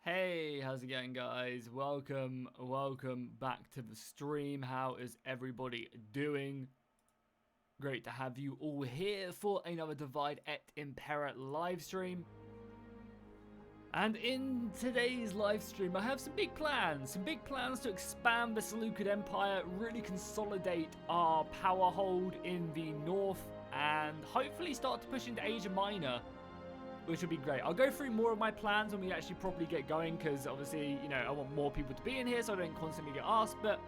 Hey, how's it going, guys? Welcome back to the stream. How is everybody doing? Great to have you all here for another Divide et Impera live stream. And in today's live stream, I have some big plans to expand the Seleucid Empire, really consolidate our power hold in the north, and hopefully start to push into Asia Minor, which would be great. I'll go through more of my plans when we actually properly get going, because obviously, you know, I want more people to be in here so I don't constantly get asked, but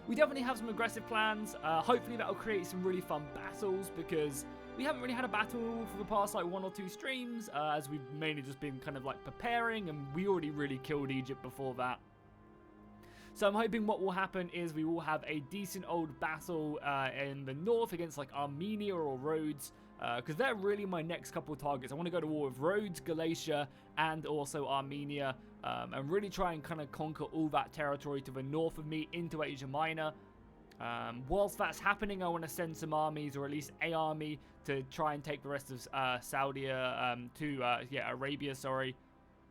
we definitely have some aggressive plans. Hopefully that'll create some really fun battles, because we haven't really had a battle for the past like 1 or 2 streams, as we've mainly just been kind of like preparing, and we already really killed Egypt before that. So I'm hoping what will happen is we will have a decent old battle in the north against like Armenia or Rhodes, because they're really my next couple of targets. I want to go to war with Rhodes, Galatia, and also Armenia, and really try and kind of conquer all that territory to the north of me into Asia Minor. Whilst that's happening, I want to send some armies, or at least a army, to try and take the rest of Saudi Arabia, sorry.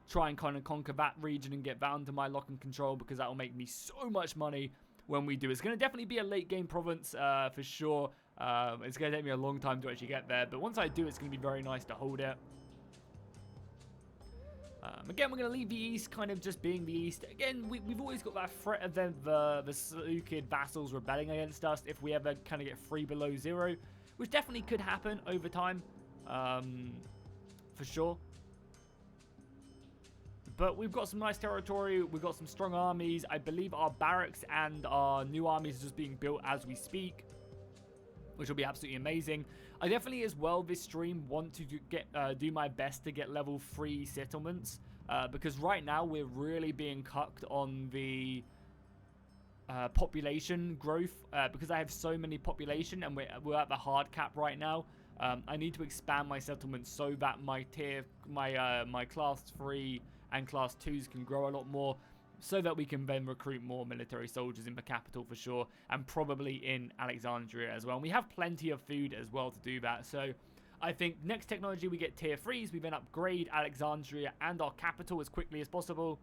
Try and kind of conquer that region and get that under my lock and control, because that will make me so much money when we do. It's going to definitely be a late game province for sure. It's going to take me a long time to actually get there, but once I do, it's going to be very nice to hold it. Again, we're going to leave the east kind of just being the east. Again, we've always got that threat of the Seleucid vassals rebelling against us if we ever kind of get 3 below 0, which definitely could happen over time, for sure. But we've got some nice territory, we've got some strong armies. I believe our barracks and our new armies are just being built as we speak, which will be absolutely amazing. I definitely as well this stream want to do my best to get level 3 settlements, because right now we're really being cucked on the population growth, because I have so many population and we're at the hard cap right now. I need to expand my settlements so that my my class 3 and class 2s can grow a lot more, so that we can then recruit more military soldiers in the capital for sure, and probably in Alexandria as well. And we have plenty of food as well to do that. So I think next technology we get tier 3s, we then upgrade Alexandria and our capital as quickly as possible,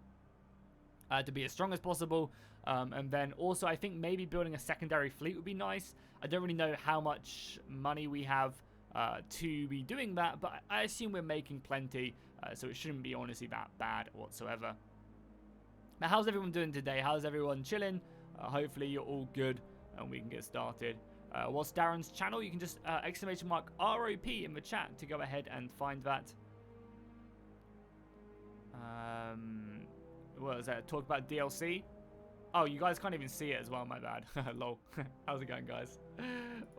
to be as strong as possible, and then also I think maybe building a secondary fleet would be nice. I don't really know how much money we have to be doing that, but I assume we're making plenty, so it shouldn't be honestly that bad whatsoever. Now, how's everyone doing today? How's everyone chilling? Hopefully you're all good and we can get started. What's Darren's channel? You can just exclamation mark ROP in the chat to go ahead and find that. What was that? Talk about DLC? Oh, you guys can't even see it as well, my bad. Lol. How's it going, guys?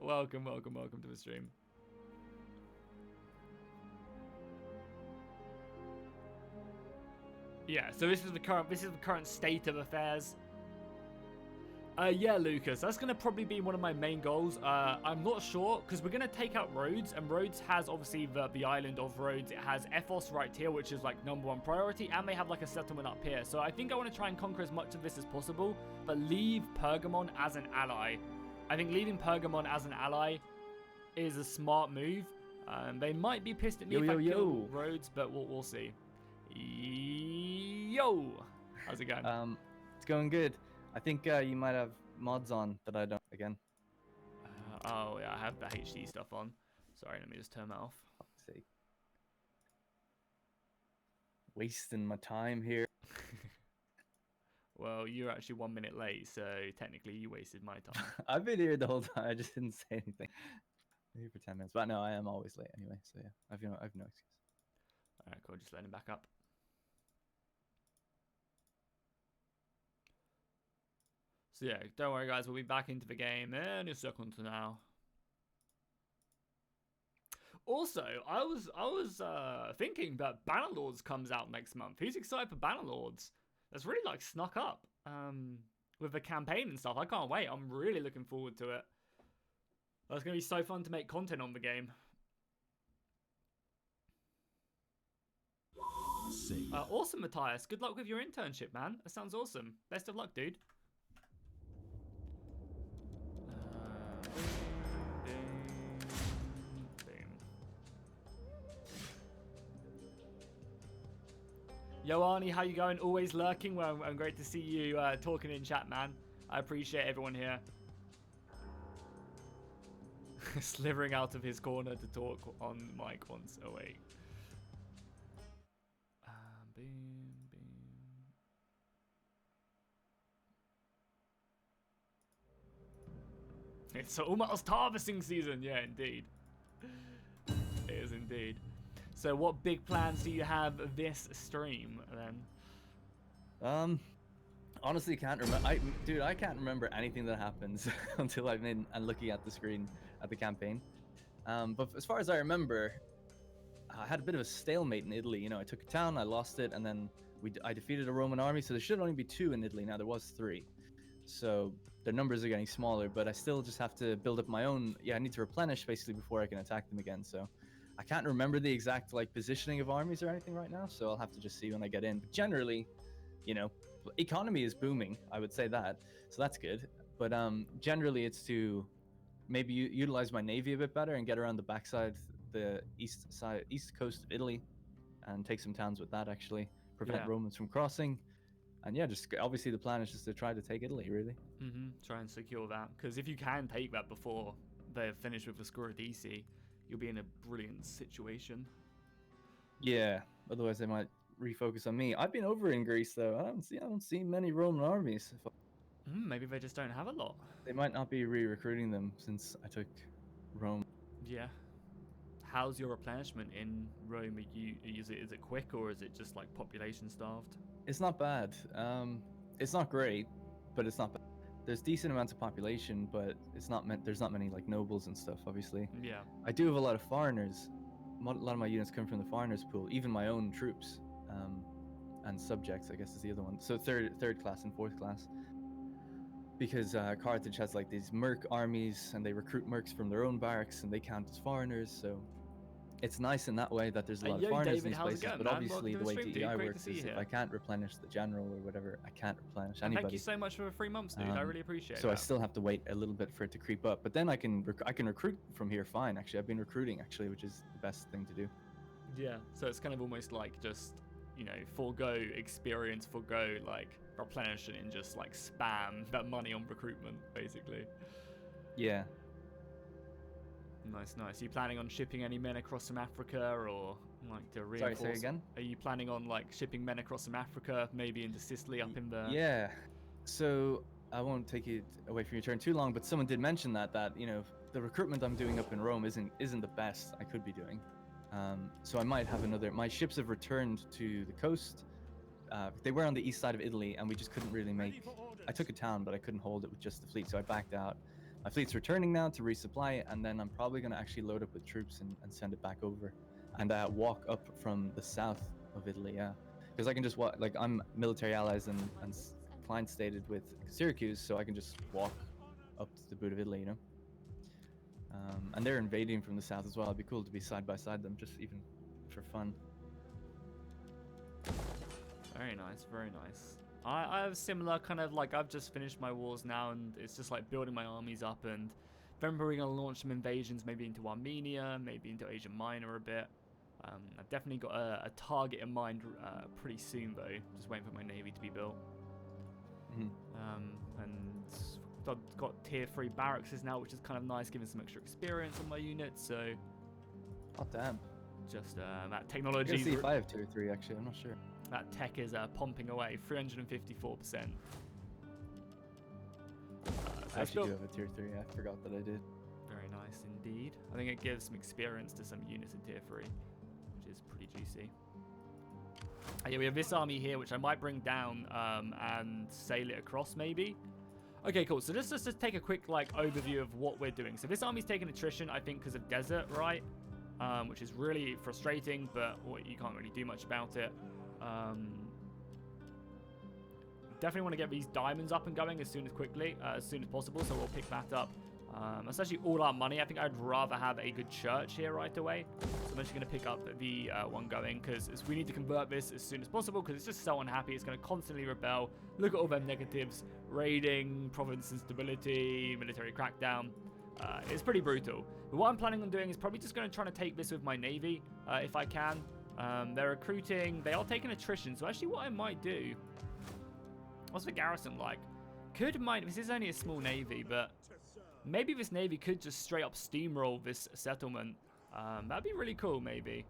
Welcome to the stream. Yeah, so this is the current state of affairs. Yeah, Lucas, that's going to probably be one of my main goals. I'm not sure, because we're going to take out Rhodes, and Rhodes has obviously the island of Rhodes. It has Ethos right here, which is like #1 priority, and they have like a settlement up here. So I think I want to try and conquer as much of this as possible, but leave Pergamon as an ally. I think leaving Pergamon as an ally is a smart move. They might be pissed at me if I kill Rhodes, but we'll see. Yo! How's it going? It's going good. I think you might have mods on that I don't again. Oh yeah, I have the HD stuff on. Sorry, let me just turn that off. Fuck's sake. Wasting my time here. Well, you're actually 1 minute late, so technically you wasted my time. I've been here the whole time. I just didn't say anything. I'm here for 10 minutes, but no, I am always late anyway. So yeah, I've no excuse. All right, cool. Just letting him back up. So yeah, don't worry guys, we'll be back into the game in a second now. Also, I was thinking that Bannerlords comes out next month. Who's excited for Bannerlords? That's really like snuck up with the campaign and stuff. I can't wait. I'm really looking forward to it. That's going to be so fun to make content on the game. Awesome, Matthias. Good luck with your internship, man. That sounds awesome. Best of luck, dude. Yo, Arnie, how you going? Always lurking. Well, I'm great to see you talking in chat, man. I appreciate everyone here. Slithering out of his corner to talk on mic once awake. Boom, boom. It's almost harvesting season. Yeah, indeed. It is indeed. So what big plans do you have this stream then? Honestly, can't remember. Dude, I can't remember anything that happens until I'm in and looking at the screen at the campaign. But as far as I remember, I had a bit of a stalemate in Italy. You know, I took a town, I lost it, and then I defeated a Roman army. So there should only be 2 in Italy now. There was 3, so the numbers are getting smaller. But I still just have to build up my own. Yeah, I need to replenish basically before I can attack them again. So I can't remember the exact like positioning of armies or anything right now. So I'll have to just see when I get in. But generally, you know, economy is booming, I would say that, so that's good. But generally it's to maybe utilize my navy a bit better and get around the backside, the east coast of Italy, and take some towns with that, actually prevent Romans from crossing. And yeah, just obviously the plan is just to try to take Italy, really. Try and secure that, because if you can take that before they're finished with the Scuradici, you'll be in a brilliant situation. Yeah, otherwise they might refocus on me. I've been over in Greece though. I don't see many Roman armies. Maybe they just don't have a lot. They might not be re-recruiting them since I took Rome. Yeah. How's your replenishment in Rome? Is it quick, or is it just like population starved? It's not bad. It's not great, but it's not bad. There's decent amounts of population, but there's not many like nobles and stuff, obviously. Yeah. I do have a lot of foreigners. A lot of my units come from the foreigners pool, even my own troops. And subjects, I guess, is the other one. So third class and fourth class, because Carthage has like these merc armies, and they recruit mercs from their own barracks, and they count as foreigners. So it's nice in that way that there's a lot of foreigners in these places. But obviously, the way DEI works is if I can't replenish the general or whatever, I can't replenish anybody. Thank you so much for the 3 months, dude. I really appreciate it. So I still have to wait a little bit for it to creep up, but then I can recruit from here fine. Actually, I've been recruiting actually, which is the best thing to do. Yeah. So it's kind of almost like just, you know, forego experience, forego like replenishing, and just like spam that money on recruitment, basically. Yeah. Nice. Are you planning on shipping any men across from Africa, or like to reinforce? Sorry, say again? Are you planning on like shipping men across from Africa, maybe into Sicily, up in the? Yeah. So I won't take it away from your turn too long, but someone did mention that you know, the recruitment I'm doing up in Rome isn't the best I could be doing. So I might have another. My ships have returned to the coast. They were on the east side of Italy, and we just couldn't really make. I took a town, but I couldn't hold it with just the fleet, so I backed out. My fleet's returning now to resupply, and then I'm probably going to actually load up with troops and send it back over, and walk up from the south of Italy. Yeah, because I can just walk. Like, I'm military allies and client stated with Syracuse, so I can just walk up to the boot of Italy, you know. And they're invading from the south as well. It'd be cool to be side by side them, just even for fun. Very nice, very nice. I have similar kind of like, I've just finished my wars now, and it's just like building my armies up, and remember we're going to launch some invasions maybe into Armenia, maybe into Asia Minor a bit. I've definitely got a target in mind pretty soon though, just waiting for my navy to be built. And I've got tier 3 barracks now, which is kind of nice, giving some extra experience on my units. So, oh damn! Just that technology. I see if I have tier 3 actually. I'm not sure. That tech is pumping away, 354%. I actually do have a tier 3. I forgot that I did. Very nice indeed. I think it gives some experience to some units in tier 3, which is pretty juicy. Yeah, we have this army here, which I might bring down and sail it across maybe. Okay, cool. So let's just take a quick like overview of what we're doing. So this army's taking attrition, I think, because of desert, right? Which is really frustrating, but you can't really do much about it. Definitely want to get these diamonds up and going as soon as possible. So we'll pick that up. That's actually all our money. I think I'd rather have a good church here right away. So I'm actually going to pick up the one going, because we need to convert this as soon as possible, because it's just so unhappy. It's going to constantly rebel. Look at all them negatives: raiding, province instability, military crackdown. It's pretty brutal. But what I'm planning on doing is probably just going to try to take this with my navy if I can. They're recruiting. They are taking attrition. So actually what I might do... What's the garrison like? This is only a small navy, but maybe this navy could just straight up steamroll this settlement. That'd be really cool, maybe.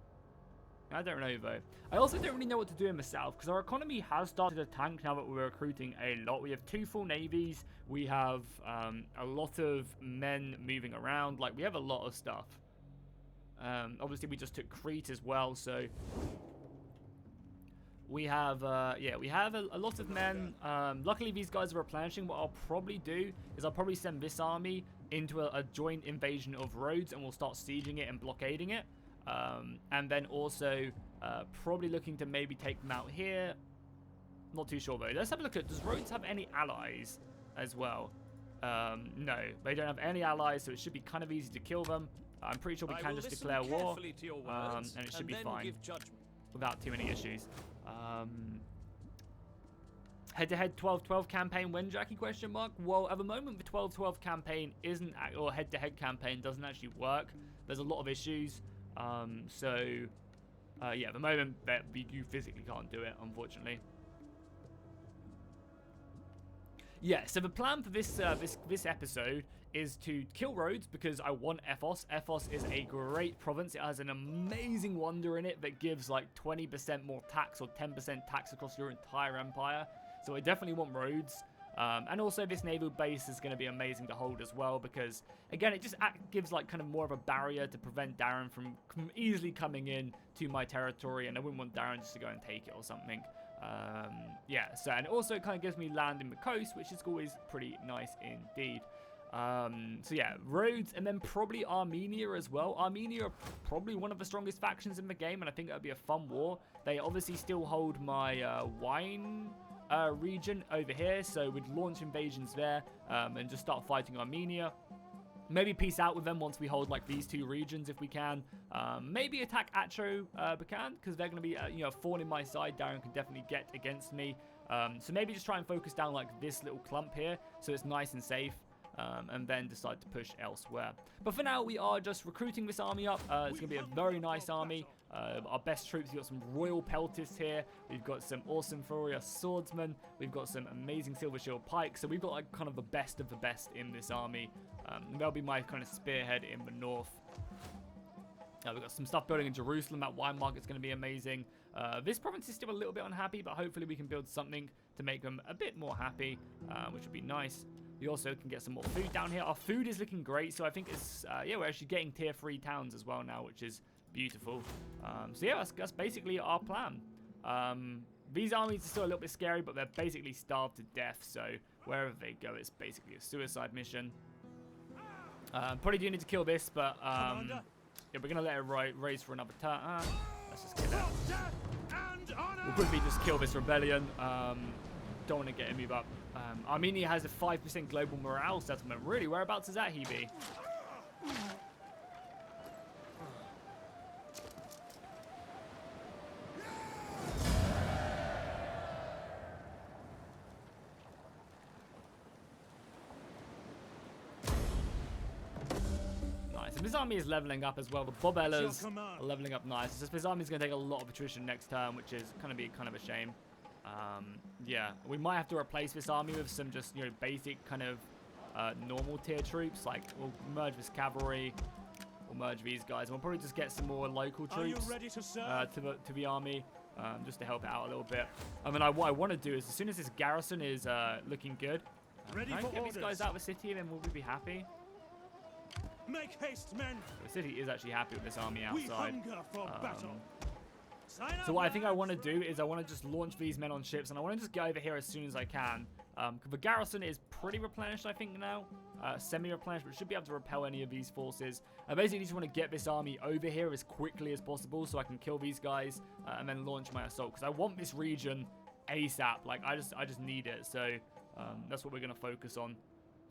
I don't know, though. I also don't really know what to do in the south, because our economy has started to tank now that we're recruiting a lot. We have 2 full navies. We have a lot of men moving around. Like, we have a lot of stuff. Obviously, we just took Crete as well, so... We have, we have a lot of men. Luckily, these guys are replenishing. What I'll probably do is I'll probably send this army into a joint invasion of Rhodes, and we'll start sieging it and blockading it. And then also probably looking to maybe take them out here. Not too sure, though. Let's have a look at, does Rhodes have any allies as well? No, they don't have any allies, so it should be kind of easy to kill them. I'm pretty sure we can just declare war, and it should be fine without too many issues. Head-to-head 12-12 campaign when, Jackie, question mark? Well, at the moment the 12-12 campaign isn't, or head-to-head campaign doesn't actually work. There's a lot of issues. Yeah, at the moment you physically can't do it, unfortunately. Yeah, so the plan for this this episode is to kill Rhodes, because I want Ethos. Ethos is a great province. It has an amazing wonder in it that gives like 20% more tax or 10% tax across your entire empire. So I definitely want Rhodes. And also this naval base is going to be amazing to hold as well, because again it just gives like kind of more of a barrier to prevent Darren from easily coming in to my territory, and I wouldn't want Darren just to go and take it or something. Yeah, so, and also it kind of gives me land in the coast, which is always pretty nice indeed. So yeah, Rhodes, and then probably Armenia as well. Armenia are probably one of the strongest factions in the game, and I think that would be a fun war. They obviously still hold my wine region over here, so we'd launch invasions there, and just start fighting Armenia. Maybe peace out with them once we hold like these 2 regions if we can. Maybe attack Bacan, because they're going to be you know, a thorn in my side. Darren can definitely get against me. So maybe just try and focus down like this little clump here, so it's nice and safe. And then decide to push elsewhere. But for now, we are just recruiting this army up. It's going to be a very nice army. Our best troops, we've got some royal peltists here. We've got some awesome Furious swordsmen. We've got some amazing silver shield pikes. So we've got like kind of the best of the best in this army. They'll be my kind of spearhead in the north. We've got some stuff building in Jerusalem. That wine market's going to be amazing. This province is still a little bit unhappy, but hopefully we can build something to make them a bit more happy, which would be nice. We also can get some more food down here. Our food is looking great, so I think it's, yeah, we're actually getting tier 3 towns as well now, which is beautiful. So yeah, that's basically our plan. These armies are still a little bit scary, but they're basically starved to death, so wherever they go, it's basically a suicide mission. Probably do need to kill this, but yeah, we're going to let it raise for another turn. Let's just kill it. We'll quickly just kill this rebellion. Don't want to get him move up. Armenia has a 5% global morale settlement. Really, whereabouts is that, Hebe? Nice. And this army is leveling up as well. The Bobellas are leveling up nice. It's just this army is going to take a lot of attrition next turn, which is going to be kind of a shame. Yeah, we might have to replace this army with some just, you know, basic kind of normal tier troops. Like, we'll merge this cavalry, we'll merge these guys, and we'll probably just get some more local troops to the army, just to help it out a little bit. I mean, what I want to do is, as soon as this garrison is looking good, can I get these guys out of the city, and then we'll be happy. Make haste, men. The city is actually happy with this army outside. We hunger for battle. So what I think I want to do is I want to just launch these men on ships, and I want to just get over here as soon as I can. The garrison is pretty replenished, I think, now. Semi-replenished, but should be able to repel any of these forces. I basically just want to get this army over here as quickly as possible so I can kill these guys and then launch my assault. Because I want this region ASAP. Like, I just need it. So that's what we're going to focus on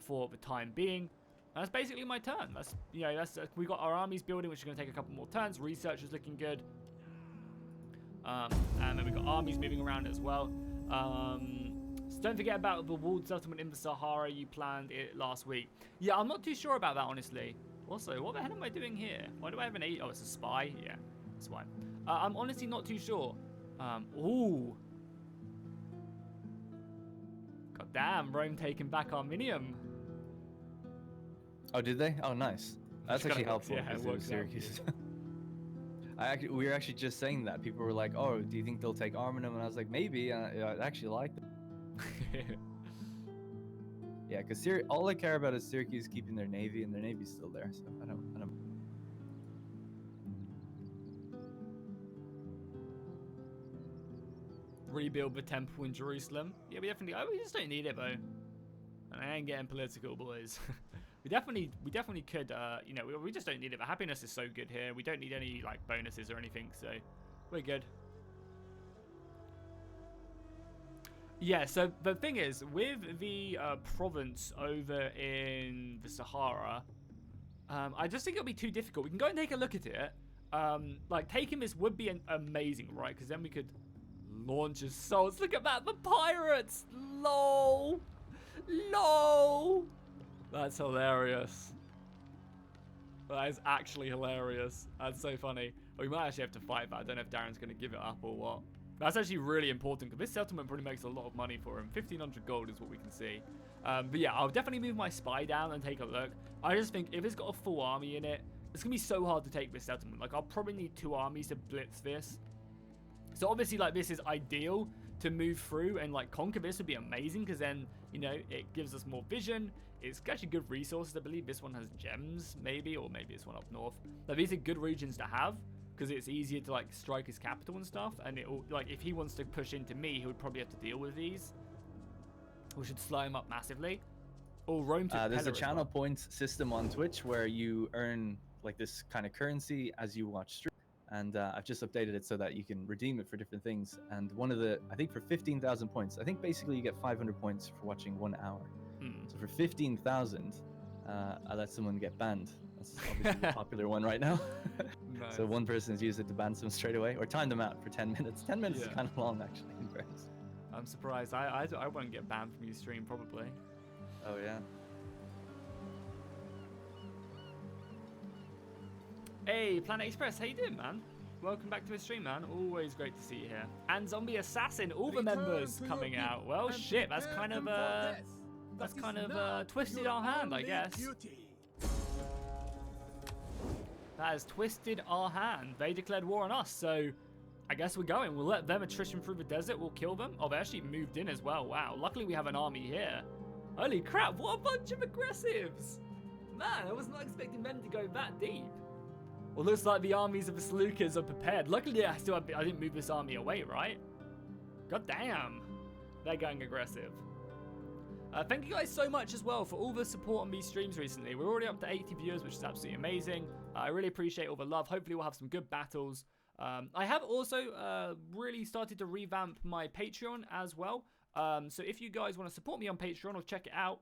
for the time being. And that's basically my turn. That's, you know, we got our armies building, which is going to take a couple more turns. Research is looking good. And then we've got armies moving around as well. So don't forget about the walled settlement in the Sahara. You planned it last week. Yeah, I'm not too sure about that, honestly. Also, what the hell am I doing here? Why do I have an 8? Oh, it's a spy? Yeah. It's fine. I'm honestly not too sure. Ooh. God damn, Rome taking back Arminium. Oh, did they? Oh, nice. That's Which actually kinda works- helpful yeah, it because it was works out for you. Syracuse. We were actually just saying that. People were like, "Oh, do you think they'll take Arminum?" And I was like, "Maybe." I actually like them. Yeah, because all I care about is Syracuse keeping their navy, and their navy's still there. So I don't. Rebuild the temple in Jerusalem. Yeah, we just don't need it, though. And I ain't getting political, boys. we definitely could, you know, we just don't need it. The happiness is so good here. We don't need any, like, bonuses or anything, so we're good. Yeah, so the thing is, with the province over in the Sahara, I just think it'll be too difficult. We can go and take a look at it. Like, taking this would be amazing, right? Because then we could launch assaults. Look at that, the pirates! LOL! LOL! That's hilarious. That is actually hilarious. That's so funny. We might actually have to fight that. I don't know if Darren's going to give it up or what. That's actually really important because this settlement probably makes a lot of money for him. 1,500 gold is what we can see. But yeah, I'll definitely move my spy down and take a look. I just think if it's got a full army in it, it's going to be so hard to take this settlement. Like, I'll probably need 2 armies to blitz this. So obviously, like, this is ideal to move through and, like, conquer this would be amazing because then, you know, it gives us more vision. It's actually good resources. I believe this one has gems, maybe, or maybe this one up north. Like, these are good regions to have because it's easier to, like, strike his capital and stuff. And it'll, like, if he wants to push into me, he would probably have to deal with these, which should slow him up massively. Or Rome to There's a channel points system on Twitch where you earn like this kind of currency as you watch stream, and I've just updated it so that you can redeem it for different things. And one of the, I think for 15,000 points, I think basically you get 500 points for watching 1 hour. So for 15,000, I let someone get banned. That's obviously the popular one right now. Nice. So one person has used it to ban someone straight away, or time them out for 10 minutes. 10 minutes is Yeah. kind of long, actually, in fairness. I'm surprised. I won't get banned from your stream, probably. Oh, yeah. Hey, Planet Express, how you doing, man? Welcome back to the stream, man. Always great to see you here. And Zombie Assassin, all the members coming out. Well, shit, that's kind of twisted our hand, I guess. That has twisted our hand. They declared war on us, so I guess we're going. We'll let them attrition through the desert. We'll kill them. Oh, they actually moved in as well. Wow. Luckily, we have an army here. Holy crap, what a bunch of aggressives. Man, I was not expecting them to go that deep. Well, looks like the armies of the Seleucids are prepared. Luckily, I didn't move this army away, right? God damn. They're going aggressive. Thank you guys so much as well for all the support on these streams recently. We're already up to 80 viewers, which is absolutely amazing. I really appreciate all the love. Hopefully, we'll have some good battles. I have also really started to revamp my Patreon as well. So if you guys want to support me on Patreon or check it out,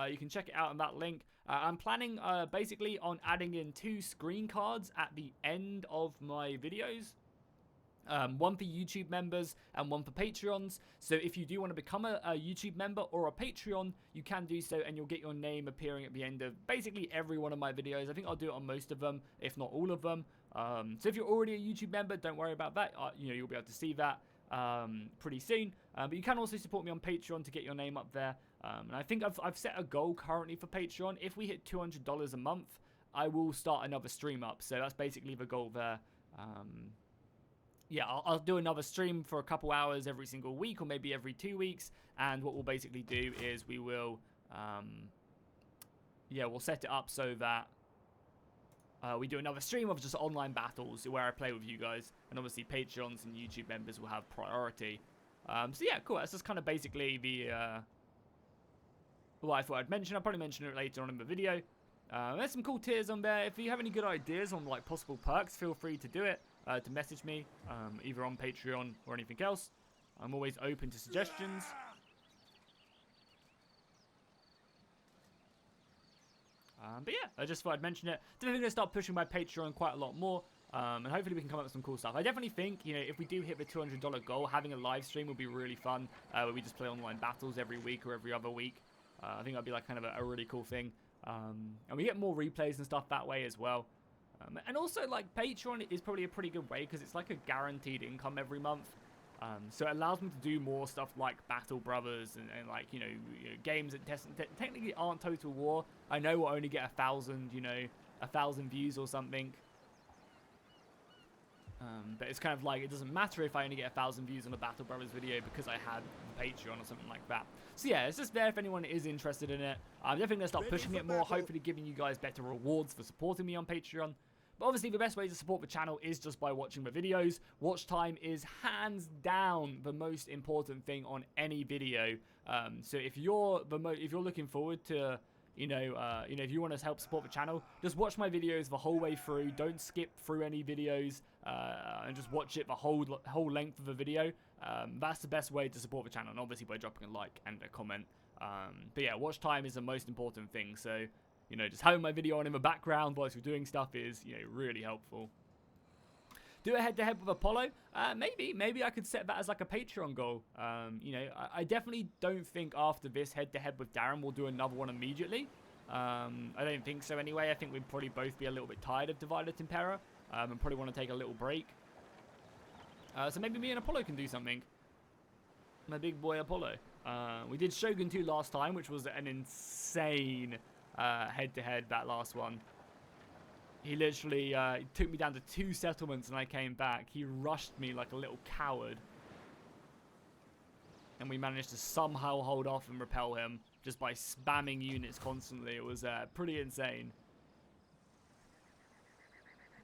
you can check it out on that link. I'm planning basically on adding in 2 screen cards at the end of my videos. One for YouTube members and one for Patreons. So if you do want to become a YouTube member or a Patreon, you can do so, and you'll get your name appearing at the end of basically every one of my videos. I think I'll do it on most of them, if not all of them. So if you're already a YouTube member, don't worry about that. You know, you'll be able to see that pretty soon. But you can also support me on Patreon to get your name up there. And I think I've set a goal currently for Patreon. If we hit $200 a month, I will start another stream up. So that's basically the goal there. Yeah, I'll do another stream for a couple hours every single week, or maybe every 2 weeks. And what we'll basically do is we will, we'll set it up so that we do another stream of just online battles where I play with you guys. And obviously Patreons and YouTube members will have priority. So yeah, cool. That's just kind of basically the what I thought I'd mention. I'll probably mention it later on in the video. There's some cool tiers on there. If you have any good ideas on like possible perks, feel free to do it. To message me, either on Patreon or anything else. I'm always open to suggestions. But yeah, I just thought I'd mention it. Definitely going to start pushing my Patreon quite a lot more. And hopefully we can come up with some cool stuff. I definitely think, you know, if we do hit the $200 goal, having a live stream will be really fun. Where we just play online battles every week or every other week. I think that'd be like kind of a really cool thing. And we get more replays and stuff that way as well. And also, like, Patreon is probably a pretty good way because it's like a guaranteed income every month. So it allows me to do more stuff like Battle Brothers and like, you know, games that technically aren't Total War. I know we'll only get 1,000, you know, 1,000 views or something. But it's kind of like, it doesn't matter if I only get 1,000 views on a Battle Brothers video because I had Patreon or something like that. So yeah, it's just there if anyone is interested in it. I'm definitely going to start pushing it more, hopefully giving you guys better rewards for supporting me on Patreon. But obviously the best way to support the channel is just by watching the videos. Watch time is hands down the most important thing on any video. So if you're looking forward to, if you want to help support the channel, just watch my videos the whole way through. Don't skip through any videos, and just watch it the whole length of the video. That's the best way to support the channel, and obviously by dropping a like and a comment. But yeah, watch time is the most important thing. So, you know, just having my video on in the background whilst you're doing stuff is, you know, really helpful. Do a head-to-head with Apollo? Maybe I could set that as like a Patreon goal. You know, I definitely don't think after this head-to-head with Darren we'll do another one immediately. I don't think so anyway. I think we'd probably both be a little bit tired of Divided Impera, and probably want to take a little break. So maybe me and Apollo can do something. My big boy Apollo. We did Shogun 2 last time, which was an insane head-to-head, that last one. He literally took me down to 2 settlements and I came back. He rushed me like a little coward. And we managed to somehow hold off and repel him just by spamming units constantly. It was pretty insane.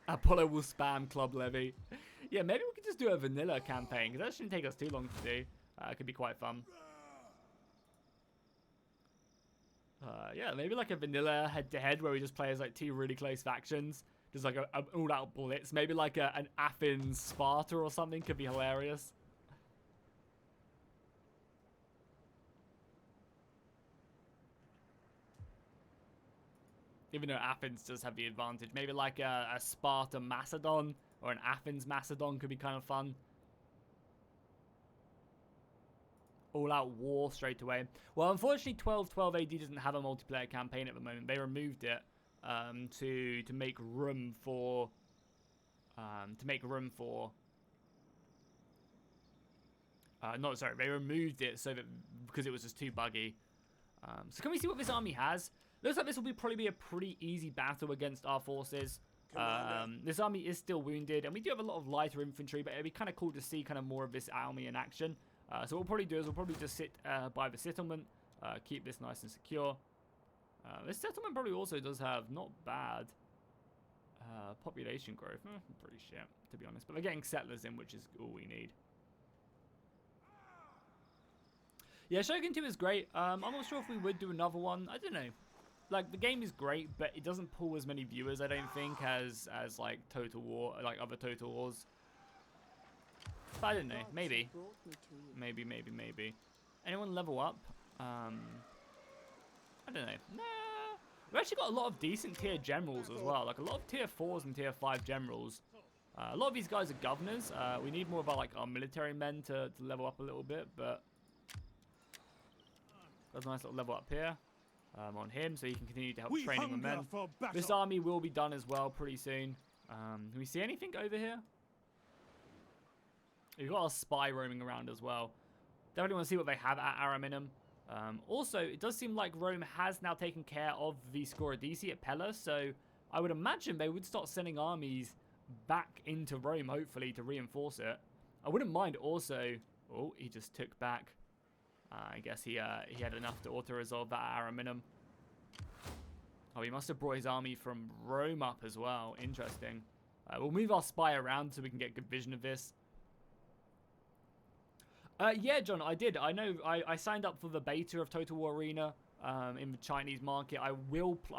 Apollo will spam Club Levy. Yeah, maybe we could just do a vanilla campaign, because that shouldn't take us too long to do. It could be quite fun. Yeah, maybe like a vanilla head-to-head where we just play as like 2 really close factions. Just like a all-out bullets. Maybe like an Athens Sparta or something could be hilarious. Even though Athens does have the advantage. Maybe like a Sparta Macedon or an Athens Macedon could be kind of fun. All-out war straight away. Well, unfortunately, 1212 AD doesn't have a multiplayer campaign at the moment. They removed it to make room for they removed it so that because it was just too buggy. So can we see what this army has? Looks like this will probably be a pretty easy battle against our forces. This army is still wounded, and we do have a lot of lighter infantry, but it'd be kind of cool to see kind of more of this army in action. So what we'll probably do is we'll probably just sit by the settlement, keep this nice and secure. This settlement probably also does have not bad population growth. Pretty shit, to be honest. But they're getting settlers in, which is all we need. Yeah, Shogun 2 is great. I'm not sure if we would do another one. I don't know. Like, the game is great, but it doesn't pull as many viewers, I don't think, as like Total War, like other Total Wars. But I don't know. Maybe. Maybe. Anyone level up? I don't know. Nah. We've actually got a lot of decent tier generals as well. Like a lot of tier 4s and tier 5 generals. A lot of these guys are governors. We need more of our military men to level up a little bit, but there's a nice little level up here on him, so he can continue to help training the men. This army will be done as well pretty soon. Can we see anything over here? We've got a spy roaming around as well. Definitely want to see what they have at Ariminum. Also, it does seem like Rome has now taken care of the Scorodisi at Pella, so I would imagine they would start sending armies back into Rome, hopefully, to reinforce it. I wouldn't mind also... Oh, he just took back. I guess he had enough to auto-resolve that at Ariminum. Oh, he must have brought his army from Rome up as well. Interesting. We'll move our spy around so we can get good vision of this. Yeah, John, I did. I know I signed up for the beta of Total War Arena in the Chinese market. I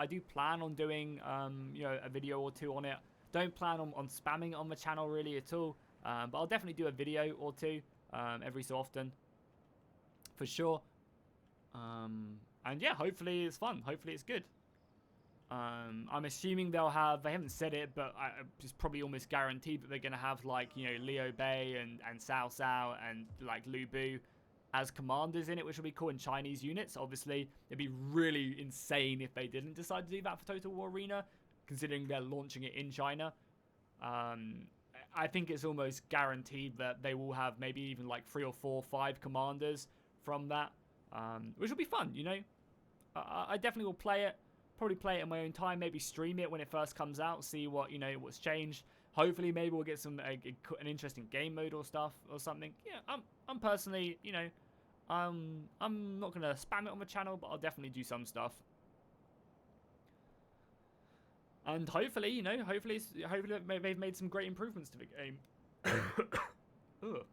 do plan on doing a video or 2 on it. Don't plan on spamming it on the channel really at all. But I'll definitely do a video or 2 every so often. For sure. And yeah, hopefully it's fun. Hopefully it's good. I'm assuming they haven't said it, but it's probably almost guaranteed that they're going to have Liu Bei and Cao Cao and Lu Bu as commanders in it, which will be cool in Chinese units. Obviously, it'd be really insane if they didn't decide to do that for Total War Arena. considering they're launching it in China. I think it's almost guaranteed that they will have maybe even like 3 or 4, 5 commanders from that, which will be fun, you know. I definitely will play it. Probably play it in my own time. Maybe stream it when it first comes out. See what, you know, what's changed. Hopefully, maybe we'll get some an interesting game mode or stuff or something. Yeah, I'm personally, you know, I'm not gonna spam it on the channel, but I'll definitely do some stuff. And hopefully, you know, hopefully they've made some great improvements to the game. Ugh.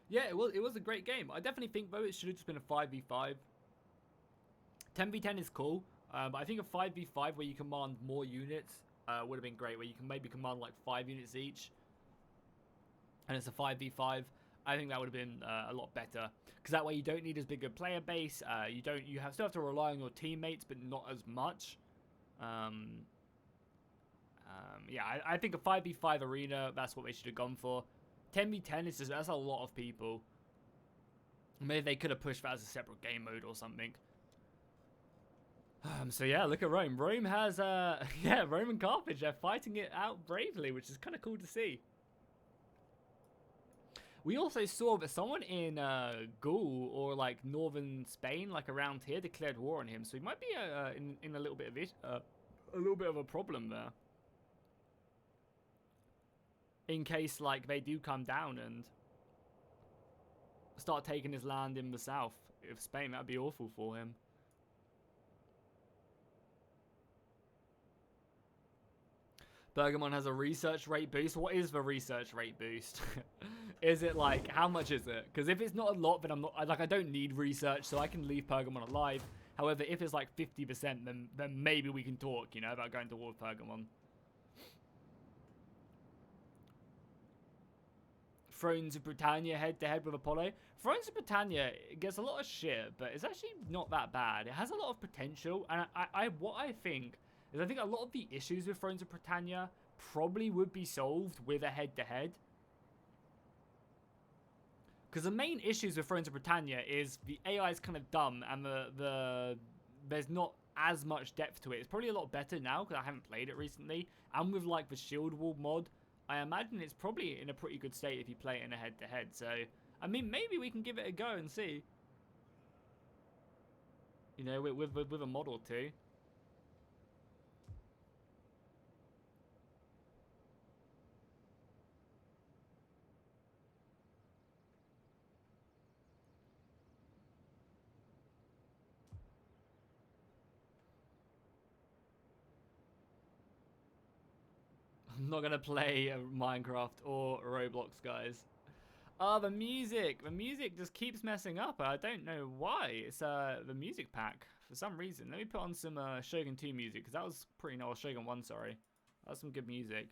Yeah, it was a great game. I definitely think, though, it should have just been a 5v5. 10v10 is cool, but I think a 5v5 where you command more units would have been great, where you can maybe command like 5 units each. And it's a 5v5. I think that would have been a lot better, because that way you don't need as big a player base. You still have to rely on your teammates, but not as much. Yeah, I think a 5v5 arena, that's what they should have gone for. 10v10 is just, that's a lot of people. Maybe they could have pushed that as a separate game mode or something. So yeah, look at Rome. Rome has yeah, Rome and Carthage, they're fighting it out bravely, which is kind of cool to see. We also saw that someone in Gaul or like northern Spain, like around here, declared war on him. So he might be in a little bit of a problem there. In case like they do come down and start taking his land in the south of Spain, that'd be awful for him. Bergamon has a research rate boost. What is the research rate boost? Is it like, how much is it? Because if it's not a lot, then I don't need research, so I can leave Pergamon alive. However, if it's like 50%, then maybe we can talk, you know, about going to war with Pergamon. Thrones of Britannia head-to-head with Apollo. Thrones of Britannia gets a lot of shit, but it's actually not that bad. It has a lot of potential, and what I think is I think a lot of the issues with Thrones of Britannia probably would be solved with a head-to-head. Because the main issues with Thrones of Britannia is the AI is kind of dumb, and there's not as much depth to it. It's probably a lot better now because I haven't played it recently, and with like the Shield Wall mod, I imagine it's probably in a pretty good state if you play it in a head-to-head. So, I mean, maybe we can give it a go and see. You know, with a mod or two. I'm not gonna play Minecraft or Roblox, guys. The music just keeps messing up. I don't know why. It's the music pack for some reason. Let me put on some Shogun 2 music, because that was pretty nice. Shogun 1, sorry. That was some good music.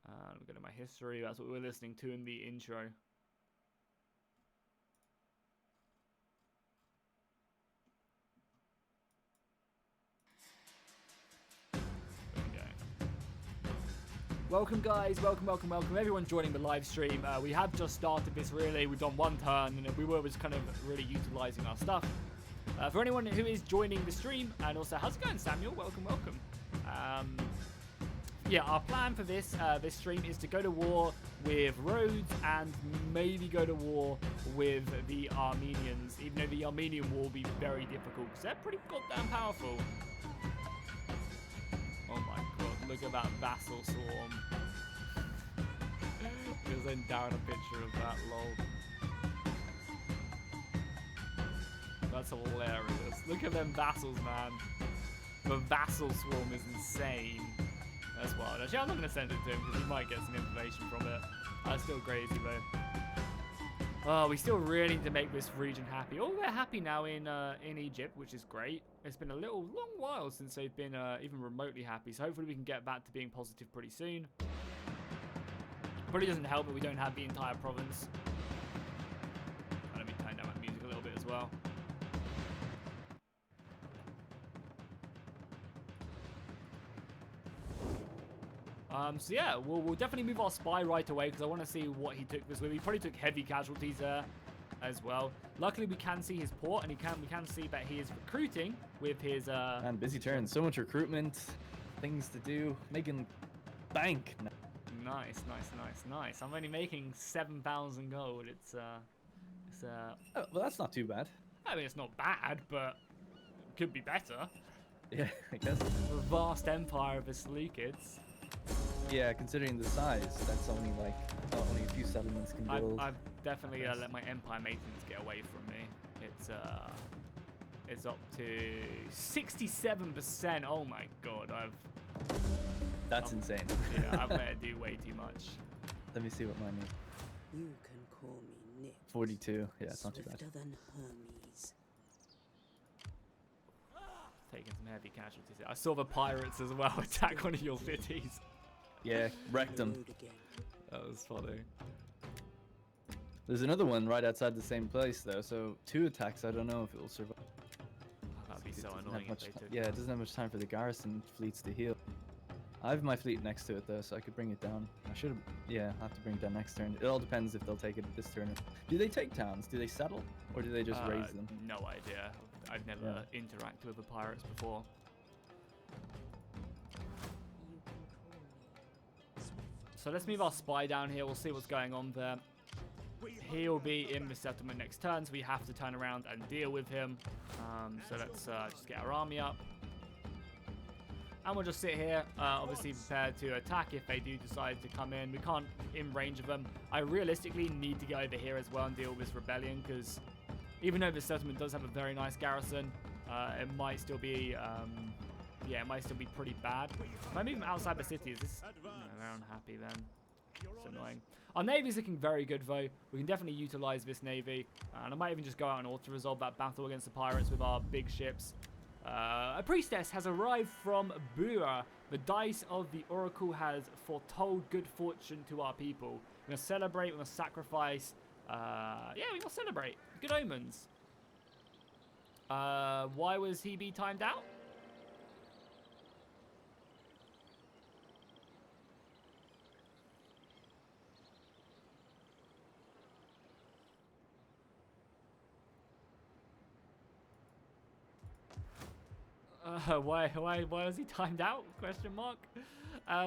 Let me go to my history. That's what we were listening to in the intro. Welcome guys, welcome everyone joining the live stream. We have just started this really, we've done one turn and we were just kind of really utilising our stuff. For anyone who is joining the stream, and also, how's it going Samuel? Welcome. Yeah, our plan for this stream is to go to war with Rhodes and maybe go to war with the Armenians, even though the Armenian war will be very difficult because they're pretty goddamn powerful. Oh my god, look at that vassal swarm. Because then down a picture of that, lol. That's hilarious. Look at them vassals, man. The vassal swarm is insane. That's wild. Actually, I'm not going to send it to him because he might get some information from it. That's still crazy, though. Oh, we still really need to make this region happy. Oh, they're happy now in Egypt, which is great. It's been a long while since they've been even remotely happy. So hopefully we can get back to being positive pretty soon. Probably doesn't help that we don't have the entire province. Let me turn down my music a little bit as well. So yeah, we'll definitely move our spy right away because I want to see what he took this with. He probably took heavy casualties there as well. Luckily, we can see his port, and we can see that he is recruiting with his. Man, busy turn. So much recruitment, things to do, making bank. Nice. I'm only making 7,000 gold. It's Oh, well, that's not too bad. I mean, it's not bad, but it could be better. Yeah, I guess. The vast empire of the Seleucids. Yeah, considering the size, that's only like only a few settlements can build. I've definitely let my empire maintenance get away from me. It's up to 67%. Oh my god, That's insane. Yeah, I've let it do way too much. Let me see what mine is. You can call me Nip. 42. Yeah, it's not too bad. Swifter than Hermes. Taking some heavy casualties. I saw the pirates as well attack one of your cities. Yeah, wrecked them. Road again. That was funny. There's another one right outside the same place though, so 2 attacks. I don't know if it will survive. That'd be so Doesn't have annoying if much they took. yeah, it doesn't have much time for the garrison fleets to heal. I have my fleet next to it though, so I could bring it down. I should have, yeah, I have to bring it down next turn. It all depends if they'll take it this turn. Do they take towns? Do they settle? Or do they just raise them? No idea. I've never interacted with the pirates before. You can call me Swift. So let's move our spy down here. We'll see what's going on there. He'll be in the settlement next turn, so we have to turn around and deal with him. So let's just get our army up. And we'll just sit here, obviously prepared to attack if they do decide to come in. We can't in range of them. I realistically need to get over here as well and deal with this rebellion, because even though this settlement does have a very nice garrison, it might still be, yeah, it might still be pretty bad. If I move them outside the city, is this? No, they're unhappy then. It's annoying. Our navy's looking very good though. We can definitely utilize this navy, and I might even just go out and auto-resolve that battle against the pirates with our big ships. A priestess has arrived from Bura. The dice of the oracle has foretold good fortune to our people. We're going to celebrate, we're going to sacrifice. Yeah, we're going to celebrate. Good omens. Why was he be timed out? Why was he timed out? Question mark.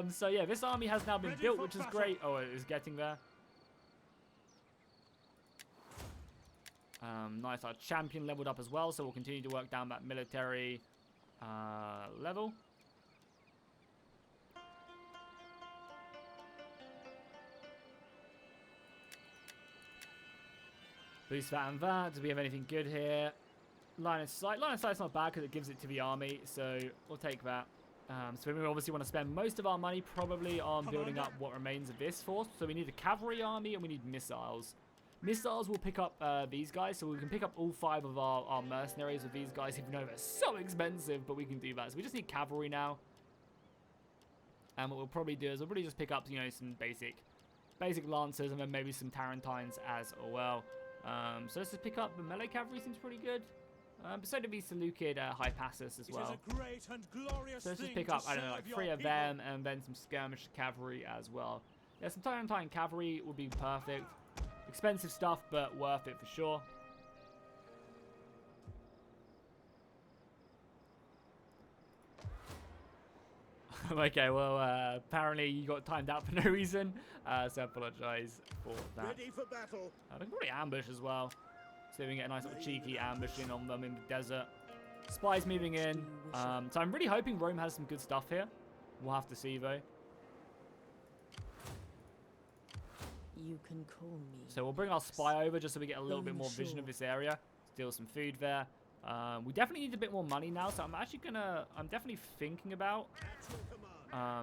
So yeah, this army has now been built, which is great. Oh, it is getting there. Nice, our champion leveled up as well, so we'll continue to work down that military level. Boost that and that. Do we have anything good here? Line of sight. Line of sight's not bad because it gives it to the army, so we'll take that. So we obviously want to spend most of our money probably on building up what remains of this force. So we need a cavalry army and we need missiles. Missiles will pick up these guys, so we can pick up all 5 of our mercenaries with these guys, even though they're so expensive, but we can do that. So we just need cavalry now. And what we'll probably do is we'll probably just pick up, you know, some basic lancers and then maybe some Tarentines as well. So let's just pick up the melee cavalry, seems pretty good. So do be Seleucid Hypasus as well. So let's just pick up, I don't know, like 3 of them and then some skirmish cavalry as well. Yeah, some Tarentine cavalry would be perfect. Expensive stuff, but worth it for sure. Okay, well, apparently you got timed out for no reason, so I apologize for that. Ready for battle. We can probably ambush as well. So we can get a nice little cheeky ambush in on them in the desert. Spies moving in. So I'm really hoping Rome has some good stuff here. We'll have to see though. You can call me. So we'll bring our spy over just so we get a little bit more vision of this area. Steal some food there. We definitely need a bit more money now, so I'm definitely thinking about.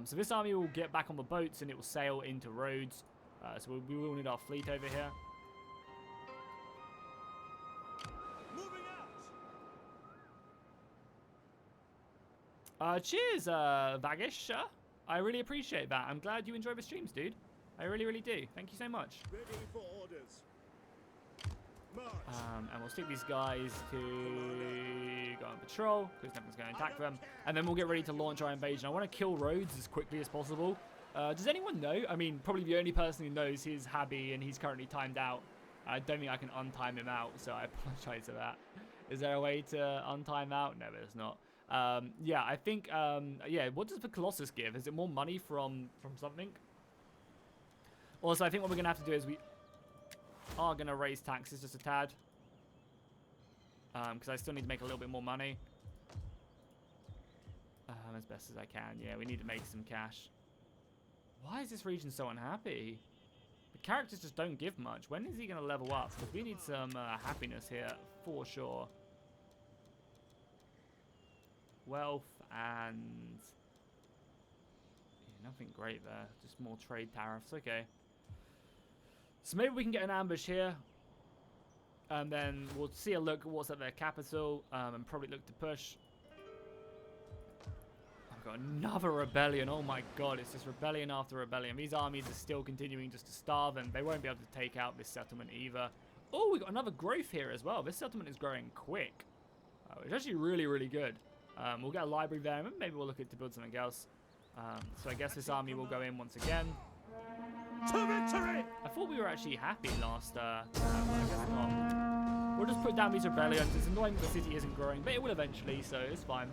So this army will get back on the boats and it will sail into Rhodes. So we will need our fleet over here. Cheers, Vagish. I really appreciate that. I'm glad you enjoy the streams, dude. I really, really do. Thank you so much. Ready for orders. March. And we'll stick these guys to go on patrol because nothing's going to attack them. And then we'll get ready to launch our invasion. I want to kill Rhodes as quickly as possible. Does anyone know? I mean, probably the only person who knows is Habby, and he's currently timed out. I don't think I can untime him out, so I apologize for that. Is there a way to untime out? No, there's not. Yeah, I think, yeah, what does the Colossus give? Is it more money from something? Also, I think what we're going to have to do is we are going to raise taxes just a tad. Because I still need to make a little bit more money. As best as I can. Yeah, we need to make some cash. Why is this region so unhappy? The characters just don't give much. When is he going to level up? Because we need some happiness here, for sure. Wealth and... yeah, nothing great there. Just more trade tariffs. Okay. So maybe we can get an ambush here. And then we'll see a look at what's at their capital. And probably look to push. I've got another rebellion. Oh my god, it's just rebellion after rebellion. These armies are still continuing just to starve, and they won't be able to take out this settlement either. Oh, we got another growth here as well. This settlement is growing quick. It's actually really, really good. We'll get a library there, and maybe we'll look at to build something else. So I guess this army will go in once again. To victory! I thought we were actually happy last time, but I guess not. We'll just put down these rebellions. It's annoying that the city isn't growing, but it will eventually, so it's fine.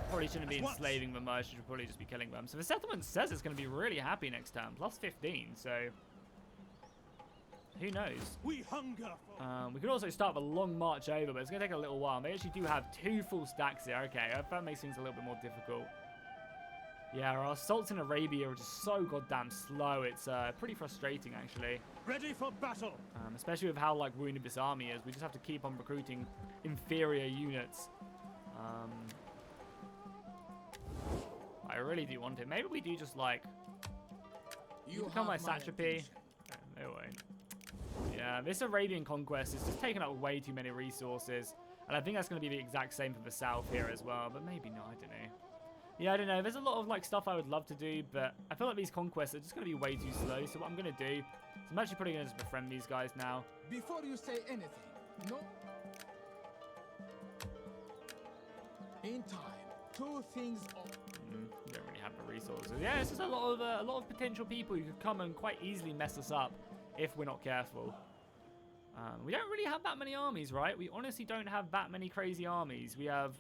Probably shouldn't be enslaving them much. Should probably just be killing them. So the settlement says it's going to be really happy next term, plus 15. So who knows? We hunger for. We could also start the long march over, but it's going to take a little while. They actually do have 2 full stacks here. Okay, that makes things a little bit more difficult. Yeah, our assaults in Arabia are just so goddamn slow. It's pretty frustrating, actually. Ready for battle. Especially with how like wounded this army is. We just have to keep on recruiting inferior units. I really do want it. Maybe we do just like you become my satrapy. No, they won't. Yeah, this Arabian conquest is just taking up way too many resources, and I think that's going to be the exact same for the south here as well. But maybe not. I don't know. Yeah, I don't know. There's a lot of like stuff I would love to do, but I feel like these conquests are just going to be way too slow. So what I'm going to do is I'm actually probably going to just befriend these guys now. Before you say anything, no. In time, 2 things. We don't really have the resources. Yeah, it's just a lot of potential people who could come and quite easily mess us up if we're not careful. We don't really have that many armies, right? We honestly don't have that many crazy armies. We have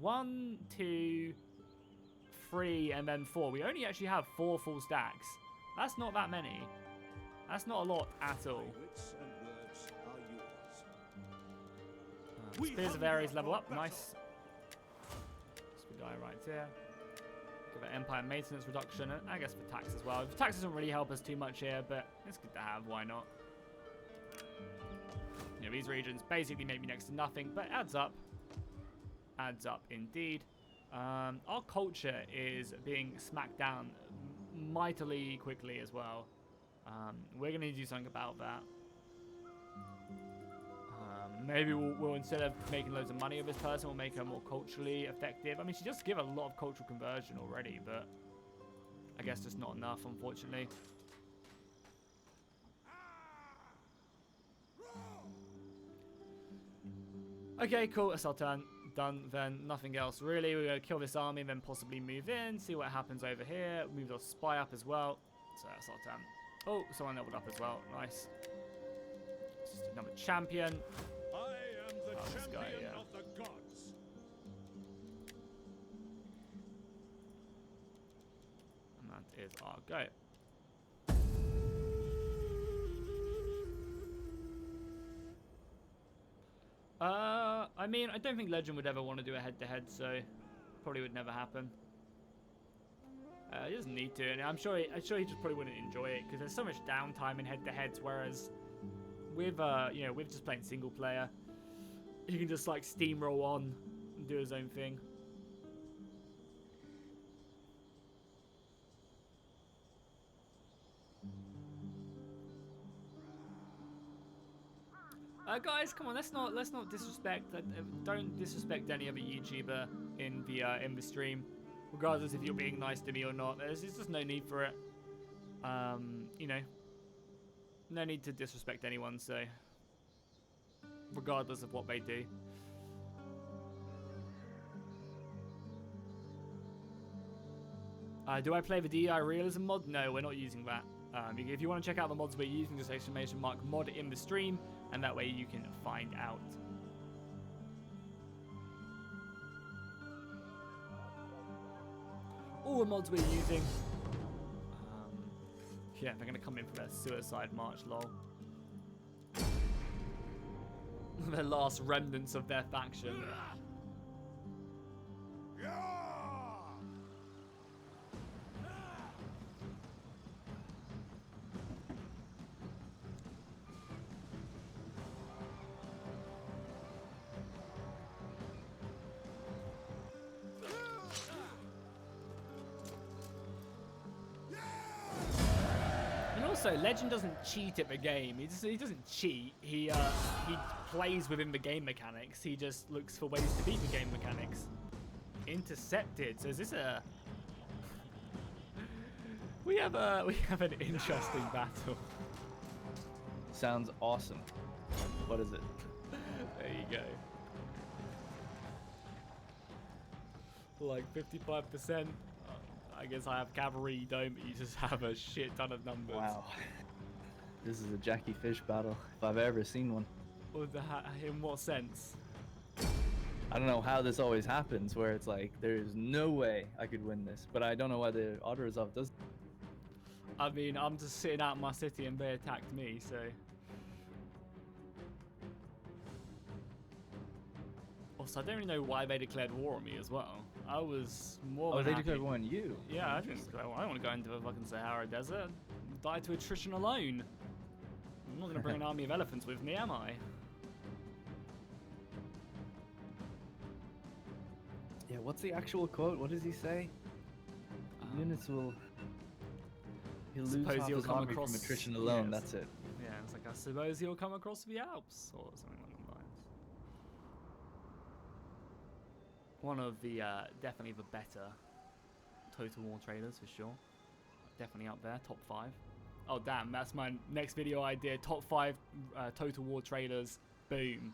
1, 2, 3, and then 4. We only actually have 4 full stacks. That's not that many. That's not a lot at all. Wits and words are yours. Spears of Ares level up. Nice. This guy right here. Give it Empire maintenance reduction, and I guess for tax as well. The tax doesn't really help us too much here, but it's good to have. Why not? You know, these regions basically make me next to nothing, but adds up. Adds up indeed. Our culture is being smacked down mightily quickly as well. We're going to do something about that. Maybe we'll instead of making loads of money with this person, we'll make her more culturally effective. I mean, she does give a lot of cultural conversion already, but I guess just not enough, unfortunately. Okay, cool. That's our turn. Done. Then nothing else really. We're going to kill this army, then possibly move in, see what happens over here. Move our spy up as well. So that's our turn. Oh, someone leveled up as well. Nice. Just another champion. I am the this champion guy, yeah. of the gods. And that is our go. I mean, I don't think Legend would ever want to do a head-to-head, so probably would never happen. He doesn't need to, and I'm sure he just probably wouldn't enjoy it because there's so much downtime in head-to-heads. Whereas with you know, with just playing single player, he can just like steamroll on and do his own thing. Guys, come on, let's not disrespect. Don't disrespect any other YouTuber in the stream, regardless if you're being nice to me or not. There's just no need for it. You know, no need to disrespect anyone. So, regardless of what they do. Do I play the DEI realism mod? No, we're not using that. If you want to check out the mods we're using, just exclamation mark mod in the stream, and that way you can find out. All the mods we're using. Yeah, they're gonna come in for their suicide march, lol. The last remnants of their faction. Also, Legend doesn't cheat at the game. He doesn't cheat. He plays within the game mechanics. He just looks for ways to beat the game mechanics. Intercepted. So is this a? We have an interesting battle. Sounds awesome. What is it? There you go. Like 55%. I guess I have cavalry, you don't, but you just have a shit ton of numbers. Wow. This is a Jackie Fish battle, if I've ever seen one. In what sense? I don't know how this always happens, where it's like, there's no way I could win this, but I don't know why the Auto Resolve does. I mean, I'm just sitting out in my city and they attacked me, so. Also, I don't really know why they declared war on me as well. I was more than they happy. declared war on you? Yeah, I don't want to go into a fucking Sahara Desert. Die to attrition alone. I'm not going to bring an army of elephants with me, am I? Yeah, what's the actual quote? What does he say? Units will... He'll lose Suppose half you'll his come army across... from attrition alone, yes. that's it. Yeah, it's like, I suppose you'll come across the Alps, or something along those lines. One of the, definitely the better Total War trailers, for sure. Definitely up there, top 5. Oh, damn, that's my next video idea. Top 5 Total War trailers. Boom.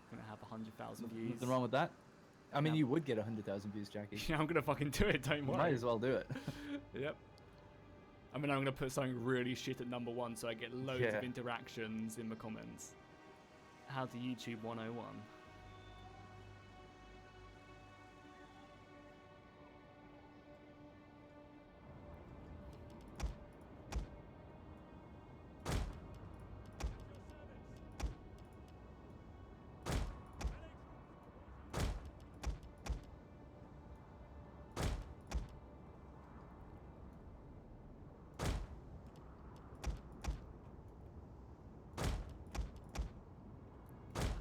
Gonna have 100,000 views. Nothing wrong with that. I mean, Yeah. you would get 100,000 views, Jackie. Yeah, I'm gonna fucking do it, don't worry. Might as well do it. Yep. I mean, I'm gonna put something really shit at number 1 so I get loads of interactions in the comments. How to YouTube 101.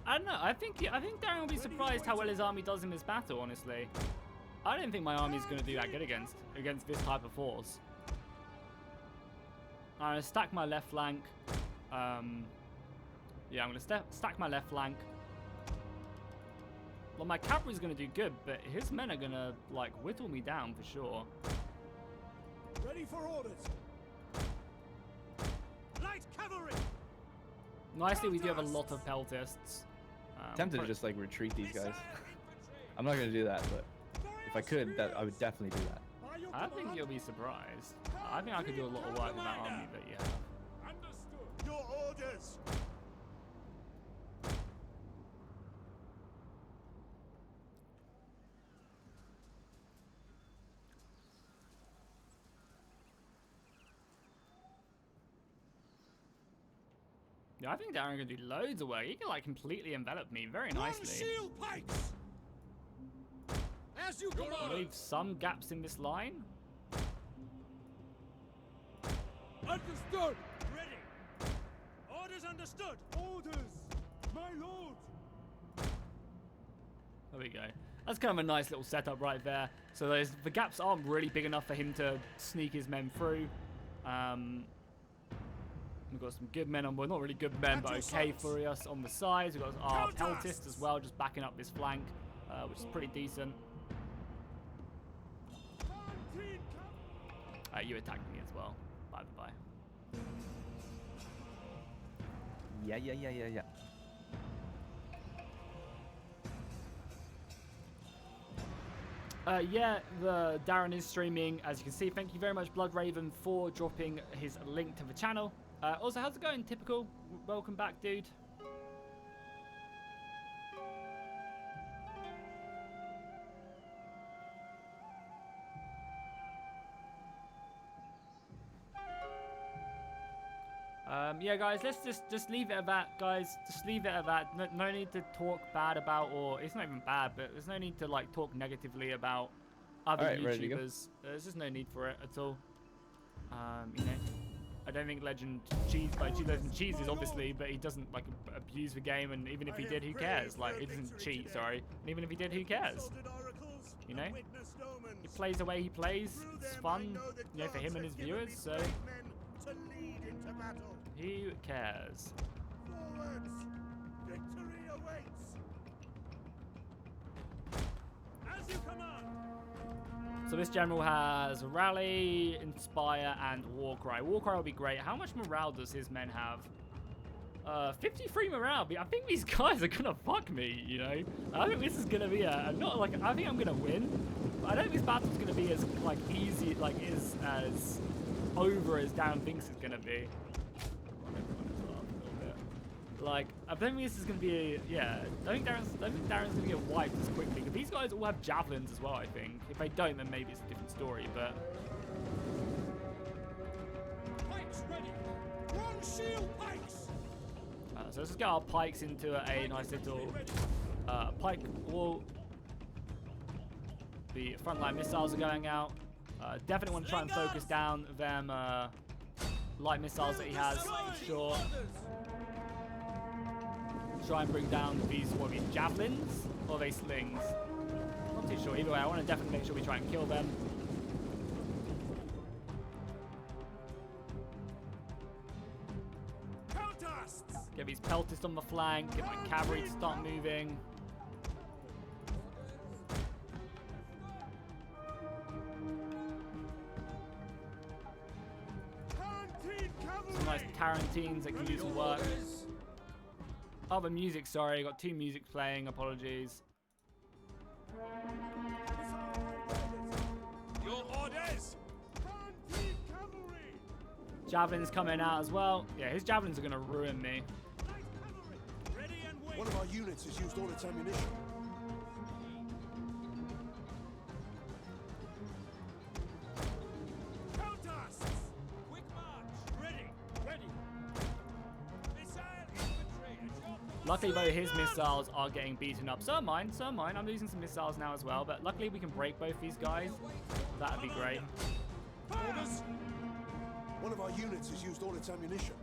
I don't know. I think Darren will be surprised how well his army does in this battle. Honestly, I don't think my army is going to do that good against this type of force. I'm going to stack my left flank. Yeah, I'm going to stack my left flank. Well, my cavalry's going to do good, but his men are going to like whittle me down for sure. Ready for orders. Light cavalry. Nicely, we do have a lot of peltists. Tempted to just like retreat these guys. I'm not gonna do that, but if I could, I would definitely do that. I think you'll be surprised. I think I could do a lot of work with that army that you have. Understood. Your orders. Yeah, I think Darren can do loads of work. He can like completely envelop me very nicely. Shield pikes. As you command. Leave some gaps in this line. Understood. Ready. Orders understood. Orders, my lord. There we go. That's kind of a nice little setup right there. So the gaps aren't really big enough for him to sneak his men through. We've got some good men on board. Not really good men, but okay for us on the sides. We've got our peltists as well, just backing up this flank, which is pretty decent. You attacked me as well. Bye. Yeah. Yeah, the Darren is streaming, as you can see. Thank you very much, Blood Raven, for dropping his link to the channel. Also, how's it going, Typical? Welcome back, dude. Yeah, guys, let's just leave it at that, guys. Just leave it at that. No need to talk bad about, or it's not even bad, but there's no need to like talk negatively about other Alright, ready to go? YouTubers. There's just no need for it at all. You know, I don't think Legend cheeses obviously, but he doesn't like abuse the game, and even if he did, who cares? Like, he doesn't cheat, sorry. And even if he did, who cares? You know, he plays the way he plays. It's fun, you know, for him and his viewers. So. Who cares? Forwards! Victory awaits! As you command! So this general has Rally, Inspire, and Warcry. Warcry will be great. How much morale does his men have? 53 morale. I think these guys are gonna fuck me, you know? I think this is gonna be not like, I think I'm gonna win. But I don't think this battle's gonna be as like easy, like as over as Darren thinks it's gonna be. Like, I don't think this is gonna be I don't think Darren's gonna get wiped as quickly. Because these guys all have javelins as well, I think. If they don't, then maybe it's a different story, but Pikes ready! One shield pikes! so let's just get our pikes into a nice little pike wall. The frontline missiles are going out. Definitely want to try and focus down them light missiles that he has, for sure. Try and bring down these javelins or are they slings? Not too sure. Either way, I want to definitely make sure we try and kill them. Get these peltists on the flank. Get my cavalry to start moving. Some nice Tarantines that can do some work. Oh, the music, sorry. I got two music playing. Apologies. Your orders! Javelins coming out as well. Yeah, his javelins are going to ruin me. Ready and wait! One of our units has used all its ammunition. Counters! Quick march! Ready! Ready! Missile infantry at your Luckily, though, his missiles are getting beaten up. So are mine. So are mine. I'm losing some missiles now as well. But luckily, we can break both these guys. That would be great. orders! One of our units has used all its ammunition.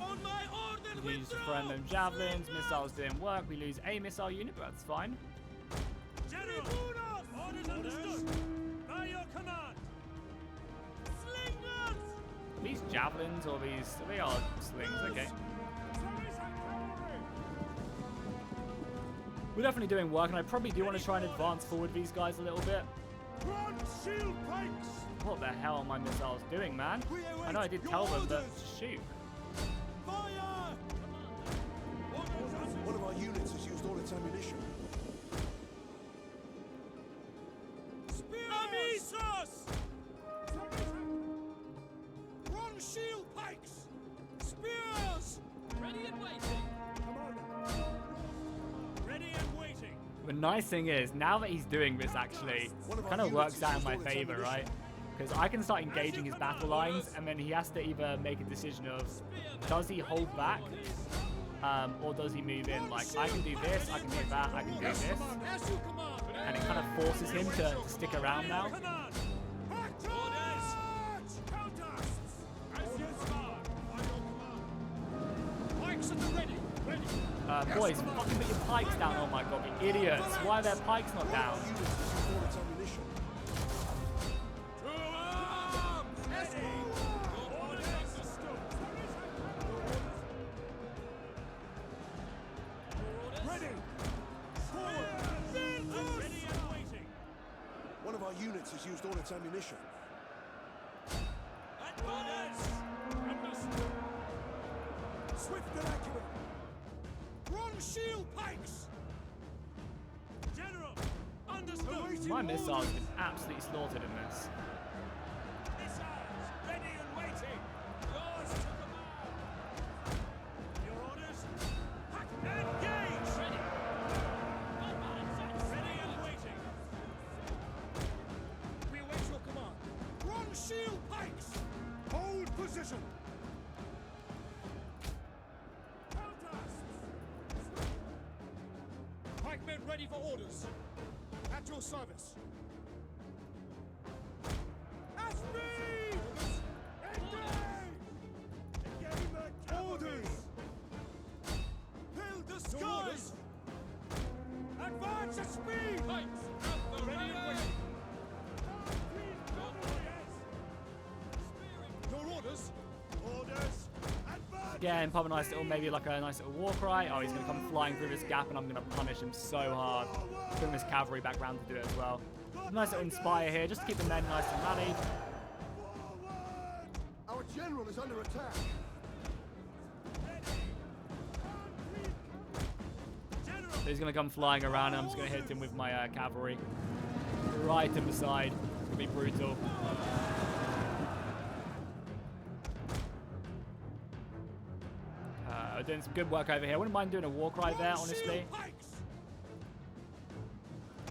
On my order, Use throwing them javelins. Missiles didn't work. We lose a missile unit, but that's fine. General! Orders understood! By your command! Slingers! These javelins or these... They are slings. Okay. We're definitely doing work, and I probably do want to try and advance forward these guys a little bit. Front shield pikes! What the hell are my missiles doing, man? I know I did tell them, but shoot. Fire! One of our units has used all its ammunition. Amisos! Wrong shield pikes! Spears! Ready and waiting! Ready and waiting! The nice thing is, now that he's doing this, actually, it kind of works out in my favor, right? Because I can start engaging his battle lines, and then he has to either make a decision of, does he hold back, or does he move in? Like, I can do this, I can do that, I can do this, As you command! and it kind of forces him to stick around now. Command! Orders! Counters! As you command! By your command! Pikes at the ready! Ready! Boys, fucking put your pikes down. Oh my god, you idiots. Why are their pikes not down? Units has used all its ammunition. To arms! Ready! Your orders understood! Ready! Forward! Ready and waiting! One of our units has used all its ammunition. At orders! Understood! Swift and accurate! shield pikes! General, understood! My missiles have been absolutely slaughtered in this. Missiles ready and waiting! Yours to command! Your orders? Engage! Ready! Ready and waiting! We await your command. Run shield pikes! Hold position! Pikemen ready for orders. At your service. At speed! Engage! Orders! Fill the skies! Advance at speed! Pikes! Ready and waiting! Your orders? Orders! Advance! Again, pop a nice little, maybe like a nice little war cry. Oh, he's going to come flying through this gap and I'm going to punish him so hard. Bring this cavalry back round to do it as well. Nice little inspire here, just to keep the men nice and rallied. Our general is under attack. So he's going to come flying around and I'm just going to hit him with my cavalry. Right in the side. It's going to be brutal. Doing some good work over here. I wouldn't mind doing a war cry there, honestly.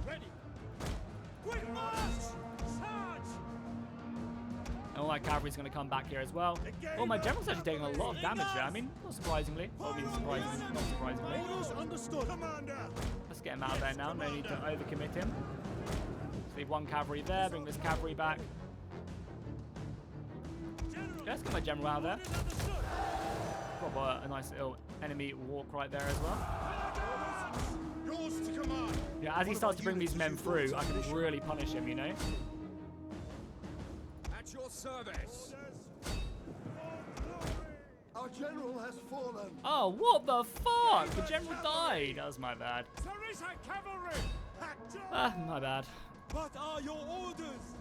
Ready. Quick march! Charge! And all my cavalry's going to come back here as well. Oh, my general's actually taking a lot of damage there. I mean, not surprisingly. Well, I mean, surprisingly, not surprisingly. Orders understood. Commander! Let's get him out of there now. No need to overcommit him. Let's leave one cavalry there. Bring this cavalry back. Okay, let's get my general out of there. Got a nice little enemy walk right there as well. Yours to command. Yeah, as he starts to bring these men through, I can really punish him, you know? At your service. Our general has fallen. Oh, what the fuck? The general died. That was my bad. Sarissa cavalry. Ah, my bad. What are your orders?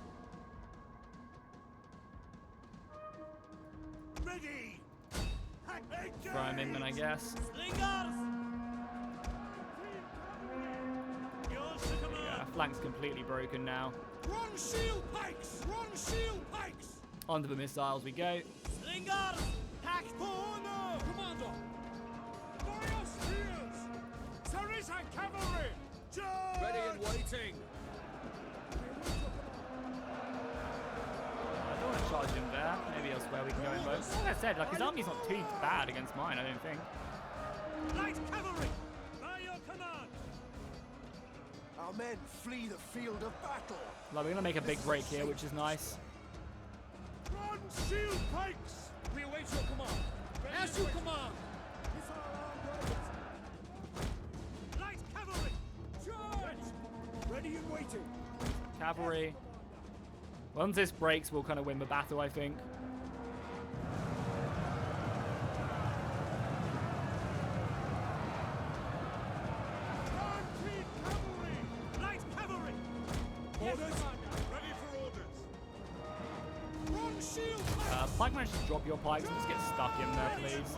Ready. Throw him in then, I guess. Yeah, flank's completely broken now. Run shield pikes! Run shield pikes! Onto the missiles we go. Slingers! Hack for honor! Commander! Fire spears! Sarissa cavalry! Charge! Ready and waiting! I don't want to charge him there. Maybe elsewhere we can go in both. Like I said, like his army's not too bad against mine, I don't think. Light cavalry! By your command! Our men flee the field of battle. Like, we're going to make a big break here, which is nice. Run shield pikes! We await your command. As you command! Light cavalry! Charge! Ready and waiting. Cavalry. Once this breaks, we'll kind of win the battle, I think. Light cavalry! Orders! Ready for orders! Run shield pikes! Pike managed to drop your pikes and just get stuck in there, please.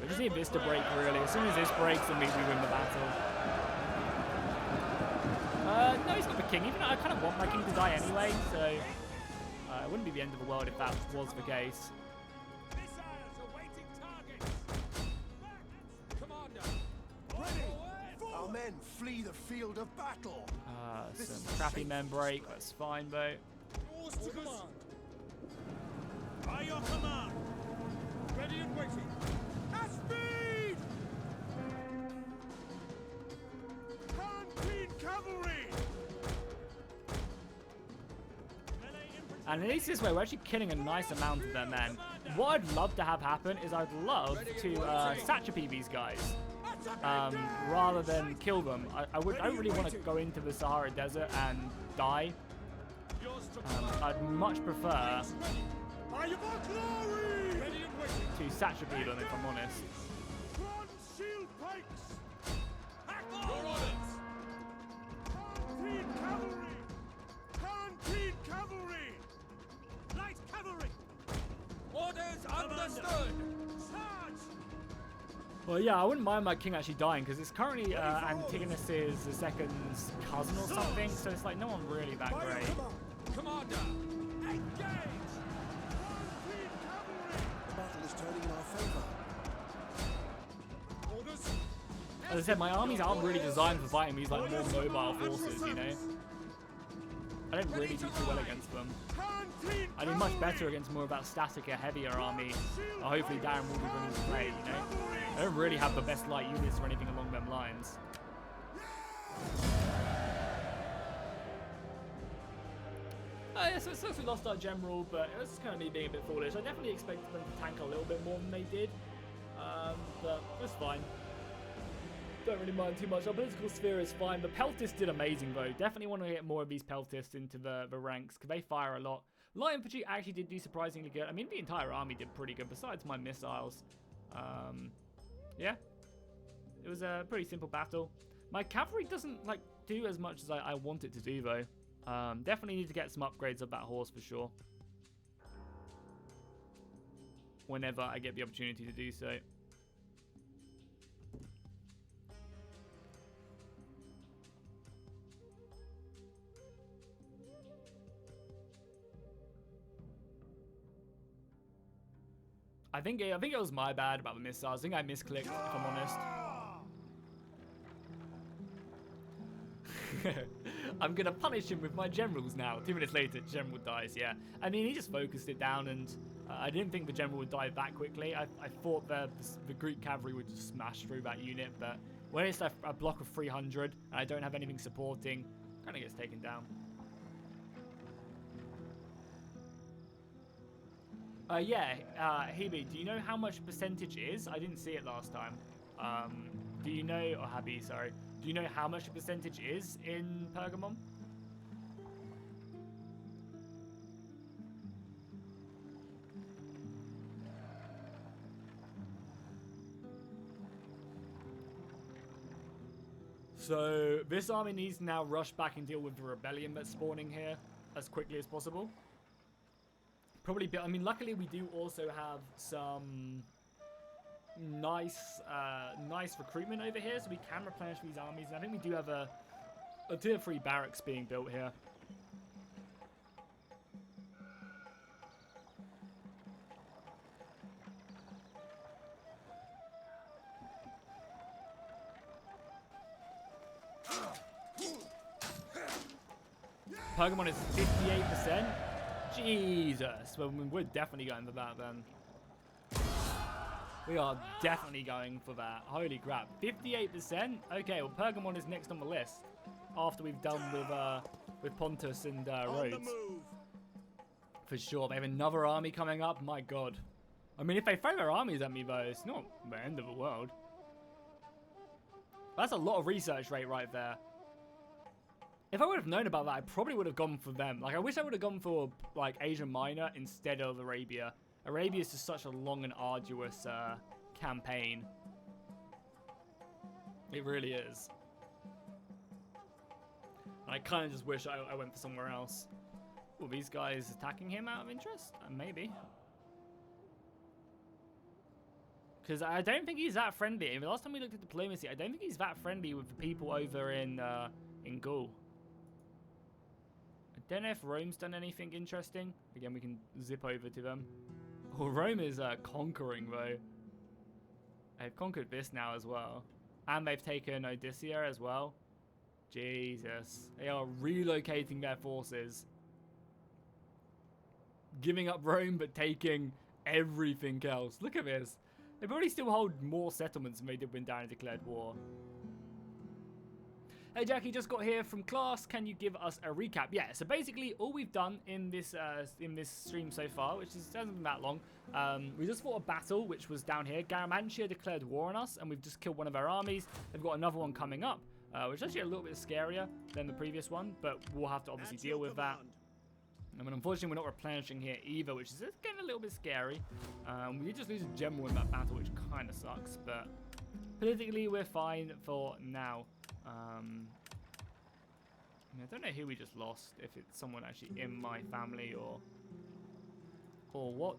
We just need this to break, really. As soon as this breaks, then we win the battle. No, he's not the king. Even though I kind of want my king to die anyway, so it wouldn't be the end of the world if that was the case. Missiles awaiting targets! Commander! Our men flee the field of battle. Some crappy men break. That's fine, though. Yours to command! By your command! Ready and waiting! At speed! Canteen cavalry! And at least this way, we're actually killing a nice amount of their men. What I'd love to have happen is I'd love to satrapy these guys rather than kill them. I don't really want to go into the Sahara Desert and die. I'd much prefer to satrapy them, if I'm honest. Run shield pikes! Your orders! Canteen cavalry! Canteen cavalry! Light cavalry! Orders! Understood. Well, yeah, I wouldn't mind my king actually dying because it's currently Antigonus's II's cousin or something, so it's like no one really that great. Commander, engage. The battle is turning in our favor. Orders. As I said, my armies aren't really designed for fighting these like more mobile forces, you know. I don't really do too well against them. I do much better against more of that static, heavier army. Hopefully Darren will be willing to play, you know. I don't really have the best light units or anything along them lines. Yeah, so it sucks we lost our general, but it was kind of me being a bit foolish. I definitely expected them to tank a little bit more than they did, but it's fine. Don't really mind too much. Our political sphere is fine. The Peltists did amazing though. Definitely want to get more of these Peltists into the ranks because they fire a lot. Light infantry actually did do surprisingly good. I mean, the entire army did pretty good besides my missiles. Yeah, it was a pretty simple battle. My cavalry doesn't like do as much as I want it to do though. Definitely need to get some upgrades of that horse for sure. Whenever I get the opportunity to do so. I think it was my bad about the missiles. I think I misclicked, if I'm honest. I'm gonna punish him with my generals now. 2 minutes later, general dies. Yeah, I mean he just focused it down, and I didn't think the general would die that quickly. I thought the Greek cavalry would just smash through that unit, but when it's a block of 300 and I don't have anything supporting, kind of gets taken down. Yeah, Hebe, do you know how much percentage is? I didn't see it last time. Do you know, or Habi, sorry. Do you know how much the percentage is in Pergamon? So, this army needs to now rush back and deal with the rebellion that's spawning here as quickly as possible. Probably, I mean, luckily we do also have some nice recruitment over here, so we can replenish these armies. And I think we do have a tier 3 barracks being built here. Pergamon is 58%. Jesus, well, we're definitely going for that then. We are definitely going for that. Holy crap, 58%. Okay, well Pergamon is next on the list after we've done with Pontus and Rhodes. For sure, they have another army coming up. My God, I mean, if they throw their armies at me though, it's not the end of the world. That's a lot of research rate right there. If I would have known about that, I probably would have gone for them. Like, I wish I would have gone for, like, Asia Minor instead of Arabia. Arabia is just such a long and arduous campaign. It really is. I kind of just wish I went for somewhere else. Well, these guys attacking him out of interest? Maybe. Because I don't think he's that friendly. I mean, last time we looked at diplomacy, I don't think he's that friendly with the people over in Gaul. I don't know if Rome's done anything interesting. Again, we can zip over to them. Oh, Rome is conquering, though. They've conquered this now as well. And they've taken Odysseia as well. Jesus. They are relocating their forces. Giving up Rome, but taking everything else. Look at this. They probably still hold more settlements than they did when Darren declared war. Hey Jackie, just got here from class. Can you give us a recap? Yeah, so basically all we've done in this stream so far, which hasn't been that long, we just fought a battle, which was down here. Garamantia declared war on us, and we've just killed one of their armies. They've got another one coming up, which is actually a little bit scarier than the previous one, but we'll have to obviously deal with that. I mean, unfortunately, we're not replenishing here either, which is getting a little bit scary. We did just lose a general in that battle, which kind of sucks, but politically, we're fine for now. I mean, I don't know who we just lost, if it's someone actually in my family or what.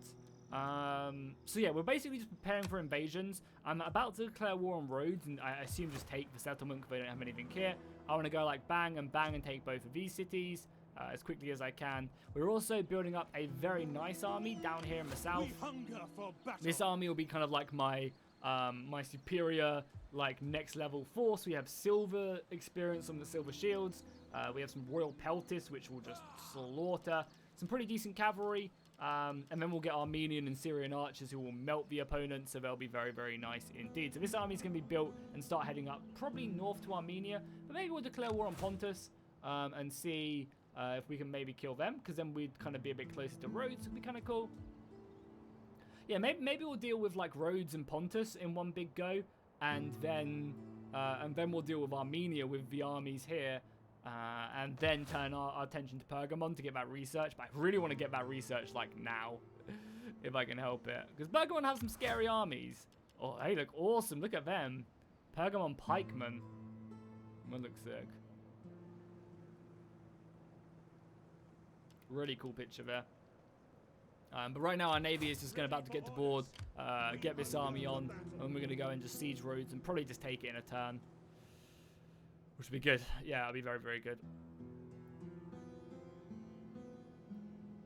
So yeah, we're basically just preparing for invasions. I'm about to declare war on Rhodes, and I assume just take the settlement because they don't have anything here. I want to go like bang and bang and take both of these cities as quickly as I can. We're also building up a very nice army down here in the south. We hunger for battle. This army will be kind of like my my superior, like next level force. We have silver experience on the silver shields. We have some royal peltists, which will just slaughter. Some pretty decent cavalry. And then we'll get Armenian and Syrian archers who will melt the opponent, so they'll be very, very nice indeed. So this army is going to be built and start heading up probably north to Armenia, but maybe we'll declare war on Pontus and see if we can maybe kill them, because then we'd kind of be a bit closer to Rhodes. It'd be kind of cool. Yeah, maybe we'll deal with like Rhodes and Pontus in one big go, and then we'll deal with Armenia with the armies here. And then turn our attention to Pergamon to get that research. But I really want to get that research, like, now. If I can help it. Because Pergamon has some scary armies. Oh, they look awesome. Look at them. Pergamon pikemen. That looks sick. Really cool picture there. But right now our navy is just about to get to board. Get this army on. And we're going to go and just siege Rhodes and probably just take it in a turn. Which would be good. Yeah, it'll be very, very good.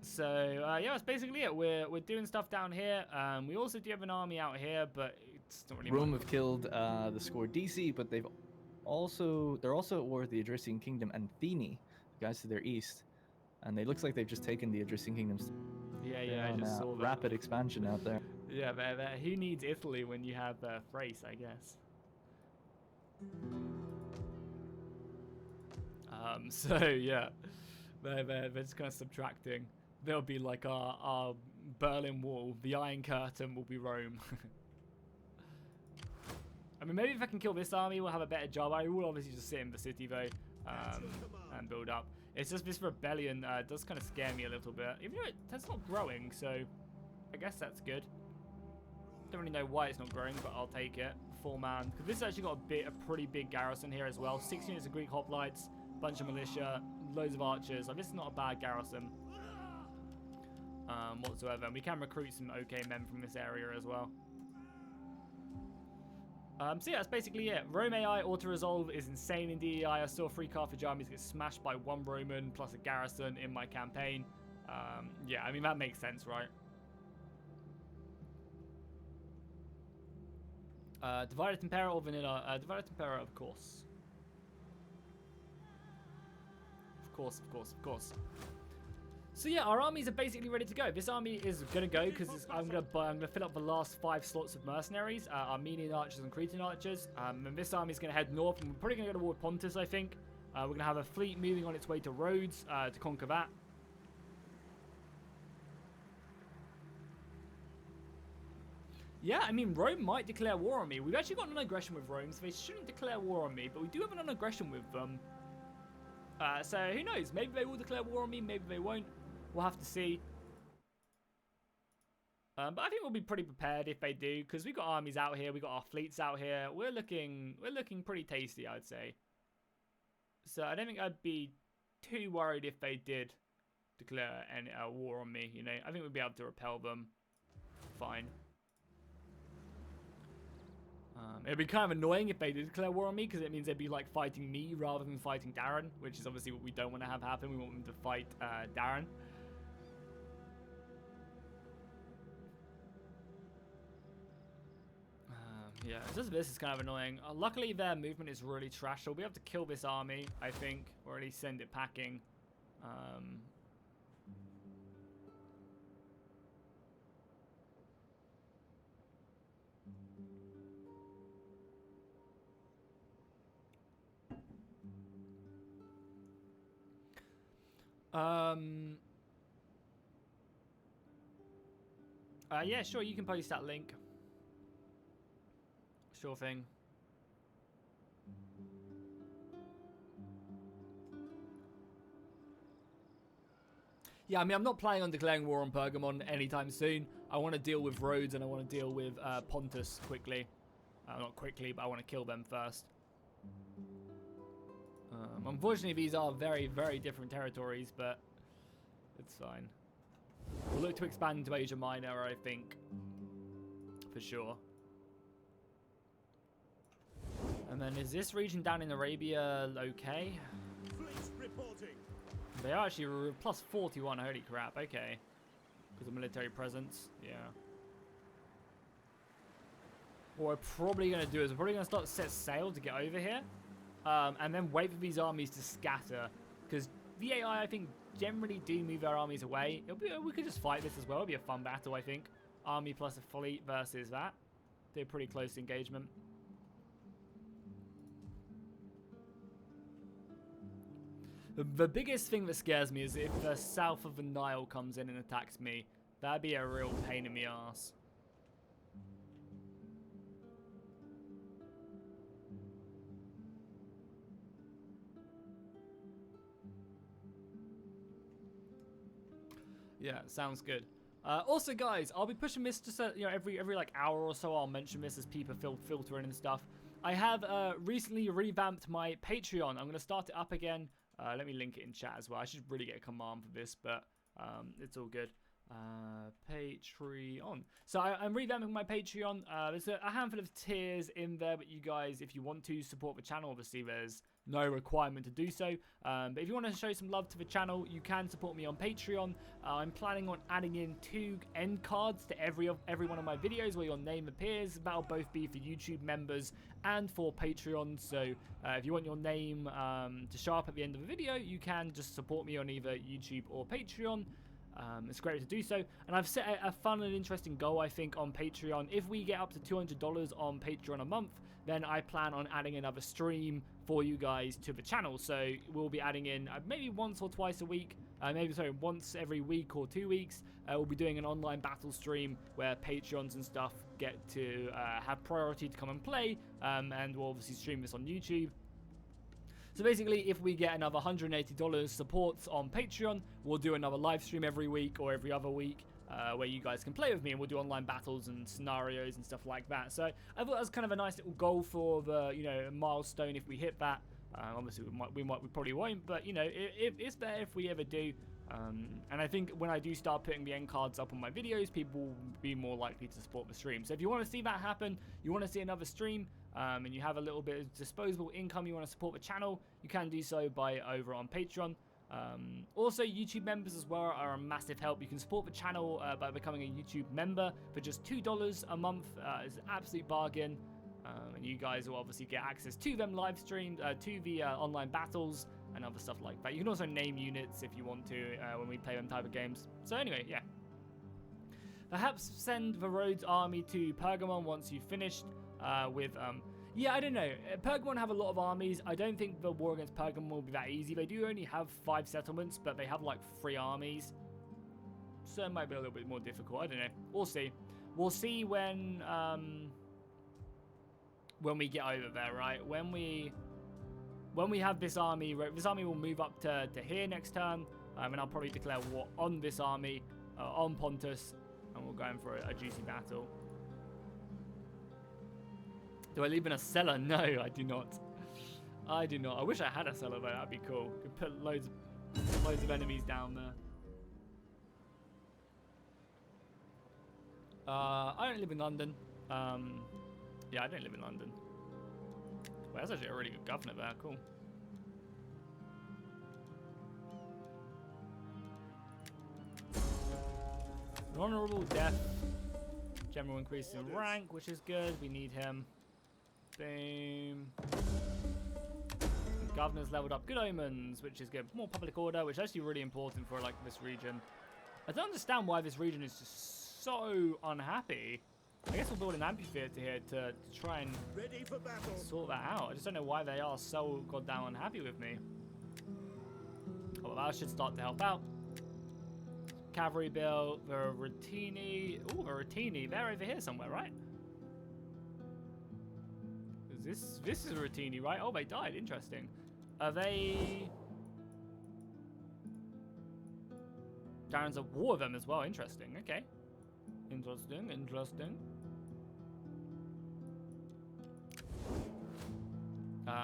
So, yeah, that's basically it. We're doing stuff down here. We also do have an army out here, but it's not really... Rome have killed the Scordisi, but they're also at war with the Idrisian Kingdom and Thene, the guys to their east. And it looks like they've just taken the Idrisian Kingdoms. Yeah, I just saw that. Rapid expansion out there. Yeah, who needs Italy when you have Thrace, I guess? So yeah, they're just kind of subtracting. They'll be like our Berlin Wall. The Iron Curtain will be Rome. I mean, maybe if I can kill this army, we'll have a better job. I will obviously just sit in the city though, and build up. It's just this rebellion does kind of scare me a little bit. Even though it's not growing, so I guess that's good. Don't really know why it's not growing, but I'll take it. 4-man, because this has actually got a pretty big garrison here as well. 6 units of Greek hoplites. Bunch of militia, loads of archers. Like, this is not a bad garrison whatsoever. And we can recruit some okay men from this area as well. So yeah, that's basically it. Rome AI auto-resolve is insane in DEI. I saw 3 Carthage armies get smashed by 1 Roman plus a garrison in my campaign. Yeah, I mean, that makes sense, right? Divided Impera or vanilla? Divided Impera, of course. Of course. So yeah, our armies are basically ready to go. This army is gonna go because I'm gonna fill up the last 5 slots of mercenaries, Armenian archers and Cretan archers. And this army is gonna head north, and we're probably gonna go toward Pontus, I think. We're gonna have a fleet moving on its way to Rhodes to conquer that. Yeah, I mean, Rome might declare war on me. We've actually got an aggression with Rome, so they shouldn't declare war on me, but we do have an aggression with them. So who knows? Maybe they will declare war on me. Maybe they won't. We'll have to see. But I think we'll be pretty prepared if they do, because we've got armies out here. We've got our fleets out here. We're looking pretty tasty, I'd say. So I don't think I'd be too worried if they did declare a war on me. You know, I think we'd be able to repel them. Fine. It'd be kind of annoying if they did declare war on me, because it means they'd be like fighting me rather than fighting Darren, which is obviously what we don't want to have happen. We want them to fight Darren. Yeah, this is kind of annoying. Luckily, their movement is really trash, so we'll be able to kill this army, I think, or at least send it packing. Yeah, sure, you can post that link. Sure thing. Yeah, I mean, I'm not planning on declaring war on Pergamon anytime soon. I want to deal with Rhodes and I want to deal with Pontus quickly. Not quickly, but I want to kill them first. Unfortunately, these are very, very different territories, but it's fine. We'll look to expand into Asia Minor, I think, for sure. And then is this region down in Arabia okay? Fleet reporting. They are actually plus 41, holy crap, okay. Because of military presence, yeah. What we're probably going to do is we're probably going to start to set sail to get over here. And then wait for these armies to scatter. Because the AI, I think, generally do move their armies away. We could just fight this as well. It'll be a fun battle, I think. Army plus a fleet versus that. Do a pretty close engagement. The biggest thing that scares me is if the south of the Nile comes in and attacks me. That'd be a real pain in the ass. Yeah, sounds good. Also, guys, I'll be pushing this just every like hour or so. I'll mention this as people filter in and stuff. I have recently revamped my Patreon. I'm gonna start it up again. Let me link it in chat as well. I should really get a command for this, but it's all good. Patreon. So I'm revamping my Patreon. There's a handful of tiers in there, but you guys, if you want to support the channel, obviously there's no requirement to do so. But if you want to show some love to the channel, you can support me on Patreon. I'm planning on adding in 2 end cards to every one of my videos where your name appears. That'll both be for YouTube members and for Patreon. So if you want your name to show up at the end of the video, you can just support me on either YouTube or Patreon. It's great to do so, and I've set a fun and interesting goal, I think, on Patreon. If we get up to $200 on Patreon a month, then I plan on adding another stream for you guys to the channel. So we'll be adding in maybe once or twice a week, once every week or 2 weeks. We'll be doing an online battle stream where Patreons and stuff get to have priority to come and play, and we'll obviously stream this on YouTube. So basically, if we get another $180 supports on Patreon, we'll do another live stream every week or every other week where you guys can play with me, and we'll do online battles and scenarios and stuff like that. So I thought that was kind of a nice little goal for the milestone if we hit that. Obviously, we probably won't, but it's there if we ever do. And I think when I do start putting the end cards up on my videos, people will be more likely to support the stream. So if you want to see that happen, you want to see another stream, and you have a little bit of disposable income, you want to support the channel, you can do so by over on Patreon. Also, YouTube members as well are a massive help. You can support the channel by becoming a YouTube member for just $2 a month. It's an absolute bargain. And you guys will obviously get access to them live streamed, to the online battles and other stuff like that. You can also name units if you want to when we play them type of games. So anyway, yeah. Perhaps send the Rhodes army to Pergamon once you've finished with... yeah, I don't know. Pergamon have a lot of armies. I don't think the war against Pergamon will be that easy. They do only have 5 settlements, but they have like 3 armies. So it might be a little bit more difficult. I don't know. We'll see. We'll see when we get over there, right? When we have this army will move up to here next turn, and I'll probably declare war on this army, on Pontus, and we'll go in for a juicy battle. Do I leave in a cellar? No, I do not. I do not. I wish I had a cellar though. That'd be cool. Could put loads of enemies down there. I don't live in London. Yeah, I don't live in London. Well, that's actually a really good governor there. Cool. An honorable death. General increase in rank, which is good. We need him. Boom. The governor's leveled up. Good omens, which is good. More public order, which is actually really important for like this region. I don't understand why this region is just so unhappy. I guess we'll build an amphitheater here to try and sort that out. I just don't know why they are so goddamn unhappy with me. Oh, well, that should start to help out. Cavalry bill, Veratini. Ooh, Veratini. They're over here somewhere, right? Is this is Veratini, right? Oh, they died. Interesting. Are they... Darren's at war with them as well. Interesting. Okay. Interesting, interesting.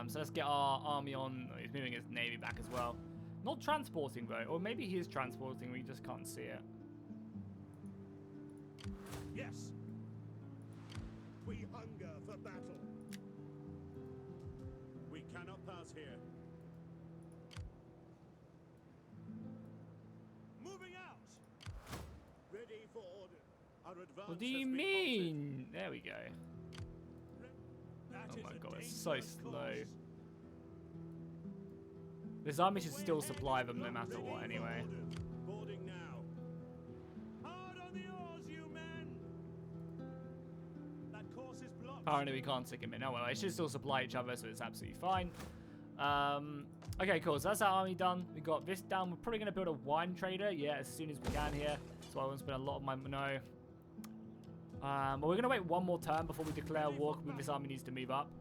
So let's get our army on. Oh, he's moving his navy back as well. Not transporting though, or maybe he is transporting. We just can't see it. Yes. We hunger for battle. We cannot pass here. Moving out. Ready for order. Our advance What do you has been mean? There we go. halted. That Oh is my a god, it's so dangerous slow. course. This army should still supply them no matter what Ready for anyway. orders. Boarding now. Hard on the oars, you men. That course is blocked. Apparently we can't stick them in. Oh well, it should still supply each other, so it's absolutely fine. Okay, cool. So that's our army done. We got this down. We're probably going to build a wine trader, yeah, as soon as we can here. So I won't spend a lot of my... No. But we're going to wait one more turn before we declare war. This army needs to move up.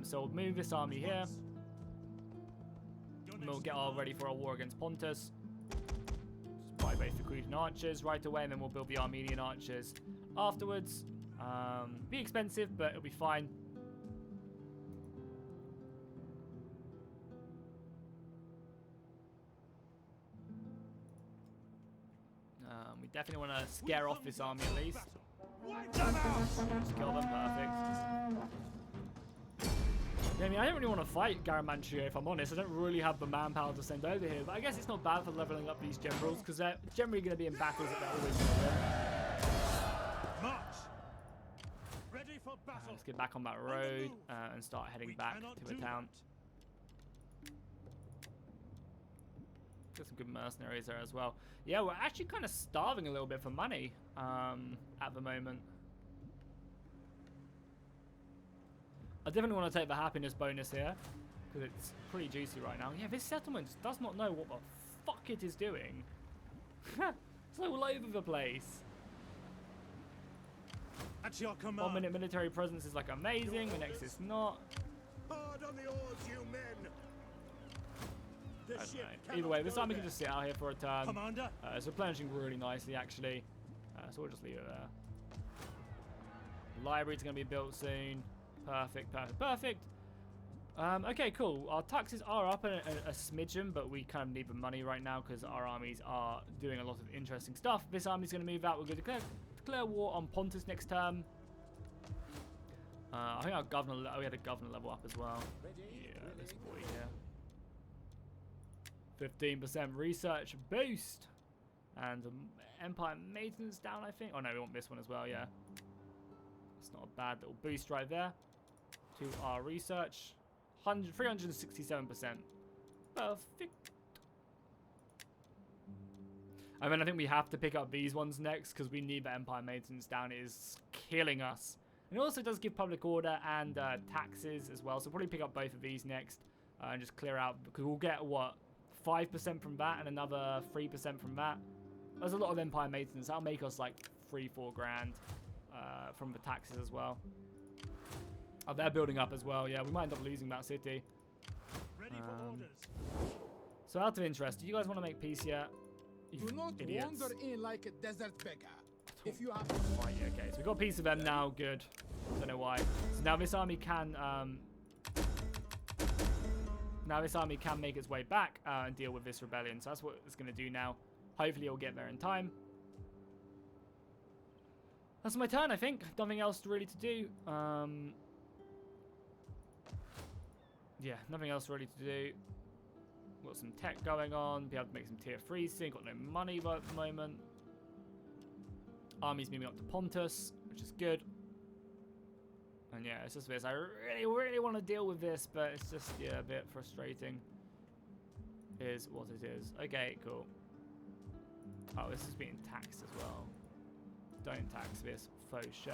So we'll move this army here. And we'll get all ready for our war against Pontus. Just buy both the Cretan archers right away, and then we'll build the Armenian archers afterwards. Be expensive, but it'll be fine. We definitely want to scare off this army at least. Wipe them out. Just kill them, perfect. Yeah, I mean, I don't really want to fight Garamancio, if I'm honest. I don't really have the manpower to send over here, but I guess it's not bad for leveling up these generals, because they're generally going to be in battles that they're always going to win. March. Ready for battle. Let's get back on that road and start heading We back cannot to the do town. that. Got some good mercenaries there as well. Yeah, we're actually kind of starving a little bit for money at the moment. I definitely want to take the happiness bonus here because it's pretty juicy right now. Yeah, this settlement does not know what the fuck it is doing. It's all over the place. At your 1 command. minute military presence is like amazing, the next is not. Hard on the oars, you men. The I don't ship know. Either way, cannot this go time we can there. just sit out here for a turn. Commander. It's replenishing really nicely actually. So we'll just leave it there. Library's going to be built soon. Perfect, perfect, perfect. Okay, cool. Our taxes are up a smidgen, but we kind of need the money right now because our armies are doing a lot of interesting stuff. This army's going to move out. We're going to declare war on Pontus next term. I think our governor, we had a governor level up as well. Yeah, this boy here. 15% research boost. And Empire maintenance down, I think. Oh no, we want this one as well, yeah. It's not a bad little boost right there. To our research. 367%. Perfect. I mean, I think we have to pick up these ones next because we need the Empire maintenance down. It is killing us. And it also does give public order and taxes as well. So we'll probably pick up both of these next and just clear out because we'll get, what, 5% from that and another 3% from that. There's a lot of Empire maintenance. That'll make us like 3-4 grand from the taxes as well. Oh, they're building up as well. Yeah, we might end up losing that city. Ready for orders. So out of interest, do you guys want to make peace yet? You Do not idiots. wander in like a desert beggar. If you have Right, yeah, okay, so we've got a piece of them now, good. Don't know why. So now this army can make its way back and deal with this rebellion. So that's what it's going to do now. Hopefully it'll get there in time. That's my turn, I think. Nothing else really to do. Yeah, nothing else really to do. Got some tech going on. Be able to make some tier 3 soon. Got no money right at the moment. Army's moving up to Pontus, which is good. And yeah, it's just this. I really want to deal with this, but it's just, yeah, a bit frustrating. Is what it is. Okay, cool. Oh, this is being taxed as well. Don't tax this faux show.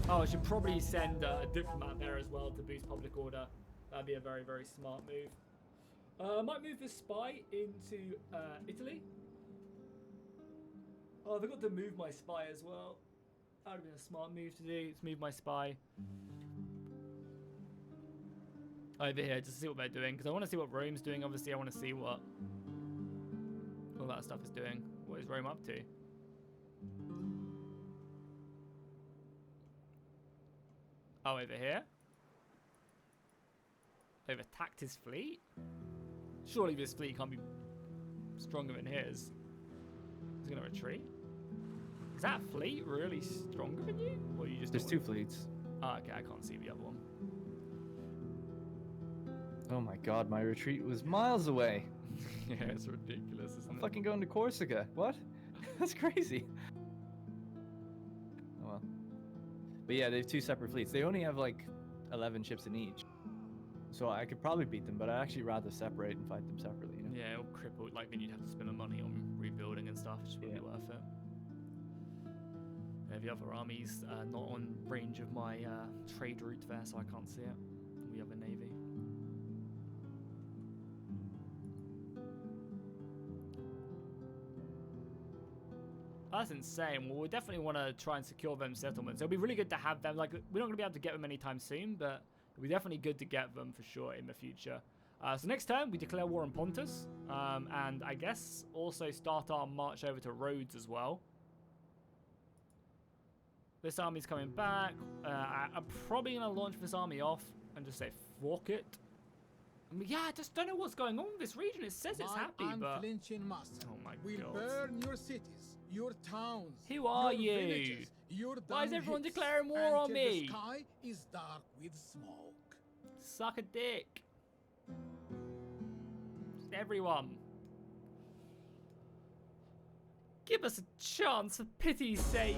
Oh, I should probably send a diplomat there as well to boost public order. That'd be a very, very smart move. I might move this spy into Italy. Oh, I forgot to move my spy as well. That would have been a smart move to do. Let's move my spy over here just to see what they're doing. Because I want to see what Rome's doing. Obviously, I want to see what all that stuff is doing. What is Rome up to? Oh, over here? They've attacked his fleet? Surely this fleet can't be stronger than his. He's gonna retreat. Is that fleet really stronger than you? Or you just There's don't 2 want- fleets. Oh, okay, I can't see the other one. Oh my god, my retreat was miles away. Yeah, it's ridiculous, isn't I'm it? fucking going to Corsica. What? That's crazy. Oh well. But yeah, they have 2 separate fleets. They only have like 11 ships in each. So I could probably beat them, but I'd actually rather separate and fight them separately, you know? Yeah, it'll cripple. Like then you'd have to spend the money on rebuilding and stuff. It just wouldn't be worth it. Yeah, the other army's not on range of my trade route there, so I can't see it. We have a navy. That's insane. Well, we definitely want to try and secure them settlements. It'll be really good to have them. Like, we're not going to be able to get them anytime soon, but it'll be definitely good to get them for sure in the future. So next turn, we declare war on Pontus, and I guess also start our march over to Rhodes as well. This army's coming back. I'm probably going to launch this army off and just say, fuck it. I mean, yeah, I just don't know what's going on with this region. It says it's My happy, but... unflinching master Oh my will God. burn your cities, your towns. Who are your you? villages, your Why is dung everyone heaps, declaring war on until me? The sky is dark with smoke. Suck a dick. Just everyone. Give us a chance, for pity's sake.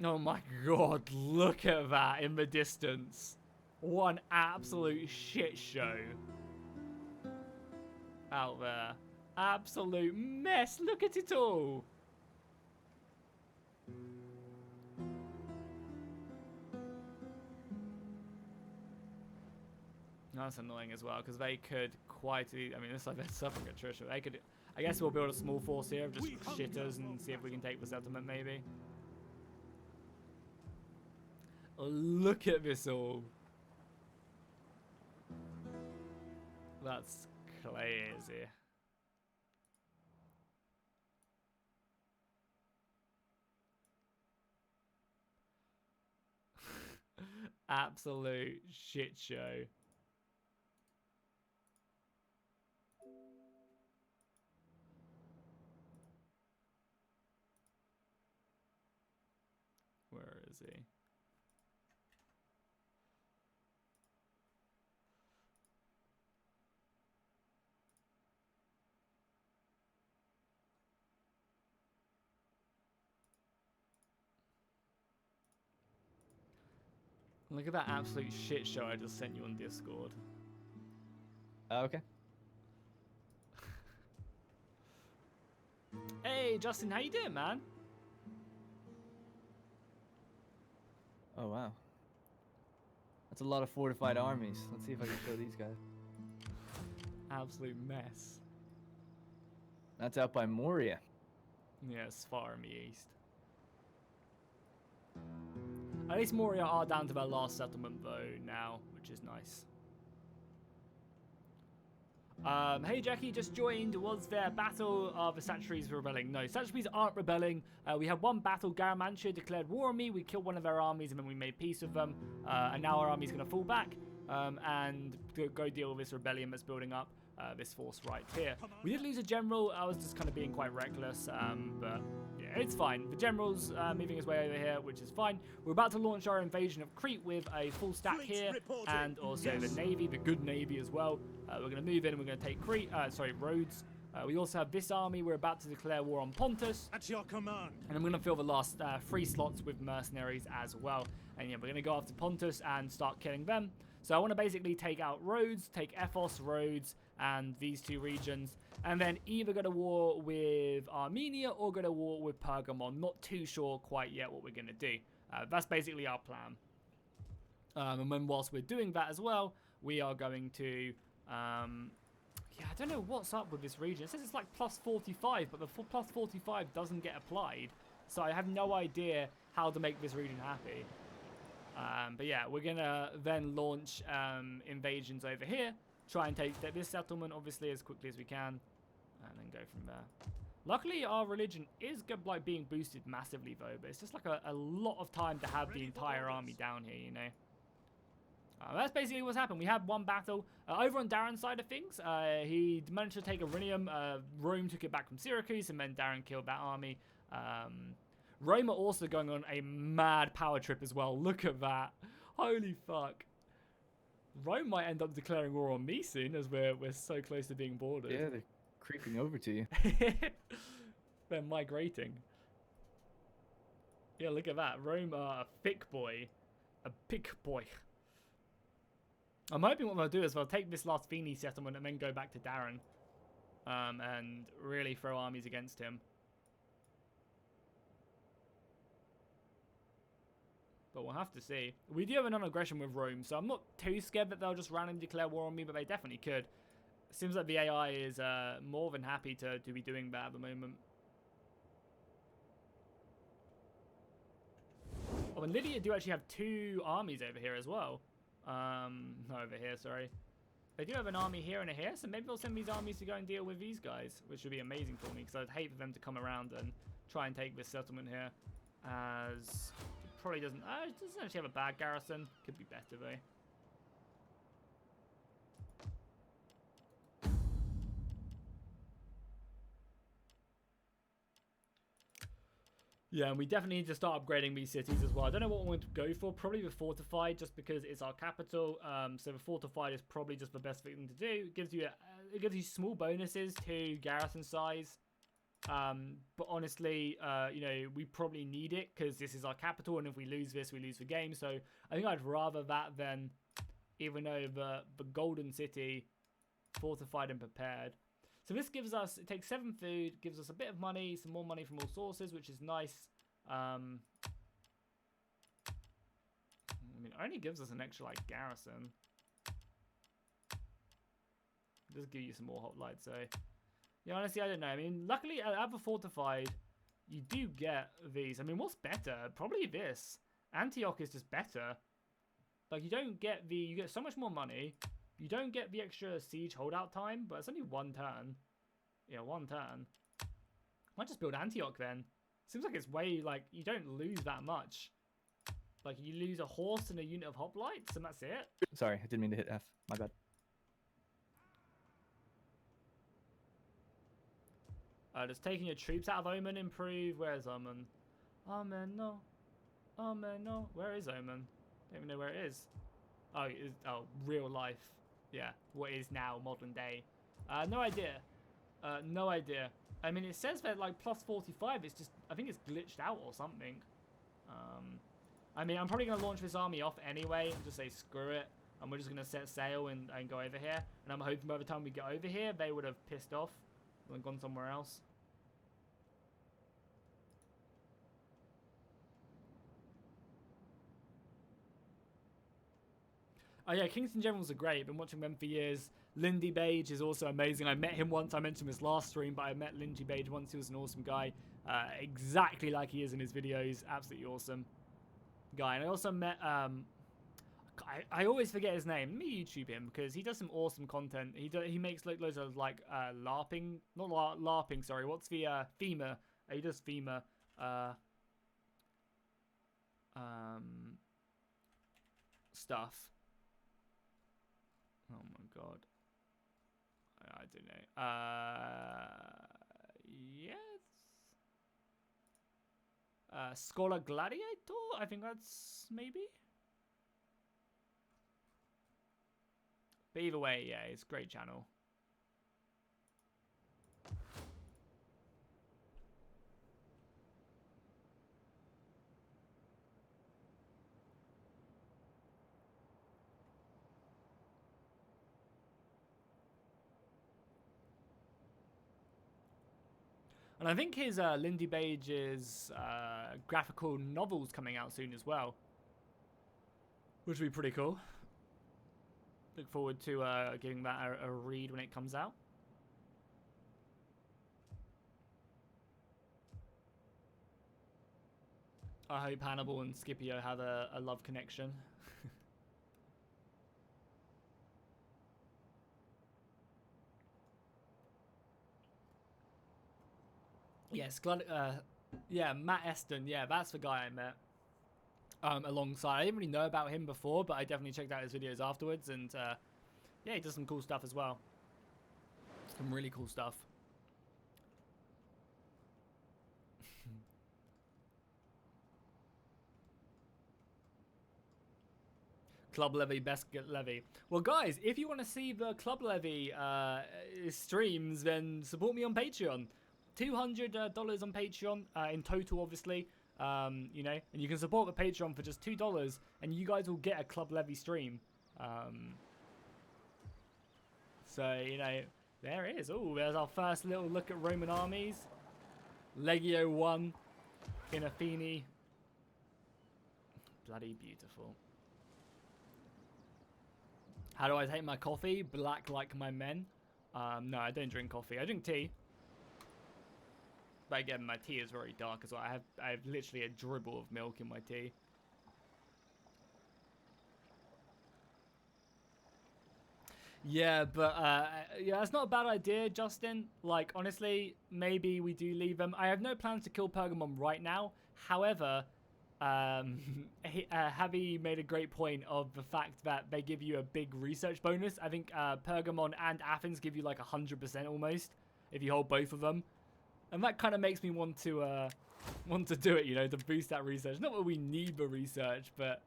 Oh my god, look at that in the distance. One absolute shit show. Out there. Absolute mess. Look at it all. That's annoying as well, because they could quite... I mean, it's like they're suffering attrition. They could... I guess we'll build a small force here of just shitters and see if we can take the settlement, maybe. Oh, look at this all. That's crazy. Absolute shit show. Where is he? Look at that absolute shit show I just sent you on Discord. Okay. Hey, Justin, how you doing, man? Oh wow. That's a lot of fortified armies. Let's see if I can show these guys. Absolute mess. That's out by Moria. Yeah, it's far in the east. At least Moria are down to their last settlement, though, now, which is nice. Hey Jackie, just joined. Was there battle of the Satrapies rebelling? No, Satrapies aren't rebelling. We had one battle. Garamantia declared war on me. We killed one of their armies and then we made peace with them. And now our army's going to fall back and go deal with this rebellion that's building up. This force right here. We did lose a general. I was just kind of being quite reckless, but yeah, it's fine. The general's moving his way over here, which is fine. We're about to launch our invasion of Crete with a full stack here, and also the navy, the good navy as well. We're going to move in and we're going to take Rhodes. We also have this army. We're about to declare war on Pontus. At your command. And I'm going to fill the last 3 slots with mercenaries as well. And yeah, we're going to go after Pontus and start killing them. So I want to basically take out Rhodes, take Epos, Rhodes, and these 2 regions. And then either go to war with Armenia or go to war with Pergamon. Not too sure quite yet what we're going to do. That's basically our plan. And then whilst we're doing that as well, we are going to... yeah, I don't know what's up with this region. It says it's like plus 45, but the plus 45 doesn't get applied. So I have no idea how to make this region happy. But yeah, we're going to then launch invasions over here. Try and take this settlement, obviously, as quickly as we can. And then go from there. Luckily, our religion is like being boosted massively, though. But it's just like a lot of time to have the entire army down here, you know. That's basically what's happened. We had one battle. Over on Darren's side of things, he managed to take Irinium. Rome took it back from Syracuse, and then Darren killed that army. Rome are also going on a mad power trip as well. Look at that. Holy fuck. Rome might end up declaring war on me soon, as we're so close to being bordered. Yeah, they're creeping over to you. They're migrating. Yeah, look at that. Rome are a thick boy. A big boy. I'm hoping what they'll do is they'll take this last Fini settlement and then go back to Darren. And really throw armies against him. But we'll have to see. We do have a non-aggression with Rome, so I'm not too scared that they'll just randomly declare war on me, but they definitely could. Seems like the AI is more than happy to be doing that at the moment. Oh, and Lydia do actually have 2 armies over here as well. Not over here, sorry. They do have an army here and a here, so maybe they'll send these armies to go and deal with these guys, which would be amazing for me, because I'd hate for them to come around and try and take this settlement here, as it probably doesn't actually have a bad garrison. Could be better though. Yeah, and we definitely need to start upgrading these cities as well. I don't know what we want to go for. Probably the fortified, just because it's our capital. So the fortified is probably just the best thing to do. It gives you small bonuses to garrison size. But honestly, you know, we probably need it because this is our capital, and if we lose this, we lose the game. So I think I'd rather that than, even though the Golden City, fortified and prepared. So this gives us, it takes 7 food, gives us a bit of money, some more money from all sources, which is nice. I mean, it only gives us an extra, like, garrison. It does give you some more hoplites, so... Yeah, honestly, I don't know. I mean, luckily, at the fortified, you do get these. I mean, what's better? Probably this. Antioch is just better. Like, you don't get the... You get so much more money. You don't get the extra siege holdout time, but it's only 1 turn. Yeah, 1 turn. Might just build Antioch then. Seems like it's way, like, you don't lose that much. Like, you lose a horse and a unit of hoplites, and that's it. Sorry, I didn't mean to hit F. My bad. Does taking your troops out of Omen improve? Where's Omen? Omen, no. Omen, no. Where is Omen? Don't even know where it is. Oh, real life. Yeah, what is now modern day. No idea. No idea. I mean, it says that, like, plus 45. It's just, I think it's glitched out or something. I mean, I'm probably going to launch this army off anyway and just say screw it. And we're just going to set sail and go over here. And I'm hoping by the time we get over here, they would have pissed off and gone somewhere else. Oh yeah, Kingston Generals are great. Been watching them for years. Lindy Bage is also amazing. I met him once. I mentioned this last stream, but I met Lindy Bage once. He was an awesome guy. Exactly like he is in his videos. Absolutely awesome guy. And I also met... I always forget his name. Let me YouTube him because he does some awesome content. He makes like loads of like LARPing. Not LARPing, sorry. What's the FEMA? He does FEMA. Stuff. Oh my god. I don't know. Yes. Scholar Gladiator? I think that's maybe. But either way, yeah, it's a great channel. And I think his Lindy Bage's graphical novel's coming out soon as well. Which would be pretty cool. Look forward to giving that a read when it comes out. I hope Hannibal and Scipio have a love connection. Yes, yeah, Matt Eston. Yeah, that's the guy I met. alongside. I didn't really know about him before, but I definitely checked out his videos afterwards, and yeah, he does some cool stuff as well. Some really cool stuff. Club Levy, best levy. Well, guys, if you want to see the Club Levy streams, then support me on Patreon. $200 on Patreon in total, obviously. You know, and you can support the Patreon for just $2, and you guys will get a Club Levy stream. So, you know, there it is. Oh, there's our first little look at Roman armies. Legio 1 in Athene. Bloody beautiful. How do I take my coffee? Black like my men. No, I don't drink coffee. I drink tea. But again, my tea is very dark as well. I have literally a dribble of milk in my tea. Yeah, but yeah, that's not a bad idea, Justin. Like, honestly, maybe we do leave them. I have no plans to kill Pergamon right now. However, Javi made a great point of the fact that they give you a big research bonus. I think Pergamon and Athens give you like 100% almost if you hold both of them, and that kind of makes me want to do it, you know, to boost that research. Not that we need the research, but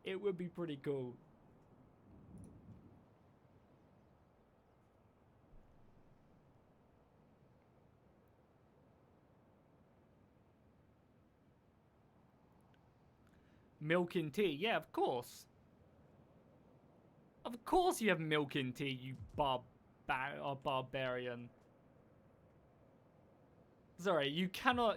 it would be pretty cool. Milk in tea. Yeah, of course. Of course you have milk in tea, you barbarian. Sorry, you cannot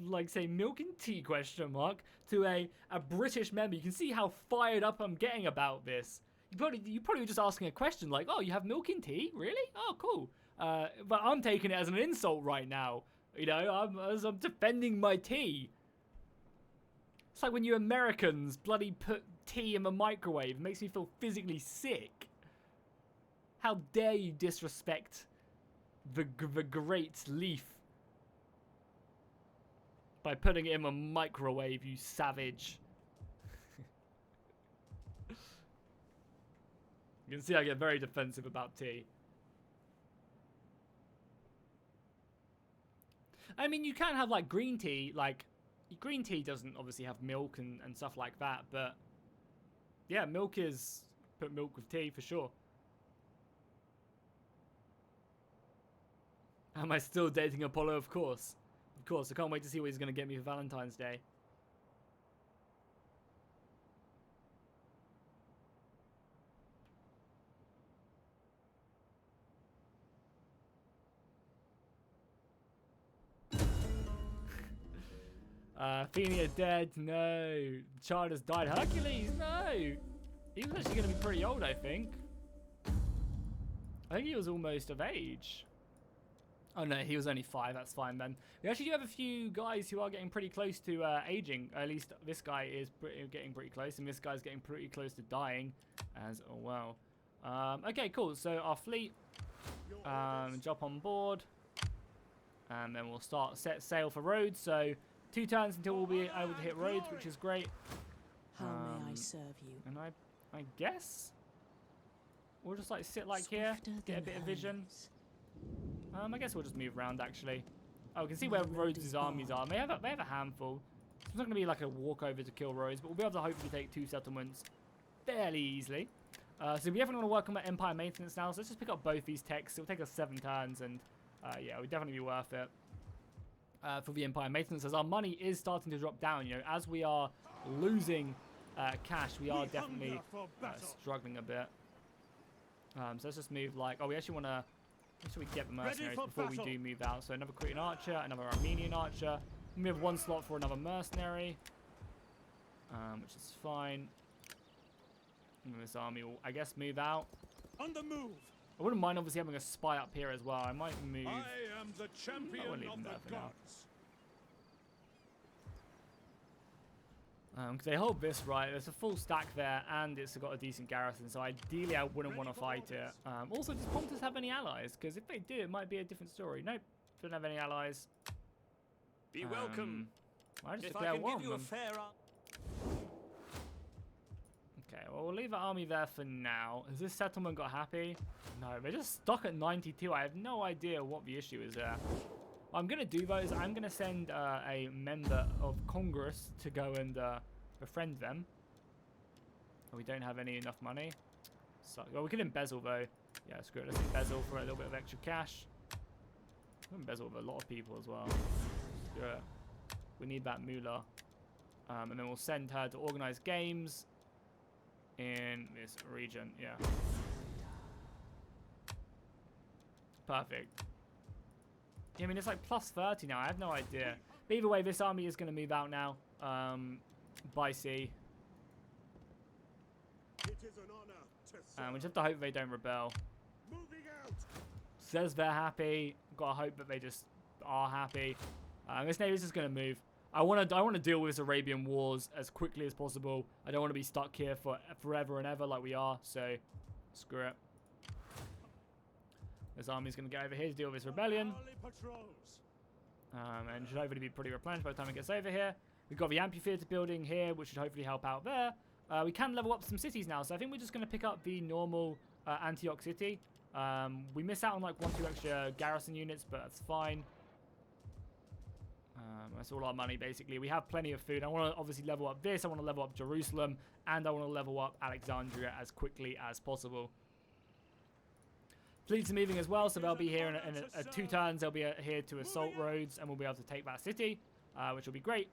like say milk in tea question mark to a British member. You can see how fired up I'm getting about this. You probably were just asking a question like, oh, you have milk in tea? Really? Oh, cool. But I'm taking it as an insult right now. You know, I'm defending my tea. It's like when you Americans bloody put tea in the microwave. It makes me feel physically sick. How dare you disrespect the great leaf by putting it in a microwave, you savage. You can see I get very defensive about tea. I mean, you can have like green tea, like green tea doesn't obviously have milk and stuff like that, but yeah, milk is put milk with tea for sure. Am I still dating Apollo? Of course. Of course. I can't wait to see what he's going to get me for Valentine's Day. Athenia dead. No. The child has died. Hercules. No. He was actually going to be pretty old, I think. I think he was almost of age. Oh no, he was only 5. That's fine then. We actually do have a few guys who are getting pretty close to aging. At least this guy is getting pretty close, and this guy's getting pretty close to dying as well. Okay, cool. So our fleet, jump on board, and then we'll set sail for Rhodes. So 2 turns until we'll be able to hit Rhodes, which is great. How may I serve you? And I guess we'll just like sit like here, get a bit of vision. I guess we'll just move around actually. Oh, we can see where Rhodes' armies are. They have a handful. It's not going to be like a walkover to kill Rhodes, but we'll be able to hopefully take 2 settlements fairly easily. So we definitely want to work on that Empire maintenance now. So let's just pick up both these techs. It'll take us 7 turns, and yeah, it would definitely be worth it for the Empire maintenance, as our money is starting to drop down. You know, as we are losing cash, we are definitely struggling a bit. So let's just move like, oh, we actually want to. Make sure we get the mercenaries before we do move out. So another Cretan archer, another Armenian archer. We have 1 slot for another mercenary, which is fine. And this army will, I guess, move out. On the move. I wouldn't mind obviously having a spy up here as well. I might move. I am the champion of the gods. Because they hold this right, there's a full stack there, and it's got a decent garrison, so ideally I wouldn't want to fight it. Also, does Pontus have any allies? Because if they do, it might be a different story. Nope, don't have any allies. Be welcome. I just If declare I can war give you a on them. fair Well, we'll leave the army there for now. Has this settlement got happy? No, they're just stuck at 92. I have no idea what the issue is there. What I'm going to do, though, is I'm going to send a member of Congress to go and befriend them. Oh, we don't have enough money. So, well, we can embezzle, though. Yeah, screw it. Let's embezzle for a little bit of extra cash. We can embezzle with a lot of people as well. Screw it. We need that moolah. And then we'll send her to organize games in this region. Yeah. Perfect. Yeah, I mean, it's like plus 30 now. I have no idea. But either way, this army is going to move out now. By sea. It is an honor to serve. We just have to hope they don't rebel. Moving out. Says they're happy. Gotta hope that they just are happy. This navy's just gonna move. I want to deal with this Arabian Wars as quickly as possible. I don't want to be stuck here for forever and ever like we are. So, screw it. This army's gonna get over here to deal with this rebellion. Hourly patrols. And should hopefully be pretty replenished by the time it gets over here. We've got the amphitheater building here, which should hopefully help out there. We can level up some cities now, so I think we're just going to pick up the normal Antioch city. We miss out on like 1-2 extra garrison units, but that's fine. That's all our money, basically. We have plenty of food. I want to obviously level up this. I want to level up Jerusalem, and I want to level up Alexandria as quickly as possible. Fleets are moving as well, so they'll be here in 2 turns. They'll be here to assault Rhodes, and we'll be able to take that city, which will be great.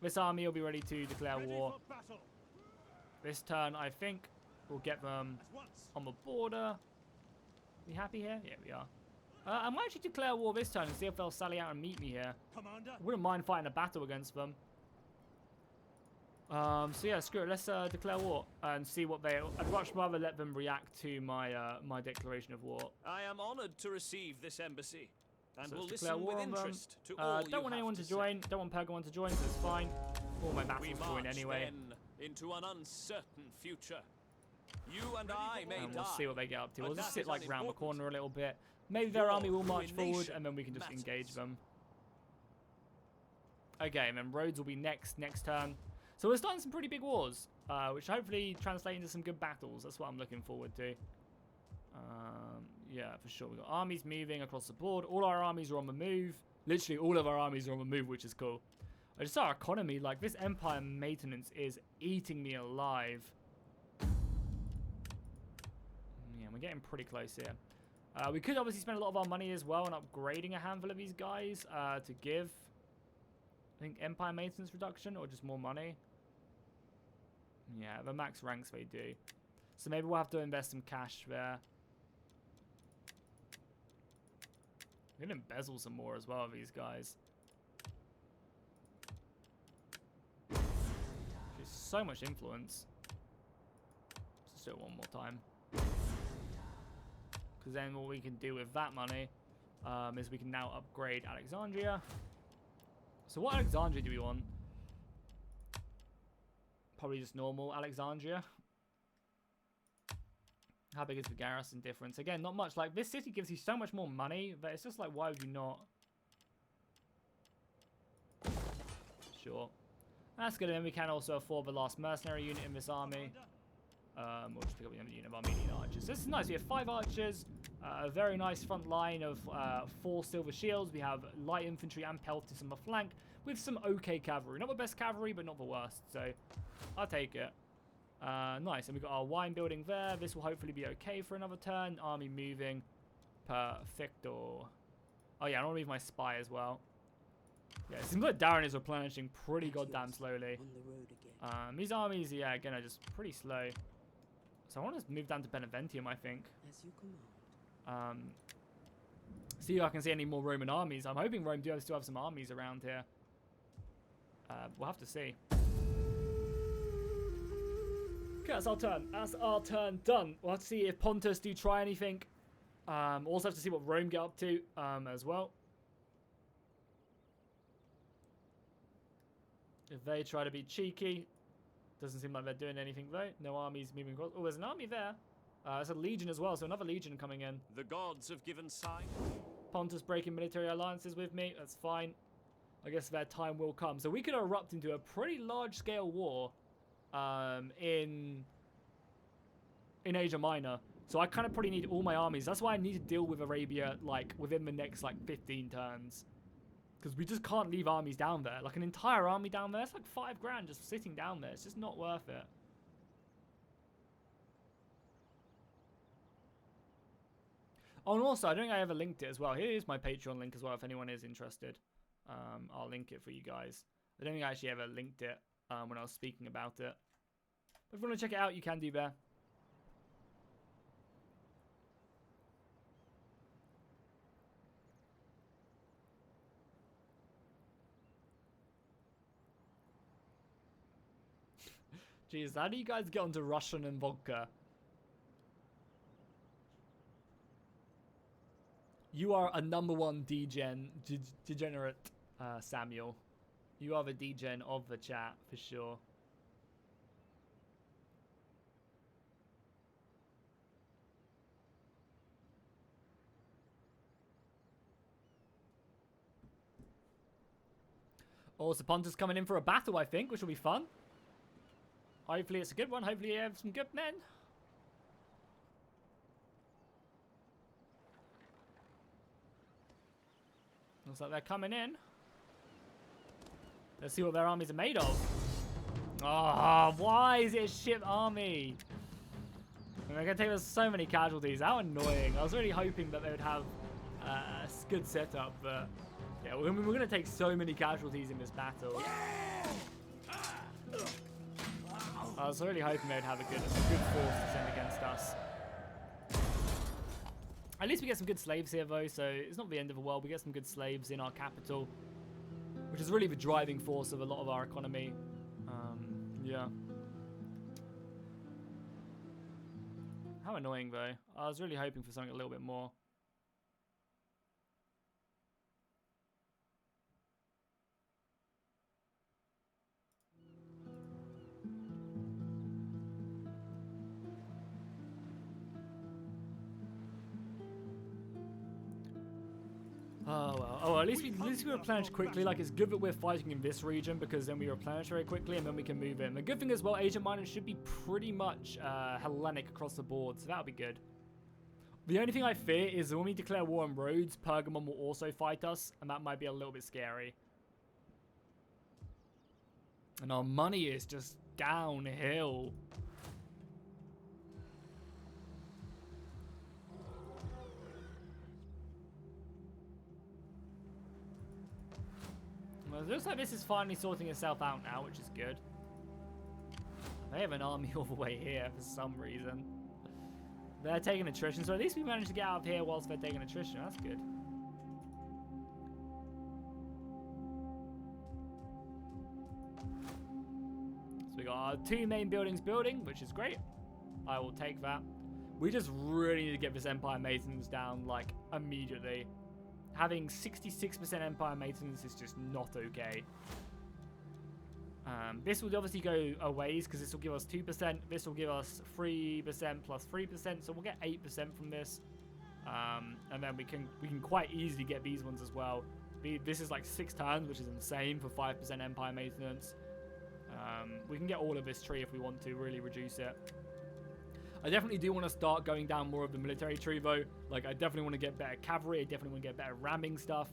This army will be ready to declare war. This turn, I think, we'll get them on the border. We happy here? Yeah, we are. I might actually declare war this turn and see if they'll sally out and meet me here. Commander. I wouldn't mind fighting a battle against them. So yeah, screw it. Let's declare war and see what they. I'd much rather let them react to my my declaration of war. I am honored to receive this embassy, and So will let's declare listen war with on them. interest to all you Don't want have anyone to say. join. Don't want Pergamon to join, so it's fine. All my We vassals join march anyway. then into an uncertain future. You and I may And die. we'll see what they get up to. but We'll just that sit is like round the unimportant. corner a little bit. Maybe their army will Your march forward, ruination and then we can just matters. engage them. Okay, and then Rhodes will be next turn. So we're starting some pretty big wars, which hopefully translate into some good battles. That's what I'm looking forward to. Yeah, for sure. We've got armies moving across the board. All our armies are on the move. Literally all of our armies are on the move, which is cool. I just saw our economy. Like, this empire maintenance is eating me alive. Yeah, we're getting pretty close here. We could obviously spend a lot of our money as well on upgrading a handful of these guys to give, I think, empire maintenance reduction or just more money. Yeah, the max ranks they do. So maybe we'll have to invest some cash there. I'm going to embezzle some more as well of these guys. There's so much influence. Let's do it one more time. Because then what we can do with that money is we can now upgrade Alexandria. So what Alexandria do we want? Probably just normal Alexandria. How big is the garrison difference? Again, not much. Like, this city gives you so much more money, but it's just like, why would you not? Sure. That's good. And then we can also afford the last mercenary unit in this army. We'll just pick up the unit of Armenian archers. This is nice. We have 5 archers, a very nice front line of 4 silver shields. We have light infantry and pelters on the flank with some okay cavalry. Not the best cavalry, but not the worst. So I'll take it. Nice. And we've got our wine building there. This will hopefully be okay for another turn. Army moving. Perfecto. Oh yeah, I want to move my spy as well. Yeah, it seems like Darren is replenishing pretty goddamn slowly. On the road again. These armies, yeah, again, are just pretty slow. So I want to move down to Beneventium, I think. As you command. See if I can see any more Roman armies. I'm hoping Rome do still have some armies around here. We'll have to see. Okay, that's our turn. That's our turn done. We'll have to see if Pontus do try anything. Also have to see what Rome get up to as well. If they try to be cheeky. Doesn't seem like they're doing anything though. No armies moving across. Oh, there's an army there. There's a legion as well, so another legion coming in. The gods have given sign. Pontus breaking military alliances with me. That's fine. I guess their time will come. So we could erupt into a pretty large-scale war in Asia Minor. So I kind of probably need all my armies. That's why I need to deal with Arabia, like, within the next, like, 15 turns. Because we just can't leave armies down there. Like, an entire army down there, it's like 5 grand just sitting down there. It's just not worth it. Oh, and also, I don't think I ever linked it as well. Here is my Patreon link as well, if anyone is interested. I'll link it for you guys. I don't think I actually ever linked it when I was speaking about it. But if you want to check it out, you can do there. Jeez, how do you guys get onto Russian and vodka? You are a #1 degenerate, Samuel. You are the degen of the chat, for sure. Oh, Saponta's coming in for a battle, I think, which will be fun. Hopefully it's a good one. Hopefully you have some good men. Looks like they're coming in. Let's see what their armies are made of. Oh, why is it a ship army? They're going to take us so many casualties. How annoying. I was really hoping that they would have a good setup, but yeah, we're going to take so many casualties in this battle. I was really hoping they'd have a good force to send against us. At least we get some good slaves here, though, so it's not the end of the world. We get some good slaves in our capital, which is really the driving force of a lot of our economy. Yeah. How annoying, though. I was really hoping for something a little bit more. Oh well. Oh, well, at least we replenish quickly. Like, it's good that we're fighting in this region because then we replenish very quickly and then we can move in. The good thing as well, Asia Minor should be pretty much Hellenic across the board, so that'll be good. The only thing I fear is that when we declare war on Rhodes, Pergamon will also fight us, and that might be a little bit scary. And our money is just downhill. Well, it looks like this is finally sorting itself out now, which is good. They have an army all the way here for some reason. They're taking attrition, so at least we managed to get out of here whilst they're taking attrition. That's good. So we got our 2 main buildings building, which is great. I will take that. We just really need to get this Empire maintenance down, like, immediately. Having 66% Empire maintenance is just not okay. This will obviously go a ways because this will give us 2%. This will give us 3% plus 3%, so we'll get 8% from this. And then we can quite easily get these ones as well. This is like 6 turns, which is insane for 5% Empire maintenance. We can get all of this tree if we want to really reduce it. I definitely do want to start going down more of the military tree though. Like, I definitely want to get better cavalry. I definitely want to get better ramming stuff.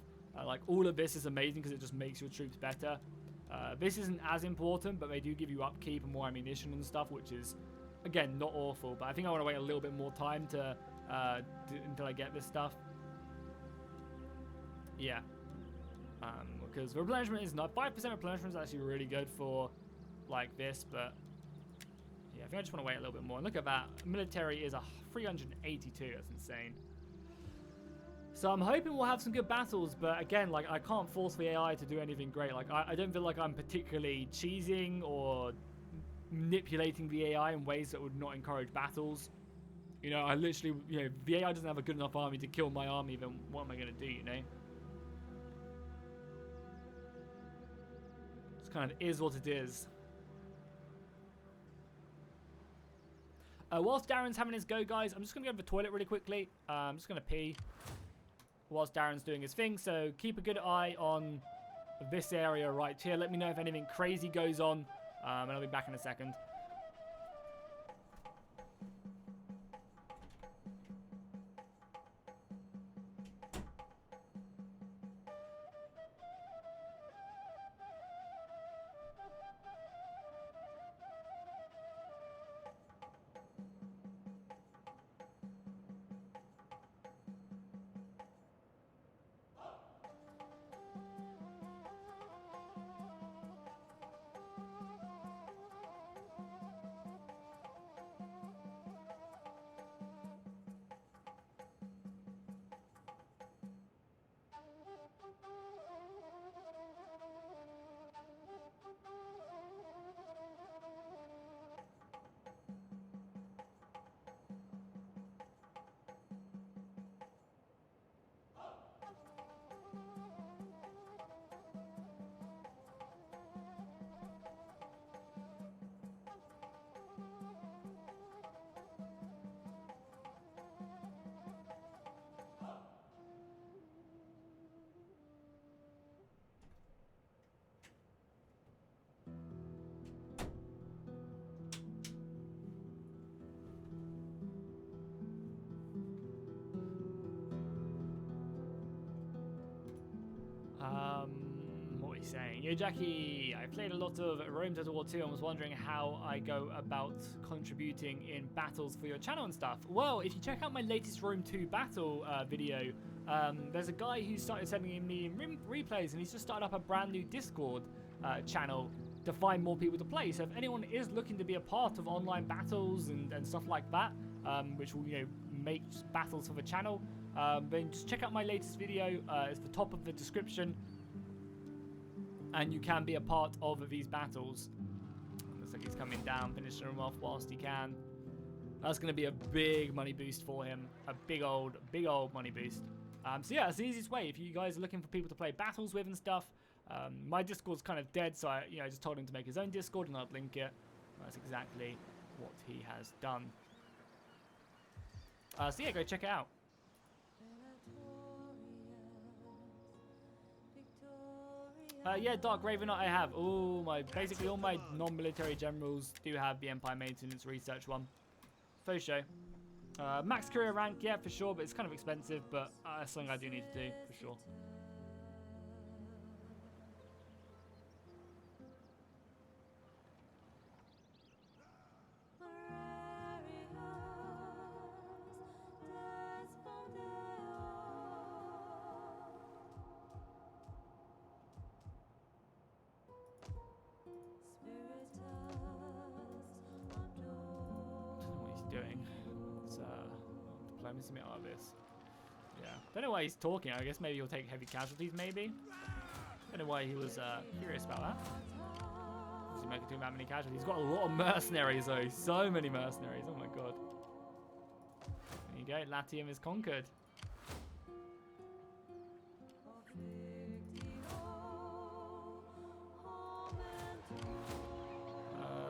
Like, all of this is amazing because it just makes your troops better. This isn't as important, but they do give you upkeep and more ammunition and stuff, which is, again, not awful. But I think I want to wait a little bit more time to until I get this stuff. Yeah. Because replenishment is not 5% replenishment is actually really good for like this, but yeah, I think I just want to wait a little bit more. And look at that, military is a 382. That's insane. So I'm hoping we'll have some good battles, but again, like, I can't force the AI to do anything great. Like, I don't feel like I'm particularly cheesing or manipulating the AI in ways that would not encourage battles. You know, I literally, you know, the AI doesn't have a good enough army to kill my army, then what am I going to do, you know? It's kind of is what it is. Whilst Darren's having his go, guys, I'm just going to go to the toilet really quickly. I'm just going to pee whilst Darren's doing his thing. So keep a good eye on this area right here. Let me know if anything crazy goes on, and I'll be back in a second. Jackie's saying? Yo, Jackie, I played a lot of Rome Total War 2 and was wondering how I go about contributing in battles for your channel and stuff. Well, if you check out my latest Rome 2 battle video, there's a guy who started sending me replays, and he's just started up a brand new Discord channel to find more people to play. So if anyone is looking to be a part of online battles and stuff like that, which will, you know, make battles for the channel, then just check out my latest video. It's the top of the description, and you can be a part of these battles. Looks like he's coming down, finishing him off whilst he can. That's going to be a big money boost for him, a big old money boost. So yeah, it's the easiest way if you guys are looking for people to play battles with and stuff. My Discord's kind of dead, so I just told him to make his own Discord, and I'd link it. That's exactly what he has done. So yeah, go check it out. Yeah, Dark Ravenite I have. Basically all my non-military generals do have the Empire Maintenance Research one. For sure. Max career rank, yeah, for sure, but it's kind of expensive, but that's something I do need to do, for sure. Diplomacy out of this. Yeah. Don't know why he's talking. I guess maybe he'll take heavy casualties, maybe. Don't know why he was curious about that. Does he make it too many casualties? He's got a lot of mercenaries, though. So many mercenaries. Oh my god. There you go. Latium is conquered.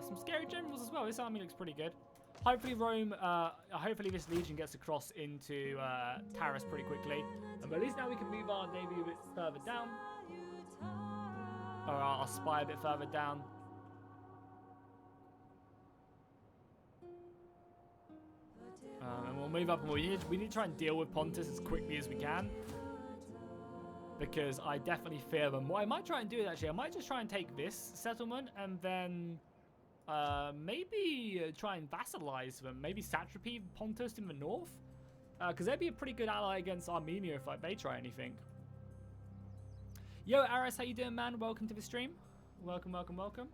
Some scary generals as well. This army looks pretty good. Hopefully Rome, hopefully this legion gets across into Taurus pretty quickly. But at least now we can move our navy a bit further down. Or our spy a bit further down. And we'll move up, and we need to try and deal with Pontus as quickly as we can. Because I definitely fear them. What I might try and do, actually, I might just try and take this settlement and then... maybe try and vassalize them. Maybe satrapy Pontus in the north, because they'd be a pretty good ally against Armenia if they try anything. Yo, Aris, how you doing, man? Welcome to the stream. Welcome, welcome, welcome.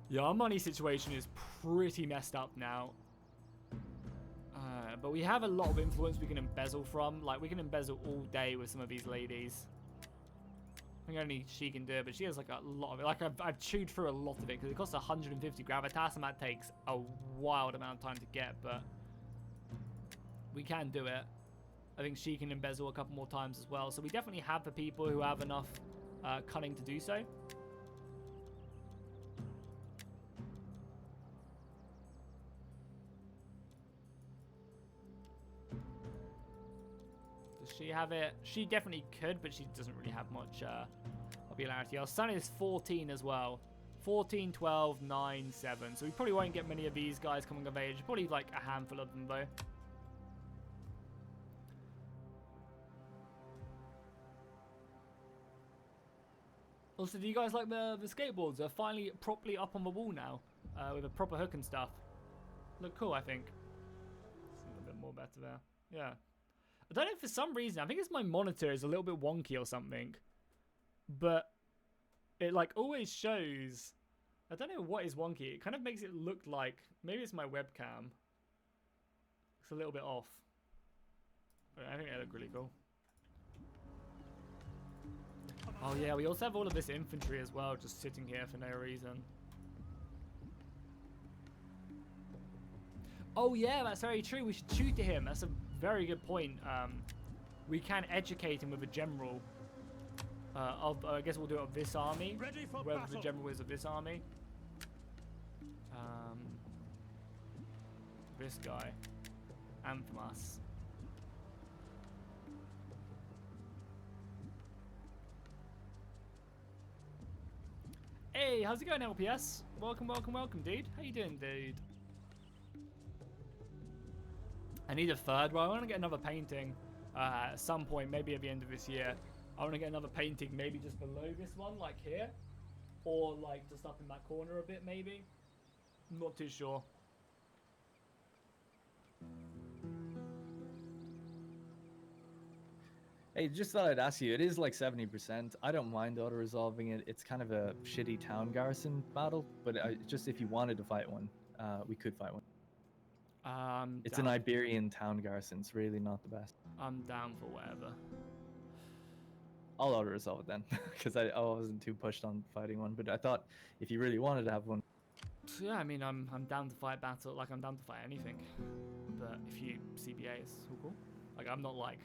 Yeah, our money situation is pretty messed up now. But we have a lot of influence we can embezzle from. Like, we can embezzle all day with some of these ladies. I think only she can do it, but she has like a lot of it. Like, I've chewed through a lot of it because it costs 150 gravitas, and that takes a wild amount of time to get, but we can do it. I think she can embezzle a couple more times as well. So we definitely have the people who have enough cunning to do so. She have it? She definitely could, but she doesn't really have much popularity. Our son is 14 as well. 14, 12, 9, 7. So we probably won't get many of these guys coming of age. Probably like a handful of them though. Also, do you guys like the skateboards? They're finally properly up on the wall now. With a proper hook and stuff. Look cool, I think. It's a little bit more better there. Yeah. I don't know, for some reason, I think it's my monitor is a little bit wonky or something. But it like always shows, I don't know what is wonky. It kind of makes it look like, maybe it's my webcam. It's a little bit off. But I think they look really cool. Oh yeah, we also have all of this infantry as well, just sitting here for no reason. Oh yeah, that's very true. We should tutor him. That's a very good point. We can educate him with a general. I guess we'll do it of this army. Whoever the general is of this army. This guy. Anthemas. Hey, how's it going, LPS? Welcome, welcome, welcome, dude. How you doing, dude? I need a third one. I want to get another painting at some point, maybe at the end of this year. I want to get another painting, maybe just below this one, like here. Or like just up in that corner a bit, maybe. I'm not too sure. Hey, just thought I'd ask you. It is like 70%. I don't mind auto-resolving it. It's kind of a shitty town garrison battle, but just if you wanted to fight one, we could fight one. It's an Iberian town garrison. It's really not the best. I'm down for whatever. I'll auto-resolve it then, because I wasn't too pushed on fighting one. But I thought if you really wanted to have one, Yeah, I mean, I'm down to fight battle. Like, I'm down to fight anything. But if you CBA, it's all cool. Like, I'm not like,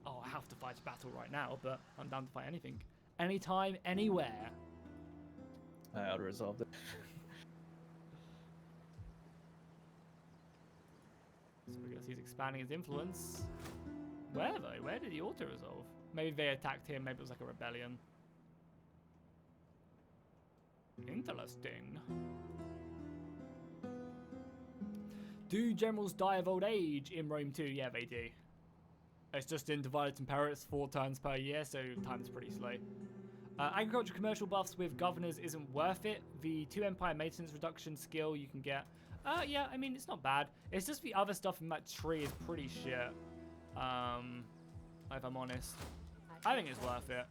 oh, I have to fight a battle right now, but I'm down to fight anything. Anytime, anywhere. I auto-resolved it. So I guess he's expanding his influence. Where, though? Where did he auto-resolve? Maybe they attacked him. Maybe it was like a rebellion. Interesting. Do generals die of old age in Rome too? Yeah, they do. It's just in Divided Impera, it's 4 turns per year, so time's pretty slow. Agriculture commercial buffs with governors isn't worth it. The 2 empire maintenance reduction skill you can get. Yeah, I mean, it's not bad. It's just the other stuff in that tree is pretty shit. If I'm honest. I think it's worth it.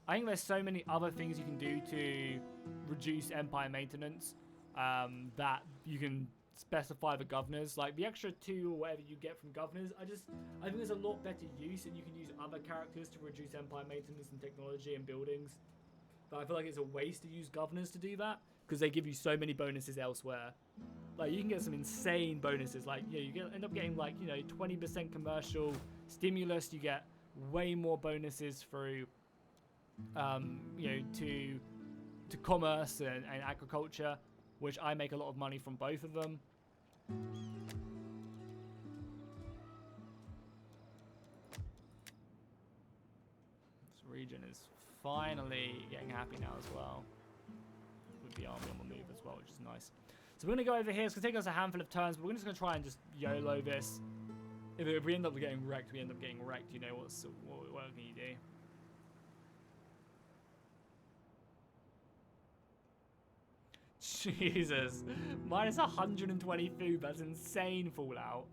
I think there's so many other things you can do to reduce empire maintenance that you can specify the governors. Like the extra 2 or whatever you get from governors, I think there's a lot better use, and you can use other characters to reduce empire maintenance and technology and buildings. But I feel like it's a waste to use governors to do that because they give you so many bonuses elsewhere. Like you can get some insane bonuses. Like end up getting like 20% commercial stimulus. You get way more bonuses through to commerce and agriculture, which I make a lot of money from both of them. This region is finally getting happy now as well, with the army on the move as well, which is nice. So we're going to go over here. It's going to take us a handful of turns, but we're just going to try and just YOLO this. If we end up getting wrecked, we end up getting wrecked. You know, what can you do? Jesus. Minus 120 food. That's insane, Fallout.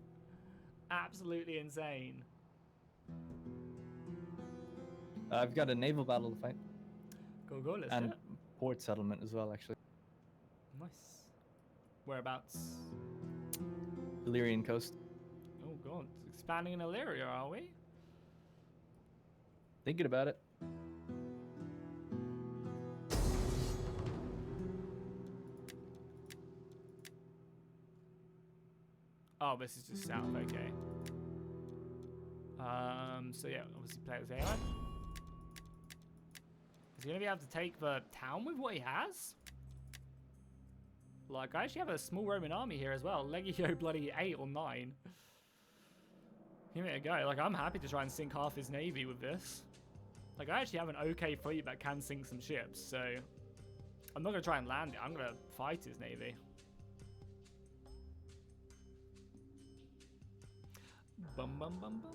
Absolutely insane. I've got a naval battle to fight. Go, let's do and it. port settlement as well, actually. Nice. Whereabouts? Illyrian coast. Oh, God. Expanding in Illyria, are we? Thinking about it. Oh, this is just south, okay. So yeah, obviously play with AI. Is he gonna be able to take the town with what he has? Like, I actually have a small Roman army here as well. Legio bloody 8 or 9. Give it a go. Like, I'm happy to try and sink half his navy with this. Like, I actually have an okay fleet that can sink some ships, so I'm not gonna try and land it. I'm gonna fight his navy. Bum bum bum bum.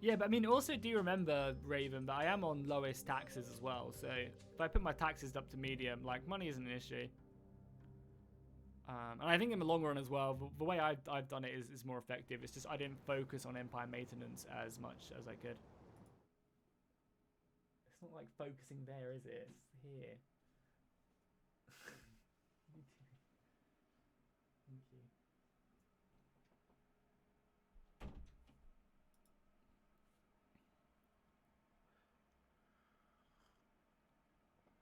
Yeah, but I mean, also do remember, Raven, that I am on lowest taxes as well. So if I put my taxes up to medium, like, money isn't an issue. And I think in the long run as well, the way I've done it is more effective. It's just I didn't focus on empire maintenance as much as I could. It's not like focusing there, is it? It's here. Thank you.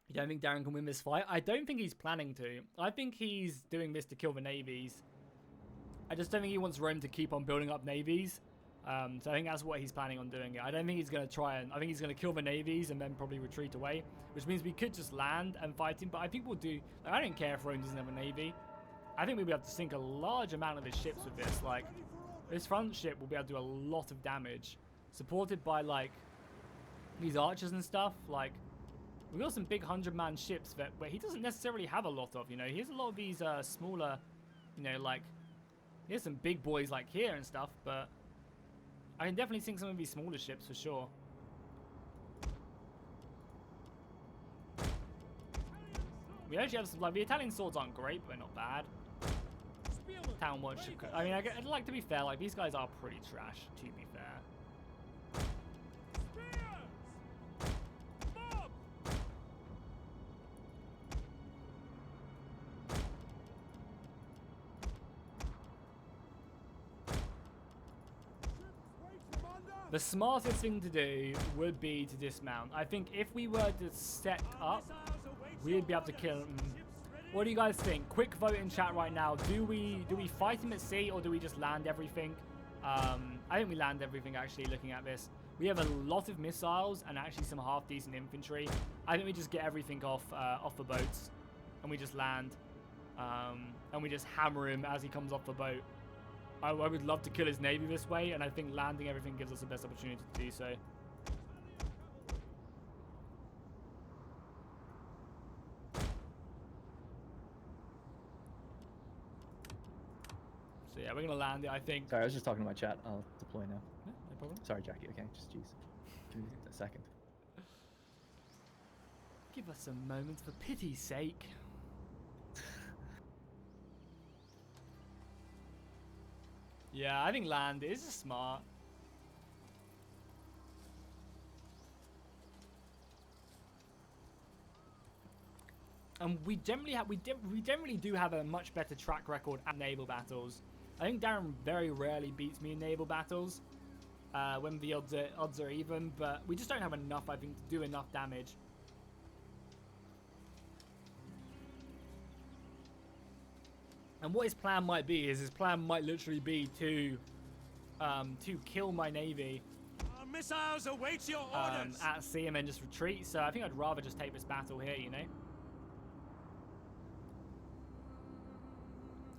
You don't think Darren can win this fight? I don't think he's planning to. I think he's doing this to kill the navies. I just don't think he wants Rome to keep on building up navies. So I think that's what he's planning on doing. I don't think he's going to try and... I think he's going to kill the navies and then probably retreat away. Which means we could just land and fight him. But I think we'll do... Like, I don't care if Rome doesn't have a navy. I think we'll be able to sink a large amount of his ships with this. Like, this front ship will be able to do a lot of damage. Supported by, like, these archers and stuff. Like... We got some big 100-man ships that where he doesn't necessarily have a lot of. You know, he has a lot of these smaller, you know, like he has some big boys like here and stuff. But I can definitely think some of these smaller ships for sure. We actually have some, like, the Italian swords aren't great, but they're not bad. Spearmen, Town watch. ready for I mean, I'd like to be fair. Like, these guys are pretty trash, to be fair. spears! Mob! The smartest thing to do would be to dismount. I think if we were to set up, we'd be able to kill him. What do you guys think? Quick vote in chat right now. Do we fight him at sea, or do we just land everything? I think we land everything, actually, looking at this. We have a lot of missiles and actually some half-decent infantry. I think we just get everything off the boats, and we just land. And we just hammer him as he comes off the boat. I would love to kill his navy this way, and I think landing everything gives us the best opportunity to do so. So yeah, we're gonna land it, I think. Sorry, I was just talking to my chat. I'll deploy now. Yeah, no problem. Sorry, Jackie. Okay, just jeez. Give me a second. Give us a moment for pity's sake. Yeah, I think land is smart. And we generally have, we generally do have a much better track record at naval battles. I think Darren very rarely beats me in naval battles when the odds are even, but we just don't have enough, I think, to do enough damage. And what his plan might be is his plan might literally be to kill my navy Our missiles await your orders. at sea and then just retreat. So I think I'd rather just take this battle here, you know.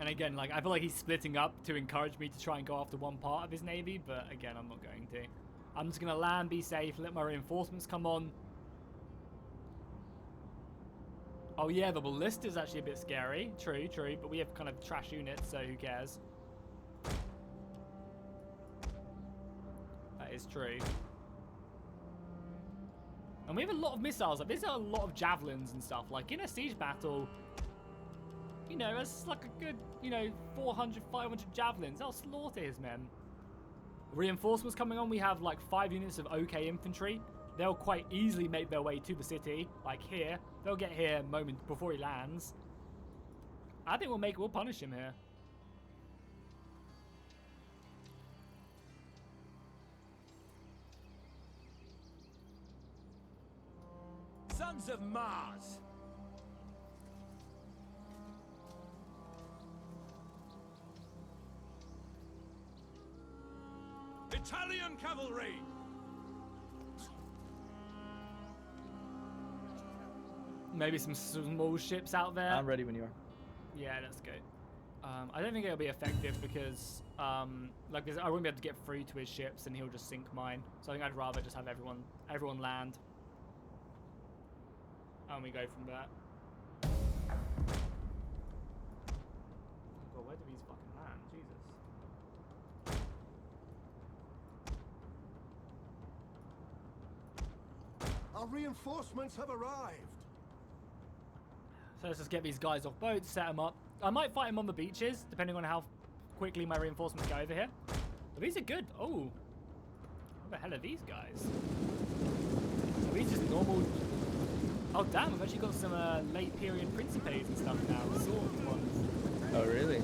And again, like, I feel like he's splitting up to encourage me to try and go after one part of his navy, but again, I'm not going to. I'm just gonna land, be safe, let my reinforcements come on. Oh yeah, the ballista is actually a bit scary. True, true, but we have kind of trash units, so who cares? That is true. And we have a lot of missiles. Like, there's a lot of javelins and stuff. Like, in a siege battle, you know, that's like a good, you know, 400, 500 javelins. That'll slaughter his men. Reinforcements coming on. We have like 5 units of OK infantry. They'll quite easily make their way to the city, like here. They'll get here a moment before he lands. I think we'll punish him here. Sons of Mars! Italian cavalry! Maybe some small ships out there. I'm ready when you are. Yeah, that's good. I don't think it'll be effective because, like, I won't be able to get through to his ships, and he'll just sink mine. So I think I'd rather just have everyone land, and we go from there. God, where do these fucking land? Jesus. Our reinforcements have arrived. So let's just get these guys off boats, set them up. I might fight them on the beaches, depending on how quickly my reinforcements go over here. But these are good. Oh, what the hell are these guys? Are these just normal? Oh damn, we've actually got some late period Principes and stuff now, the sword ones. Oh, really?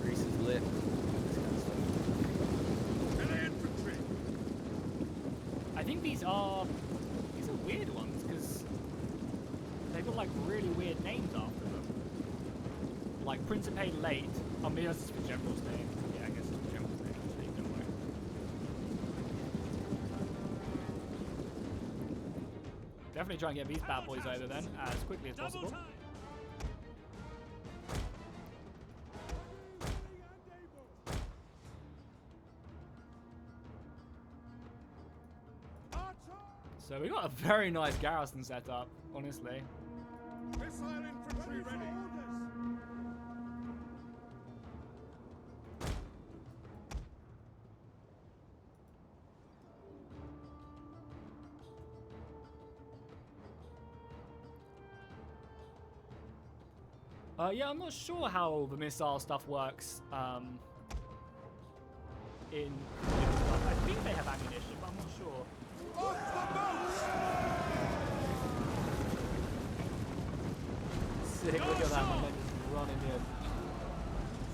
Greece is lit. This kind of stuff. Heavy infantry! I think these are weird ones because they've got like really weird names after them. Like Principe late. I mean, that's just the general's name. Yeah, I guess it's the general's name actually. Don't worry. Definitely try and get these bad boys over then as quickly as possible. Double time! So So we got a very nice garrison set up, honestly. Missile infantry ready. Yeah, I'm not sure how the missile stuff works. I think they have ammunition, but I'm not sure. Off the boats! Sick, look at that, my men just running in.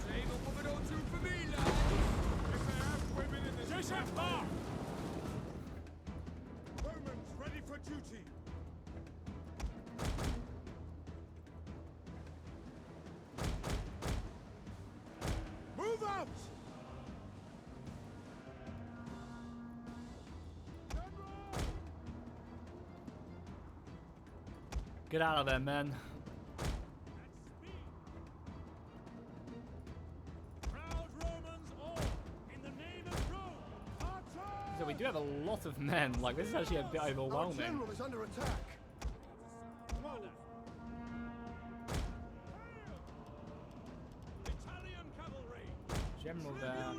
Save a woman or two for me, lads. If they have women in this camp. Romans ready for duty. Move out! Get out of there, men. Proud Romans all, in the name of Rome, Carthage! So we do have a lot of men. Like, this is actually a bit Our overwhelming. general is under attack. Italian cavalry! General there.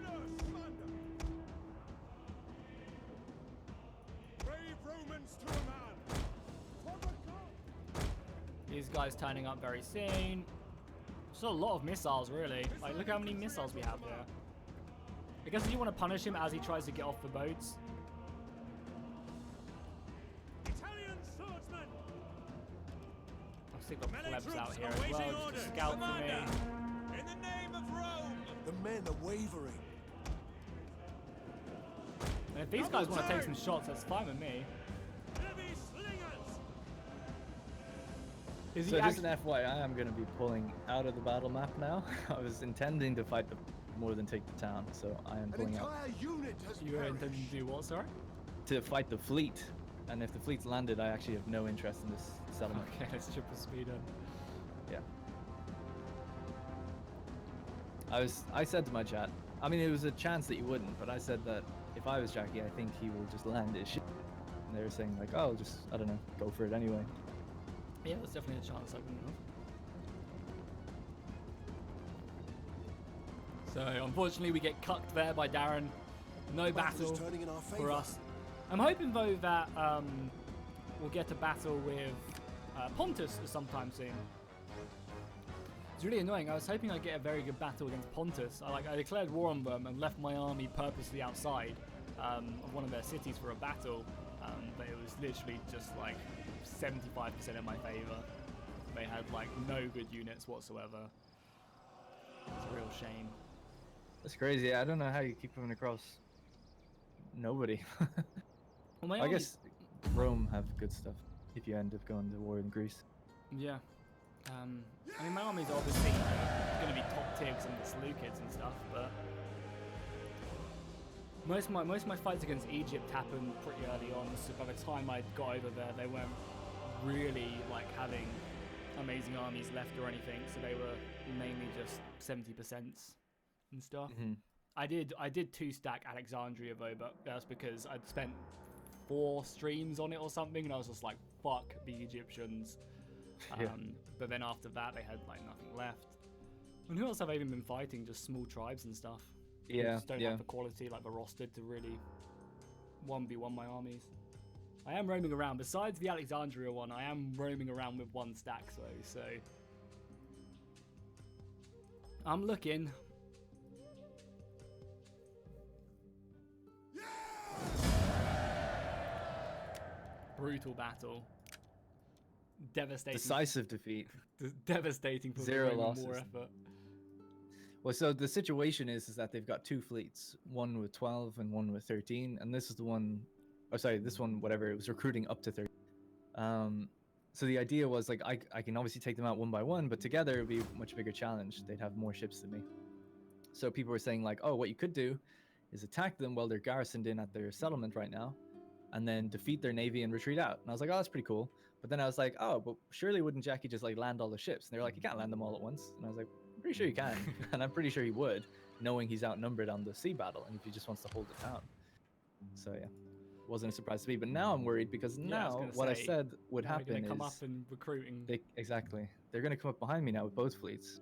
Brave Romans to a man! For the cause! These guys turning up very soon. Just a lot of missiles, really. Like, look how many missiles we have here. I guess you want to punish him as he tries to get off the boats. Italian swordsmen! I've still got Melee plebs troops out here as awaiting well, just orders. to scout for me. Commander, in the name of Rome! The men are wavering. And if these guys want to take some shots, that's fine with me. Heavy slingers! Is he So just actually... an FYI, I'm going to be pulling out of the battle map now. I was intending to fight more than take the town, so I am An pulling out entire unit has You were perished. intending to do what, sorry? to fight the fleet. And if the fleet's landed, I actually have no interest in this settlement. Okay, let's triple speed in. Yeah. I said to my chat, I mean, it was a chance that you wouldn't, but I said that if I was Jackie, I think he will just land his ship. And they were saying like, oh, just, I don't know, go for it anyway. Yeah, there's definitely a chance I wouldn't have. So, unfortunately, we get cucked there by Darren. No battle turning in our for favor. us. I'm hoping, though, that we'll get a battle with Pontus sometime soon. It's really annoying. I was hoping I'd get a very good battle against Pontus. I declared war on them and left my army purposely outside of one of their cities for a battle. But it was literally just like 75% in my favor. They had like no good units whatsoever. It's a real shame. That's crazy. I don't know how you keep coming across nobody. Well, my I army- guess Rome have good stuff if you end up going to war in Greece. Yeah. I mean, my army's obviously going to be top tier because I'm the Seleucids and stuff, but most of my fights against Egypt happened pretty early on. So by the time I got over there, they weren't really like having amazing armies left or anything. So they were mainly just 70% and stuff. Mhm. I did 2-stack Alexandria though, but that's because I'd spent 4 streams on it or something, and I was just like, fuck the Egyptians. Yeah. But then after that, they had like nothing left. And who else have I even been fighting? Just small tribes and stuff. They Yeah, just don't yeah. have the quality, like the roster, to really 1v1 my armies. I am roaming around. Besides the Alexandria one, I am roaming around with 1 stack, so I'm looking. Brutal battle. Devastating. Decisive defeat. Devastating for 0 the Roman losses. war effort. Well, so the situation is that they've got 2 fleets, one with 12 and one with 13, and this is the one, oh sorry, this one, whatever, it was recruiting up to 30. So the idea was like, I can obviously take them out one by one, but together it would be a much bigger challenge. They'd have more ships than me. So people were saying like, oh, what you could do is attack them while they're garrisoned in at their settlement right now, and then defeat their navy and retreat out. And I was like, oh, that's pretty cool. But then I was like, oh, but surely wouldn't Jackie just like land all the ships? And they were like, you can't land them all at once. And I was like, I'm pretty sure you can. And I'm pretty sure he would, knowing he's outnumbered on the sea battle and if he just wants to hold the town. So yeah, wasn't a surprise to me. But now I'm worried because Yeah, I was now gonna what I say, said would Now they're happen gonna come up is and recruiting. exactly they're gonna come up behind me now with both fleets.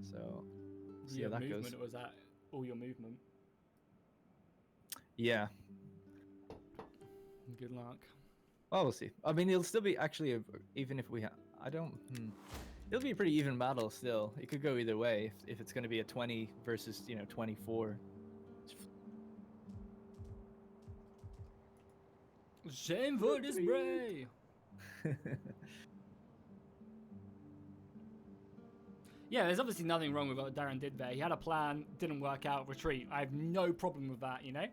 So see Your how that movement goes. was that all your movement. Yeah. Good luck. Well, we'll see. I mean, it'll still be actually even if we I don't. It'll be a pretty even battle still. It could go either way if it's going to be a 20 versus 24. Shame for this bray. Yeah, there's obviously nothing wrong with what Darren did there. He had a plan, didn't work out, retreat. I have no problem with that, you know?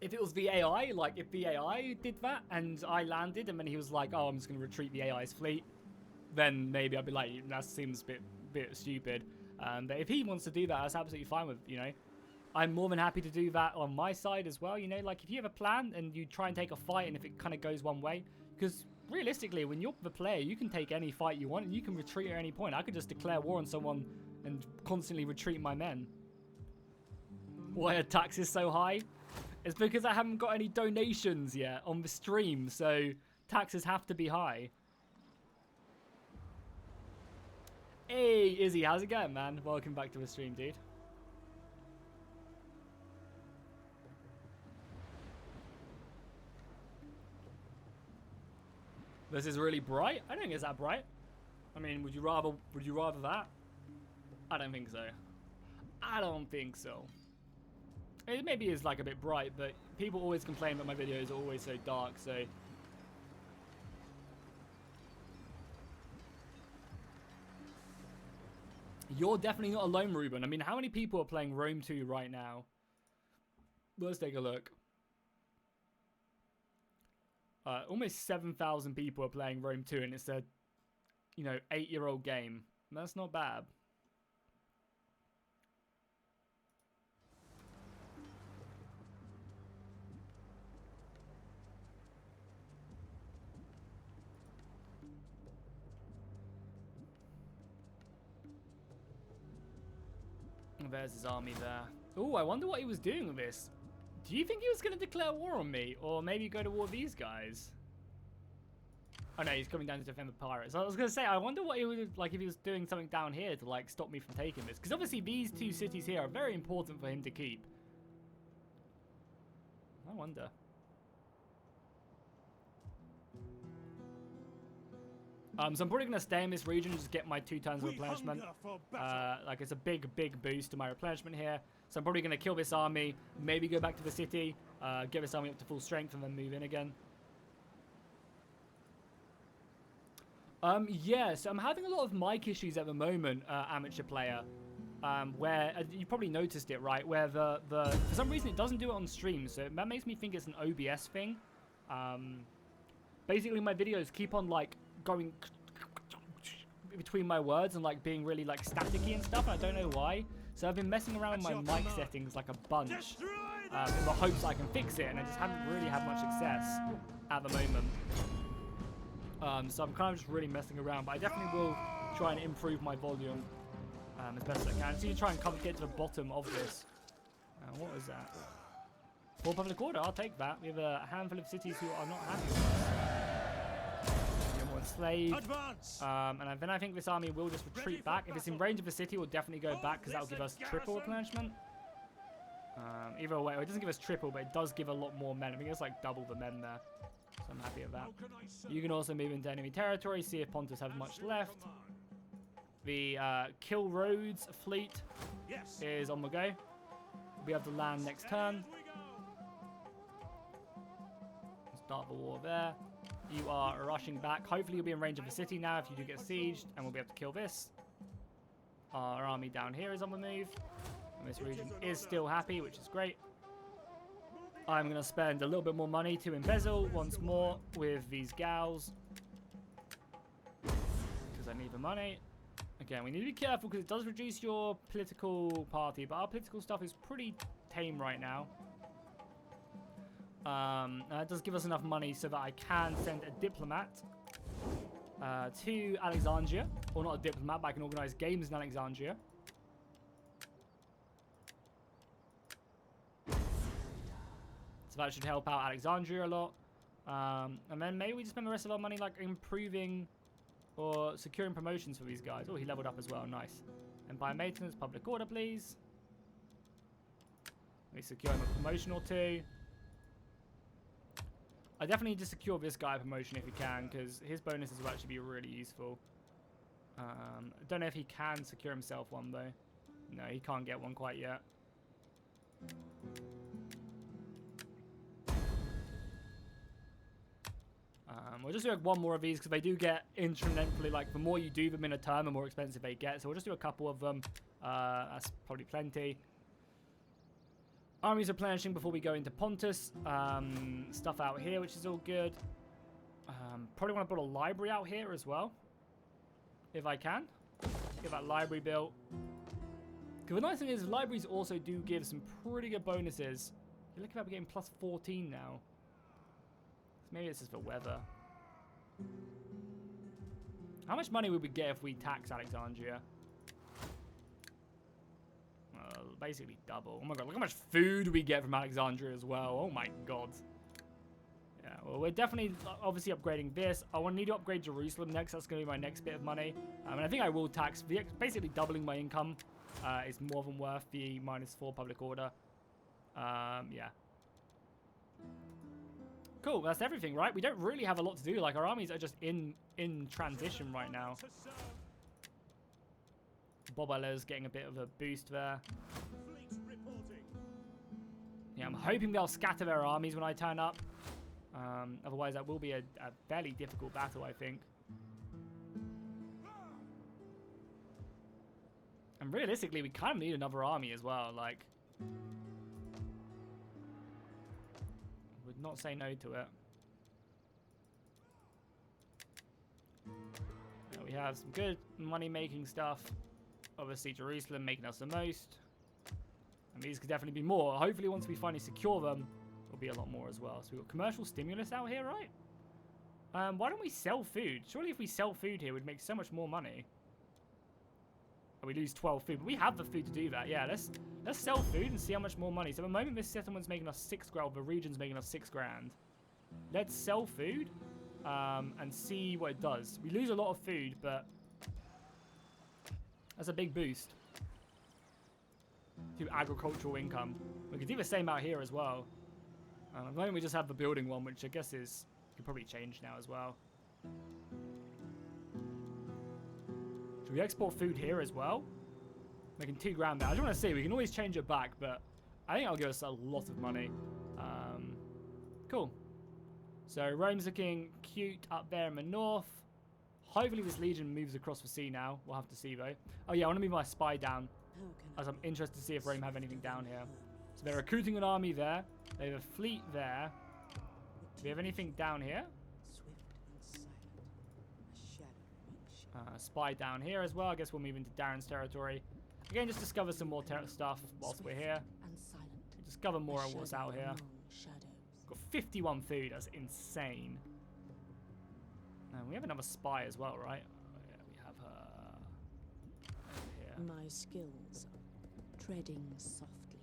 If it was the AI, like if the AI did that and I landed and then he was like, oh, I'm just going to retreat the AI's fleet, then maybe I'd be like, that seems a bit stupid. But if he wants to do that, that's absolutely fine with, I'm more than happy to do that on my side as well, like if you have a plan and you try and take a fight and if it kind of goes one way, because realistically, when you're the player, you can take any fight you want and you can retreat at any point. I could just declare war on someone and constantly retreat my men. Why are taxes so high? It's because I haven't got any donations yet on the stream, so taxes have to be high. Hey, Izzy, how's it going, man? Welcome back to the stream, dude. This is really bright. I don't think it's that bright. I mean, would you rather that? I don't think so. I don't think so. It maybe is like a bit bright, but people always complain that my videos are always so dark, so. You're definitely not alone, Ruben. I mean, how many people are playing Rome 2 right now? Let's take a look. Almost 7,000 people are playing Rome 2, and it's a, 8-year-old game. That's not bad. There's his army there. Oh, I wonder what he was doing with this. Do you think he was going to declare war on me? Or maybe go to war with these guys? Oh no, he's coming down to defend the pirates. I was going to say, I wonder what he would, like, if he was doing something down here to, like, stop me from taking this. Because obviously these two cities here are very important for him to keep. I wonder. So I'm probably going to stay in this region and just get my 2 turns of replenishment. Like, it's a big boost to my replenishment here. So I'm probably going to kill this army, maybe go back to the city, get this army up to full strength, and then move in again. Yeah, so I'm having a lot of mic issues at the moment, amateur player. Where, you probably noticed it, right? Where for some reason it doesn't do it on stream, so that makes me think it's an OBS thing. Basically my videos keep on, like, going between my words and, like, being really, like, staticky and stuff, and I don't know why. So I've been messing around with my mic settings like a bunch in the hopes I can fix it, and I just haven't really had much success at the moment. So I'm kind of just really messing around, but I definitely will try and improve my volume as best as I can. I just need to try and get to the bottom of this. What was that? For public order, I'll take that. We have a handful of cities who are not happy with us. More enslaved. And then I think this army will just retreat back. If it's in range of the city, we'll definitely go back because that will give us triple replenishment. Either way, it doesn't give us triple, but it does give a lot more men. I think it's like double the men there. So I'm happy with that. You can also move into enemy territory, see if Pontus have much left. The Kill Rhodes fleet is on the go. We have to land next turn. Start the war there. You are rushing back. Hopefully you'll be in range of the city now if you do get sieged, and we'll be able to kill this. Our army down here is on the move. And this region is still happy, which is great. I'm going to spend a little bit more money to embezzle once more with these gals. Because I need the money. Again, we need to be careful because it does reduce your political party, but our political stuff is pretty tame right now. It does give us enough money so that I can send a diplomat to Alexandria. Or not a diplomat, but I can organize games in Alexandria. that should help out Alexandria a lot. And then maybe we just spend the rest of our money like improving or securing promotions for these guys. Oh, he leveled up as well. Nice. Empire maintenance, public order, please. We secure him a promotion or two. I definitely need to secure this guy a promotion if we can, because his bonuses will actually be really useful. I don't know if he can secure himself one though. No, he can't get one quite yet. We'll just do like one more of these because they do get incrementally, like the more you do them in a turn, the more expensive they get. So we'll just do a couple of them. That's probably plenty. Armies replenishing before we go into Pontus. Stuff out here, which is all good. Probably want to put a library out here as well, if I can. Get that library built. Because the nice thing is, libraries also do give some pretty good bonuses. You're looking at we're getting plus 14 now. So maybe this is for weather. How much money would we get if we tax Alexandria? Basically double. Oh my god, look how much food we get from Alexandria as well. Oh my god. Yeah, well, we're definitely obviously upgrading this. I want to need to upgrade Jerusalem next. That's going to be my next bit of money. And I think I will tax. Basically doubling my income is more than worth the -4 public order. Yeah. Cool, that's everything, right? We don't really have a lot to do. Like, our armies are just in transition right now. Bobaler's getting a bit of a boost there. Yeah, I'm hoping they'll scatter their armies when I turn up. Otherwise, that will be a fairly difficult battle, I think. And realistically, we kind of need another army as well. Like, would not say no to it. Yeah, we have some good money-making stuff. Obviously, Jerusalem making us the most. And these could definitely be more. Hopefully, once we finally secure them, there'll be a lot more as well. So we've got commercial stimulus out here, right? Why don't we sell food? Surely if we sell food here, we'd make so much more money. And we lose 12 food. But we have the food to do that. Yeah, let's sell food and see how much more money. So at the moment, this settlement's making us 6 grand. The region's making us 6 grand. Let's sell food and see what it does. We lose a lot of food, but that's a big boost to agricultural income. We could do the same out here as well. At the moment, we just have the building one, which I guess could probably change now as well. Should we export food here as well? Making 2 grand there. I don't want to see. We can always change it back, but I think that'll give us a lot of money. Cool. So Rome's looking cute up there in the north. Hopefully this legion moves across the sea now. We'll have to see though. Oh yeah, I want to move my spy down, as I'm interested to see if Rome have anything down here. So they're recruiting an army there. They have a fleet there. Do we have anything down here? Spy down here as well. I guess we'll move into Darren's territory. Again, just discover some more stuff whilst we're here. Discover more of what's out here. Got 51 food. That's insane. And we have another spy as well, right? Oh, yeah, we have her over here. My skills, treading softly.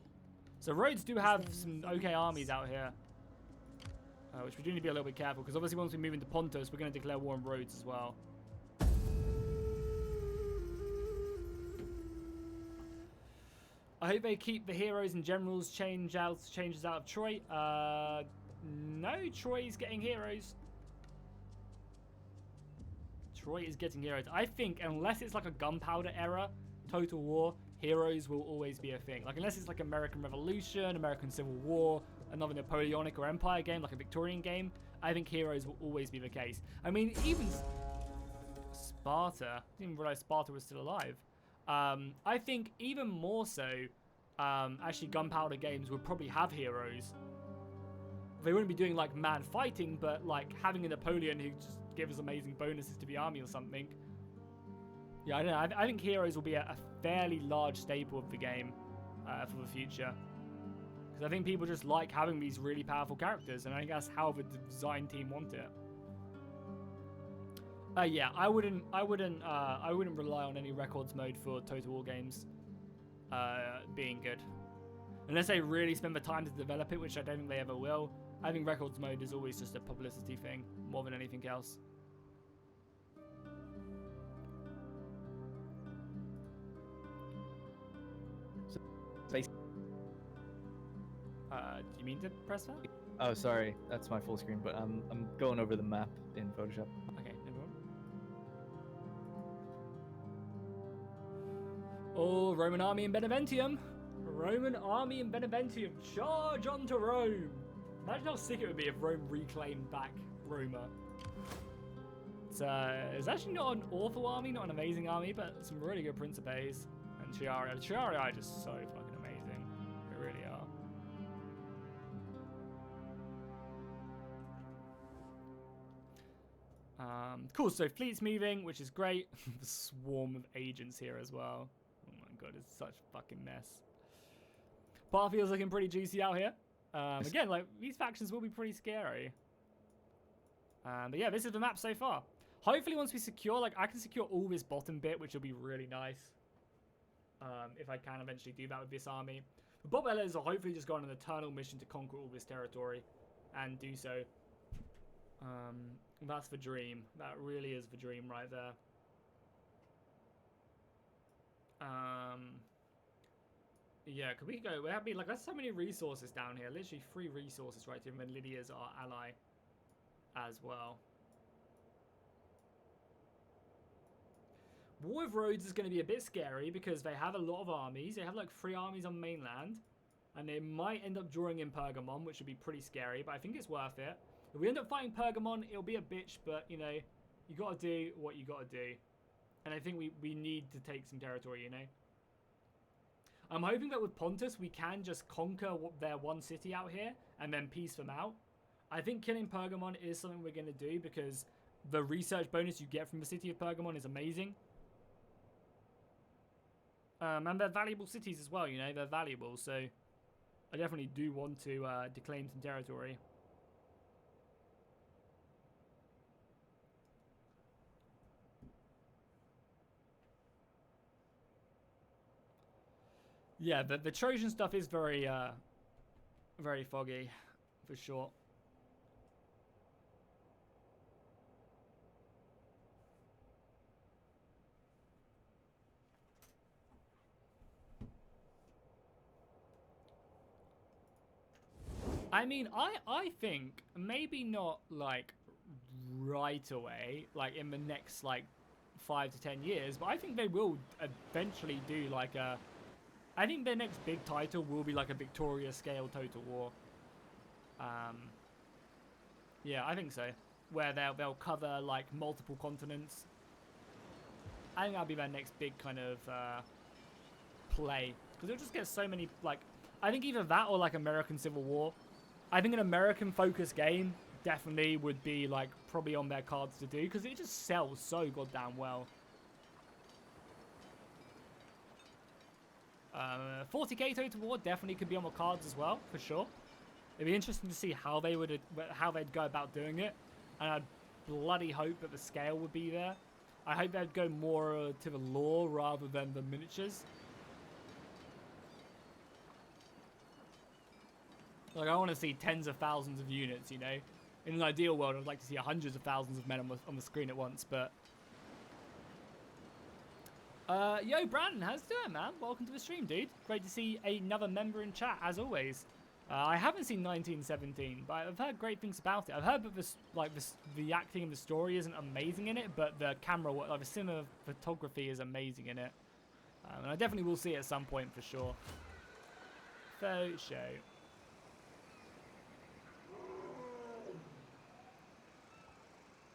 So Rhodes do have some okay armies out here, which we do need to be a little bit careful, because obviously once we move into Pontus, we're going to declare war on Rhodes as well. I hope they keep the heroes and generals changes out of Troy. No, Troy's getting heroes. Troy is getting heroes. I think unless it's like a gunpowder era, total war, heroes will always be a thing. Like unless it's like American Revolution, American Civil War, another Napoleonic or Empire game, like a Victorian game, I think heroes will always be the case. I mean, even Sparta. I didn't even realize Sparta was still alive. I think even more so, actually gunpowder games would probably have heroes. They wouldn't be doing like mad fighting, but like having a Napoleon who just gives amazing bonuses to the army or something. Yeah, I don't know. I think heroes will be a fairly large staple of the game for the future. Because I think people just like having these really powerful characters, and I think that's how the design team want it. Yeah, I wouldn't rely on any records mode for Total War games being good. Unless they really spend the time to develop it, which I don't think they ever will. I think records mode is always just a publicity thing, more than anything else. Do you mean to press that? Oh, sorry, that's my full screen, but I'm going over the map in Photoshop. Okay, no problem. Oh, Roman army in Beneventium. Roman army in Beneventium. Charge onto Rome. Imagine how sick it would be if Rome reclaimed back Roma. It's actually not an awful army, not an amazing army, but some really good Principes. And Chiaria. Chiaria are just so fucking amazing. They really are. Cool, so fleet's moving, which is great. The swarm of agents here as well. Oh my god, it's such a fucking mess. Parthia's looking pretty juicy out here. Again, like, these factions will be pretty scary. But yeah, this is the map so far. Hopefully once we secure, like, I can secure all this bottom bit, which will be really nice. If I can eventually do that with this army. The Bob Ellis will hopefully just go on an eternal mission to conquer all this territory. And do so. That's the dream. That really is the dream right there. Yeah, could we go? We have like there's so many resources down here. Literally 3 resources right here, and then Lydia's our ally as well. War with Rhodes is going to be a bit scary because they have a lot of armies. They have like 3 armies on mainland, and they might end up drawing in Pergamon, which would be pretty scary. But I think it's worth it. If we end up fighting Pergamon, it'll be a bitch, but you know, you got to do what you got to do. And I think we need to take some territory, you know. I'm hoping that with Pontus, we can just conquer their one city out here and then piece them out. I think killing Pergamon is something we're going to do because the research bonus you get from the city of Pergamon is amazing. And they're valuable cities as well, you know, they're valuable. So I definitely do want to declaim some territory. Yeah, the Trojan stuff is very foggy, for sure. I mean, I think maybe not like right away, like in the next like 5 to 10 years, but I think they will eventually do like a. I think their next big title will be like a Victoria scale Total War. Yeah, I think so. Where they'll cover like multiple continents. I think that'll be their next big kind of play. Because they'll just get so many, like, I think either that or like American Civil War. I think an American focused game definitely would be like probably on their cards to do. Because it just sells so goddamn well. 40k Total War definitely could be on the cards as well, for sure. It'd be interesting to see how they'd go about doing it, and I'd bloody hope that the scale would be there. I hope they'd go more to the lore rather than the miniatures. Like, I want to see tens of thousands of units, you know. In an ideal world, I'd like to see hundreds of thousands of men on the screen at once, but. Yo, Brandon, how's it doing, man? Welcome to the stream, dude. Great to see another member in chat, as always. I haven't seen 1917, but I've heard great things about it. I've heard that the acting and the story isn't amazing in it, but the camera, like the cinematography is amazing in it. And I definitely will see it at some point for sure. For sure.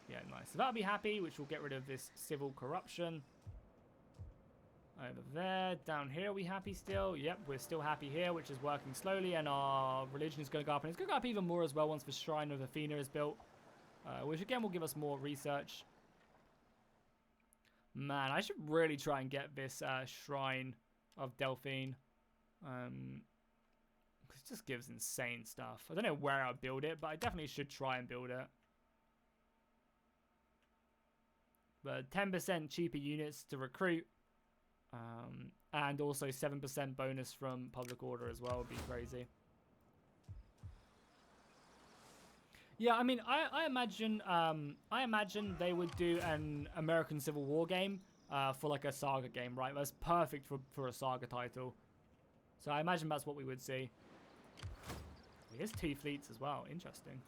Yeah, nice. So that'll be happy, which will get rid of this civil corruption. Over there, down here, are we happy still? Yep, we're still happy here, which is working slowly, and our religion is going to go up, and it's going to go up even more as well once the Shrine of Athena is built, which again will give us more research. Man, I should really try and get this Shrine of Delphine, because it just gives insane stuff. I don't know where I'll build it, but I definitely should try and build it. But 10% cheaper units to recruit. And also 7% bonus from public order as well would be crazy. Yeah, I mean, I imagine they would do an American Civil War game for like a saga game, right? That's perfect for a saga title. So I imagine that's what we would see. Here's 2 fleets as well. Interesting.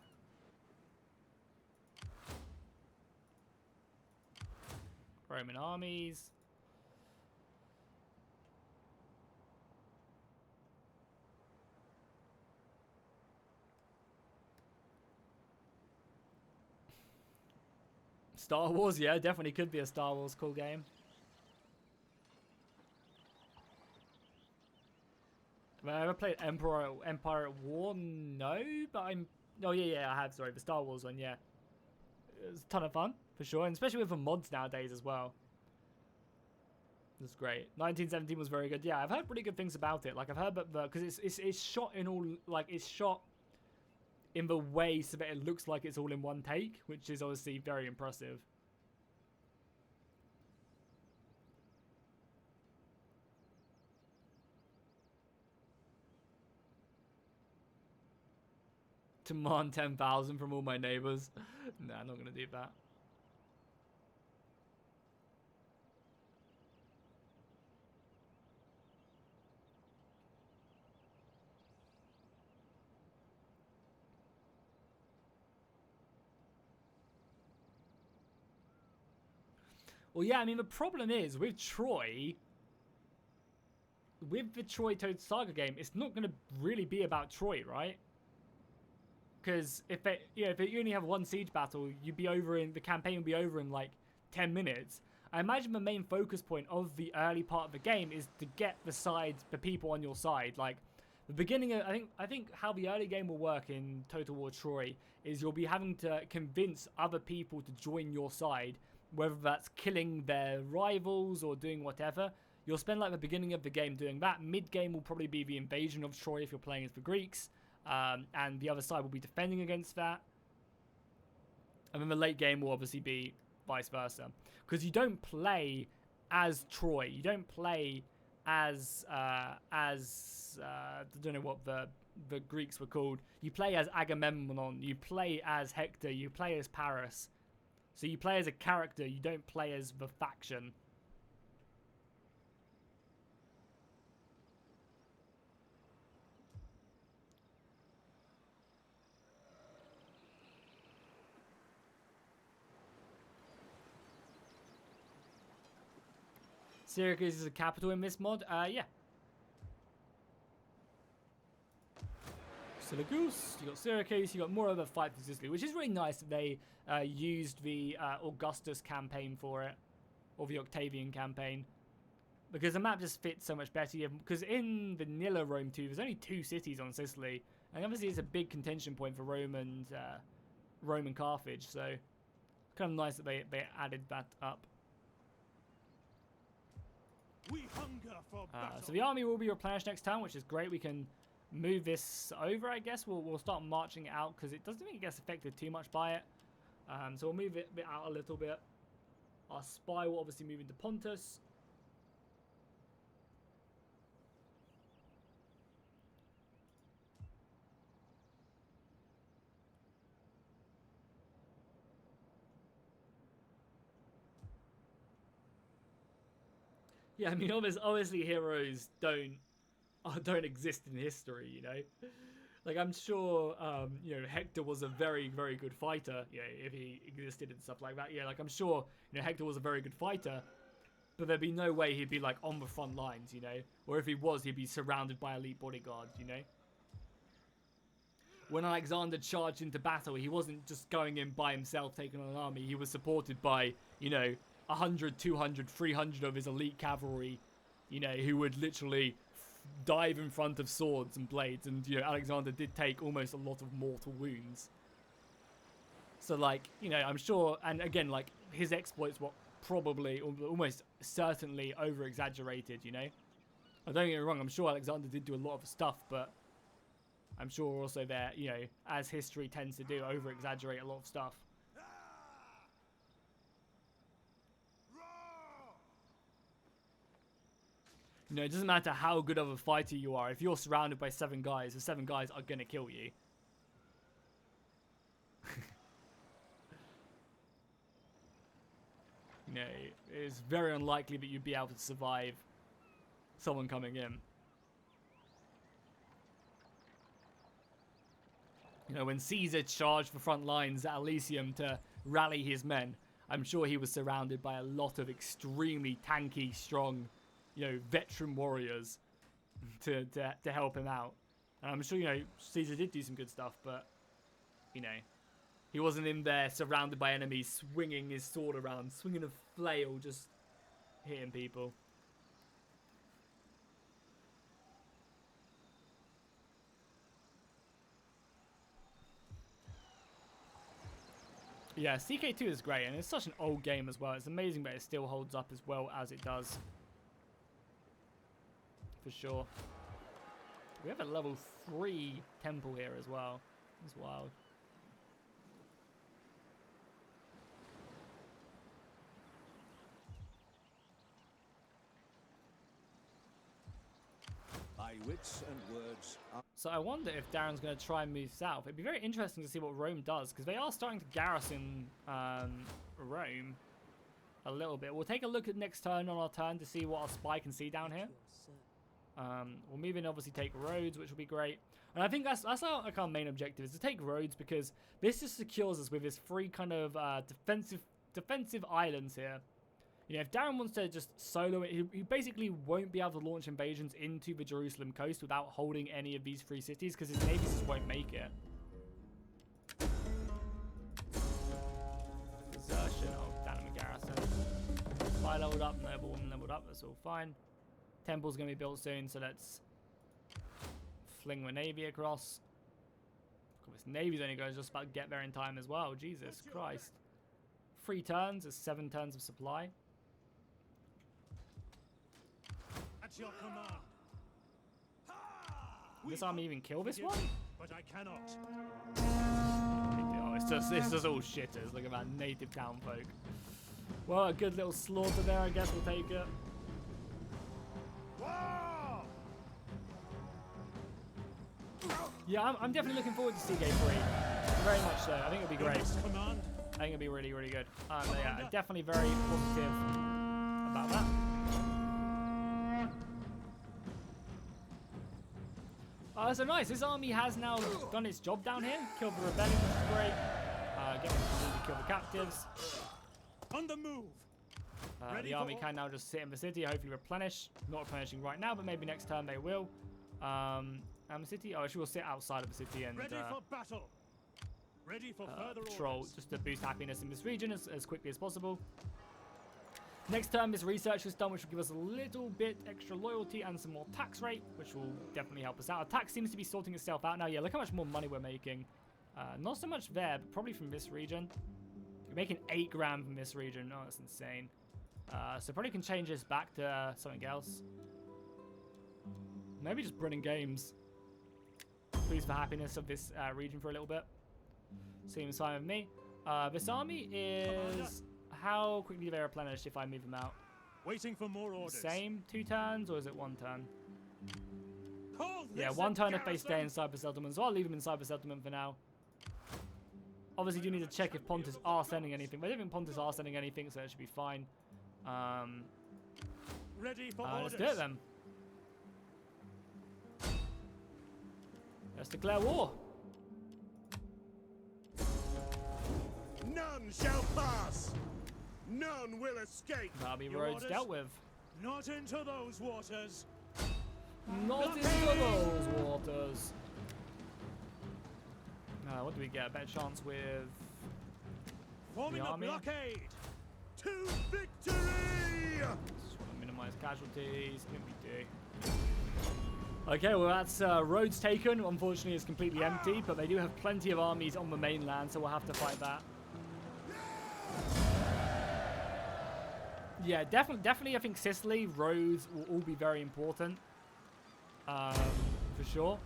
Roman armies. Star Wars, yeah, definitely could be a Star Wars cool game. Have I ever played Empire at War? No, but I'm... Oh, yeah, I have, sorry. The Star Wars one, yeah. It was a ton of fun, for sure. And especially with the mods nowadays as well. It's great. 1917 was very good. Yeah, I've heard pretty good things about it. Like, I've heard that... Because it's shot in all... Like, it's shot in the way so that it looks like it's all in one take, which is obviously very impressive. Demand 10,000 from all my neighbors. Nah, I'm not gonna do that. Well, yeah, I mean, the problem is with Troy, with the Troy Toad Saga game, it's not going to really be about Troy, right? Because if you only have one siege battle, the campaign would be over in like 10 minutes. I imagine the main focus point of the early part of the game is to get the people on your side. Like the beginning of, I think how the early game will work in Total War Troy is you'll be having to convince other people to join your side. Whether that's killing their rivals or doing whatever. You'll spend like the beginning of the game doing that. Mid-game will probably be the invasion of Troy if you're playing as the Greeks. And the other side will be defending against that. And then the late game will obviously be vice versa. Because you don't play as Troy. You don't play as I don't know what the Greeks were called. You play as Agamemnon. You play as Hector. You play as Paris. So you play as a character, you don't play as the faction. Syracuse is a capital in this mod? Yeah. Seleucus, you got Syracuse, you got more of a fight for Sicily, which is really nice that they used the Augustus campaign for it, or the Octavian campaign, because the map just fits so much better. Because in vanilla Rome 2, there's only 2 cities on Sicily, and obviously it's a big contention point for Rome and Carthage, so kind of nice that they added that up. We hunger for battle. So the army will be replenished next time, which is great. We can move this over, I guess. We'll start marching it out because it doesn't think it gets affected too much by it. So we'll move it out a little bit. Our spy will obviously move into Pontus. Yeah, I mean, obviously heroes don't exist in history, you know. Like, I'm sure, you know, Hector was a very, very good fighter, you know, if he existed and stuff like that. Yeah, like, I'm sure, you know, Hector was a very good fighter, but there'd be no way he'd be, like, on the front lines, you know. Or if he was, he'd be surrounded by elite bodyguards, you know. When Alexander charged into battle, he wasn't just going in by himself, taking on an army. He was supported by, you know, 100, 200, 300 of his elite cavalry, you know, who would literally dive in front of swords and blades. And, you know, Alexander did take almost a lot of mortal wounds. So, like, you know, I'm sure, and again, like, his exploits were probably, almost certainly over-exaggerated, you know. Don't get me wrong, I'm sure Alexander did do a lot of stuff, but I'm sure also that, you know, as history tends to do, over-exaggerate a lot of stuff. You know, it doesn't matter how good of a fighter you are. If you're surrounded by 7 guys, the 7 guys are going to kill you. You know, it's very unlikely that you'd be able to survive someone coming in. You know, when Caesar charged the front lines at Elysium to rally his men, I'm sure he was surrounded by a lot of extremely tanky, strong, you know, veteran warriors to help him out. And I'm sure, you know, Caesar did do some good stuff, but, you know, he wasn't in there surrounded by enemies, swinging his sword around, swinging a flail, just hitting people. Yeah, CK2 is great, and it's such an old game as well. It's amazing that it still holds up as well as it does. For sure. We have a level 3 temple here as well. It's wild. My wits and words are... So I wonder if Darren's going to try and move south. It'd be very interesting to see what Rome does, because they are starting to garrison Rome a little bit. We'll take a look at next turn on our turn to see what our spy can see down here. We'll move in, obviously take Rhodes, which will be great. And I think that's our main objective, is to take Rhodes, because this just secures us with this 3 kind of defensive islands here. You know, if Darren wants to just solo it, he basically won't be able to launch invasions into the Jerusalem coast without holding any of these 3 cities, because his navies just won't make it. Desertion of Dynamic Garrison. Spy leveled up, noblewoman leveled up, that's all fine. Temple's going to be built soon, so let's fling the navy across. This navy's only going to just about get there in time as well. Jesus Christ. 3 turns is 7 turns of supply. At your command. Will this army even kill this one? But I cannot. Oh, it's just all shitters. Look at that native townfolk. Well, a good little slaughter there, I guess we'll take it. Yeah, I'm definitely looking forward to CK3. Very much so. I think it'll be great. Command. I think it'll be really, really good. Yeah, I'm definitely very positive about that. So nice. This army has now done its job down here. Killed the rebellion, which is great. Get them to kill the captives. On the move. The army can now just sit in the city, hopefully replenish. Not replenishing right now, but maybe next turn they will. And the city, she will sit outside of the city and Ready for battle. Ready for further patrol, orders. just to boost happiness in this region as quickly as possible. Next term, this research is done, which will give us a little bit extra loyalty and some more tax rate, which will definitely help us out. Our tax seems to be sorting itself out now. Yeah, look how much more money we're making. Not so much there, but probably from this region. We're making 8 grand from this region. Oh, that's insane. So probably can change this back to something else. Maybe just running games. Boost the happiness of this region for a little bit. Seems fine with me. This army is... How quickly do they replenish if I move them out? Waiting for more orders. Same 2 turns, or is it 1 turn? Call Yeah, this 1 a turn if they stay garrison. inside the settlement. So I'll leave them inside the settlement for now. Obviously, do need to check if Pontus are sending anything. But I don't think Pontus are sending anything, so it should be fine. Ready for Let's orders. do it then. Let's declare war. None shall pass. None will escape. That'll be Your Rhodes orders? dealt with. Not into those waters. Not into those waters. What do we get? A better chance with Forming the a army. blockade. To victory. Just want to minimize casualties. I think we do. Okay, well that's Rhodes taken. Unfortunately, it's completely empty, but they do have plenty of armies on the mainland, so we'll have to fight that. Yeah, definitely. I think Sicily, Rhodes will all be very important, for sure.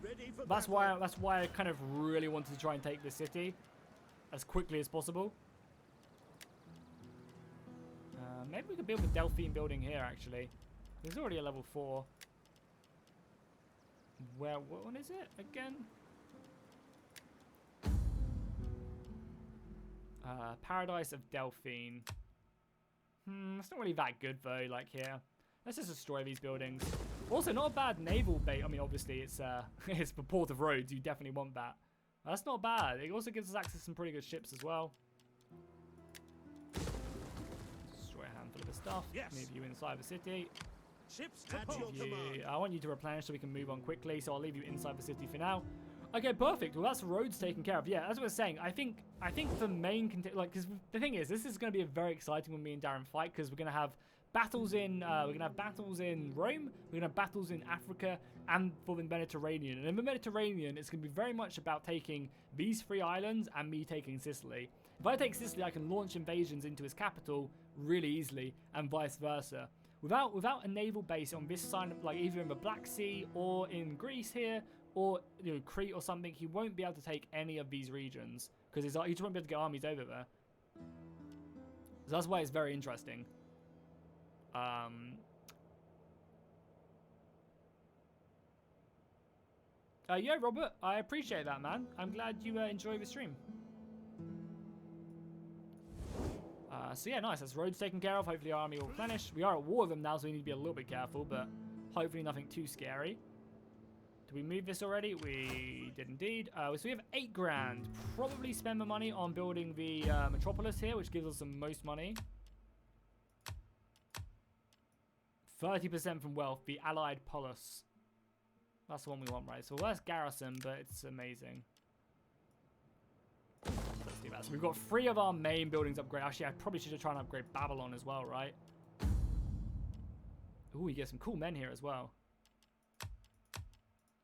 Ready for That's battle. why I kind of really wanted to try and take this city as quickly as possible. Maybe we could build the Delphine building here, actually. There's already a level 4. Where, what one is it again? Paradise of Delphine. It's not really that good though, like here. Let's just destroy these buildings. Also, not a bad naval base. I mean, obviously, it's it's the port of Rhodes. You definitely want that. That's not bad. It also gives us access to some pretty good ships as well. Destroy a handful of the stuff. Yes. Move you inside the city. Ships at your command. I want you to replenish so we can move on quickly. So I'll leave you inside the city for now. Okay, perfect. Well, that's Rhodes taken care of. Yeah, as I was saying, I think the main because the thing is, this is going to be a very exciting when me and Darren fight, because we're going to have battles in Rome, we're going to have battles in Africa, and for the Mediterranean. And in the Mediterranean, it's going to be very much about taking these 3 islands and me taking Sicily. If I take Sicily, I can launch invasions into its capital really easily, and vice versa. Without a naval base on this side, like either in the Black Sea or in Greece here, or Crete or something, he won't be able to take any of these regions because he just won't be able to get armies over there. So that's why it's very interesting. Yeah, Robert, I appreciate that, man. I'm glad you enjoy the stream. So yeah, nice. That's Rhodes taken care of. Hopefully our army will replenish. We are at war with them now, so we need to be a little bit careful, but hopefully nothing too scary. Did we move this already? We did indeed. So we have 8 grand. Probably spend the money on building the metropolis here, which gives us the most money. 30% from wealth, the Allied Polis. That's the one we want, right? So less garrison, but it's amazing. Let's do that. So we've got 3 of our main buildings upgrade. Actually, I probably should try and upgrade Babylon as well, right? Ooh, we get some cool men here as well.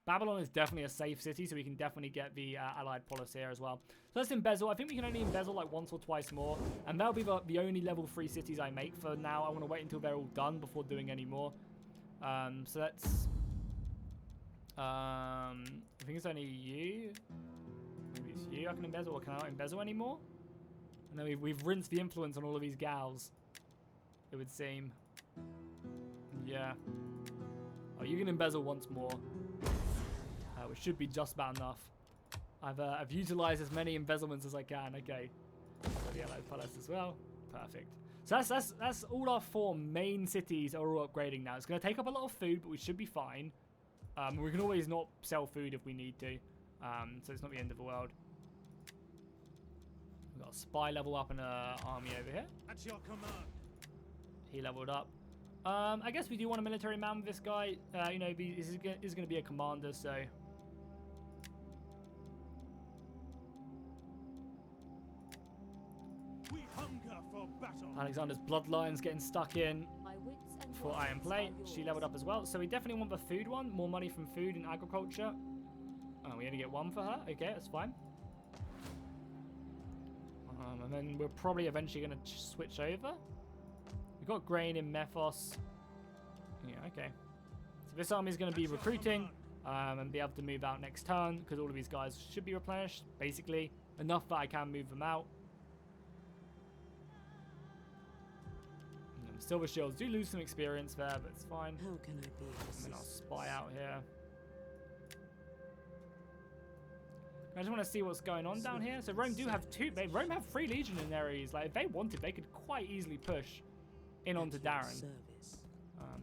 Babylon is definitely a safe city, so we can definitely get the Allied Polis here as well. So let's embezzle. I think we can only embezzle like once or twice more, and that'll be the only level 3 cities I make for now. I want to wait until they're all done before doing any more. So that's... I think it's only you. Maybe it's you I can embezzle, or can I not embezzle anymore? And then we've rinsed the influence on all of these gals, it would seem. Yeah. Oh, you can embezzle once more. Which should be just about enough. I've utilized as many embezzlements as I can. Okay. So the Allied Palace as well. Perfect. So that's all our 4 main cities are all upgrading now. It's going to take up a lot of food, but we should be fine. We can always not sell food if we need to. So it's not the end of the world. We've got a spy level up and an army over here. At your command. He leveled up. I guess we do want a military man with this guy. You know, he's going to be a commander, so... We hunger for battle. Alexander's bloodline's getting stuck in My wits and for Iron forces Plate. are She yours. leveled up as well. So we definitely want the food one. More money from food and agriculture. Oh, we only get 1 for her. Okay, that's fine. And then we're probably eventually going to switch over. We've got grain in Mephos. Yeah, okay. So this army is going to be recruiting and be able to move out next turn because all of these guys should be replenished, basically. Enough that I can move them out. And Silver Shields do lose some experience there, but it's fine. How can I be of And then I'll assistance? spy out here. I just want to see what's going on down here. So Rome do have 2. Rome have 3 legionaries. Like if they wanted, they could quite easily push in onto At your Darren. service.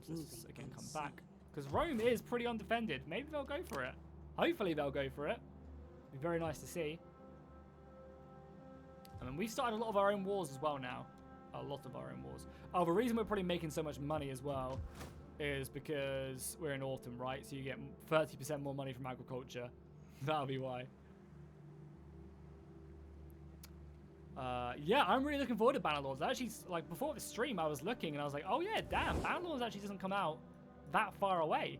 So let's just, again come unseen. back because Rome is pretty undefended. Maybe they'll go for it. Hopefully they'll go for it. Be very nice to see. And then we've started a lot of our own wars as well now. A lot of our own wars. Oh, the reason we're probably making so much money as well is because we're in autumn, right? So you get 30% more money from agriculture. That'll be why. Yeah, I'm really looking forward to Bannerlords. Actually, like before the stream, I was looking and I was like, oh yeah, damn, Bannerlords actually doesn't come out that far away.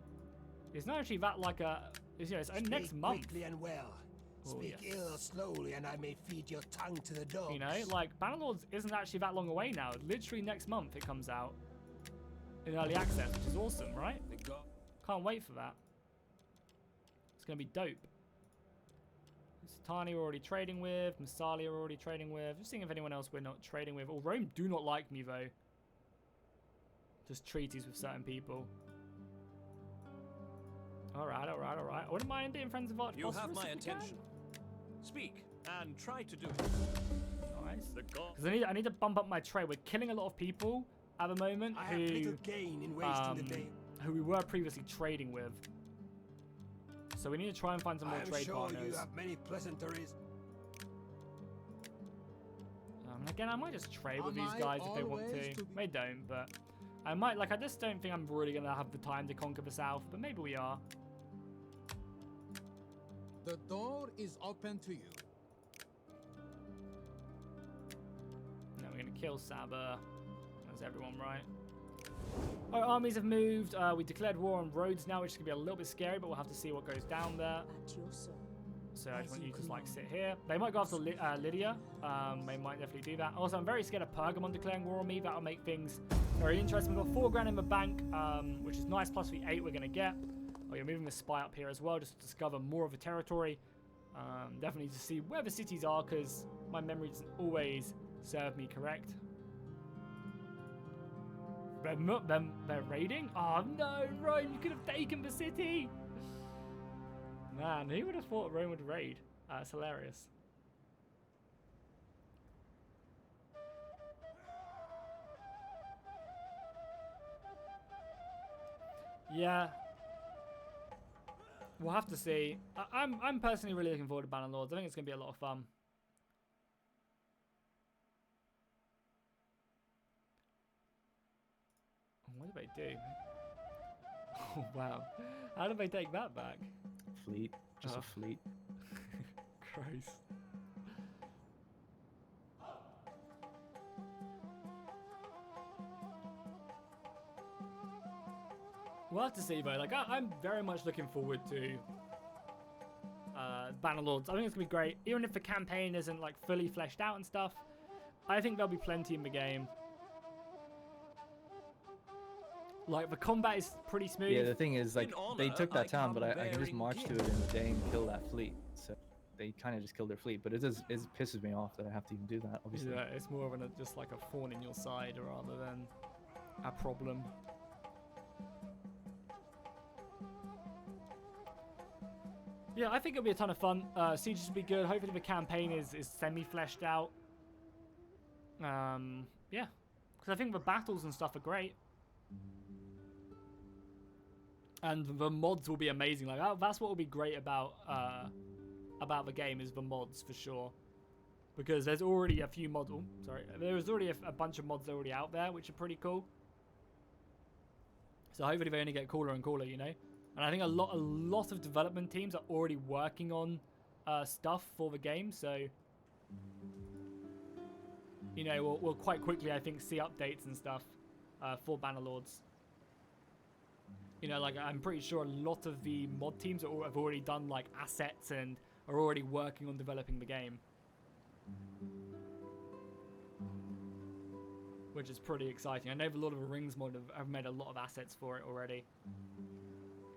It's not actually that like a, it's, you know, it's next month. Quickly and well. Oh, Speak yes. ill slowly, and I may feed your tongue to the dogs. You know, like Bannerlords isn't actually that long away now. Literally next month it comes out in early access, which is awesome, right? Can't wait for that. It's gonna be dope. Tani we're already trading with. Massalia we're already trading with. Just seeing if anyone else we're not trading with. Oh, Rome do not like me though. just treaties with certain people. Alright. I wouldn't mind being friends with You have Archbosphorus my if we can. attention. Speak and try to do it. Nice. The god. Because I need to bump up my trade. We're killing a lot of people at the moment I have little gain in wasting the day. who we were previously trading with. So we need to try and find some more I am trade sure partners. you have many pleasantries. Again, I might just trade with Am these I guys if they want always to. to be- They don't, but I might. Like, I just don't think I'm really gonna have the time to conquer the south. But maybe we are. The door is open to you. Now we're gonna kill Saba. That's everyone, right? Our armies have moved. We declared war on Rhodes now, which is gonna be a little bit scary, but we'll have to see what goes down there. At your service. So I just want you to just like sit here. They might go after Lydia. They might definitely do that. Also, I'm very scared of Pergamon declaring war on me. That'll make things very interesting. We've got 4 grand in the bank, which is nice. Plus the 8 we're gonna get. Oh, you're moving the spy up here as well, just to discover more of the territory. Definitely to see where the cities are, because my memory doesn't always serve me correct. They're raiding? Oh no, Rome! You could have taken the city. Man, who would have thought Rome would raid? It's hilarious. Yeah. We'll have to see. I'm personally really looking forward to Banner Lords. I think it's going to be a lot of fun. What did they do? Oh, wow. How did they take that back? Fleet. Just Oh. a fleet. Christ. We'll have to see though. Like I'm very much looking forward to Banner Lords. I think it's gonna be great. Even if the campaign isn't like fully fleshed out and stuff, I think there'll be plenty in the game. Like the combat is pretty smooth. Yeah, the thing is, like, In honor, they took that I town, but come I can just bearing march to it gifts. in a day and kill that fleet. So they kind of just killed their fleet, but it pisses me off that I have to even do that, obviously. Yeah, it's more of just like a thorn in your side rather than a problem. Yeah, I think it'll be a ton of fun. Sieges will be good. Hopefully the campaign is semi-fleshed out. Yeah, because I think the battles and stuff are great. And the mods will be amazing. Like that's what will be great about the game is the mods for sure. Because there's already a few mods. Oh, sorry, there's already a bunch of mods already out there, which are pretty cool. So hopefully they only get cooler and cooler, you know. And I think a lot of development teams are already working on stuff for the game. So you know, we'll quite quickly, I think, see updates and stuff for Bannerlords. You know, like I'm pretty sure a lot of the mod teams have already done like assets and are already working on developing the game, which is pretty exciting. I know the Lord of the Rings mod have made a lot of assets for it already,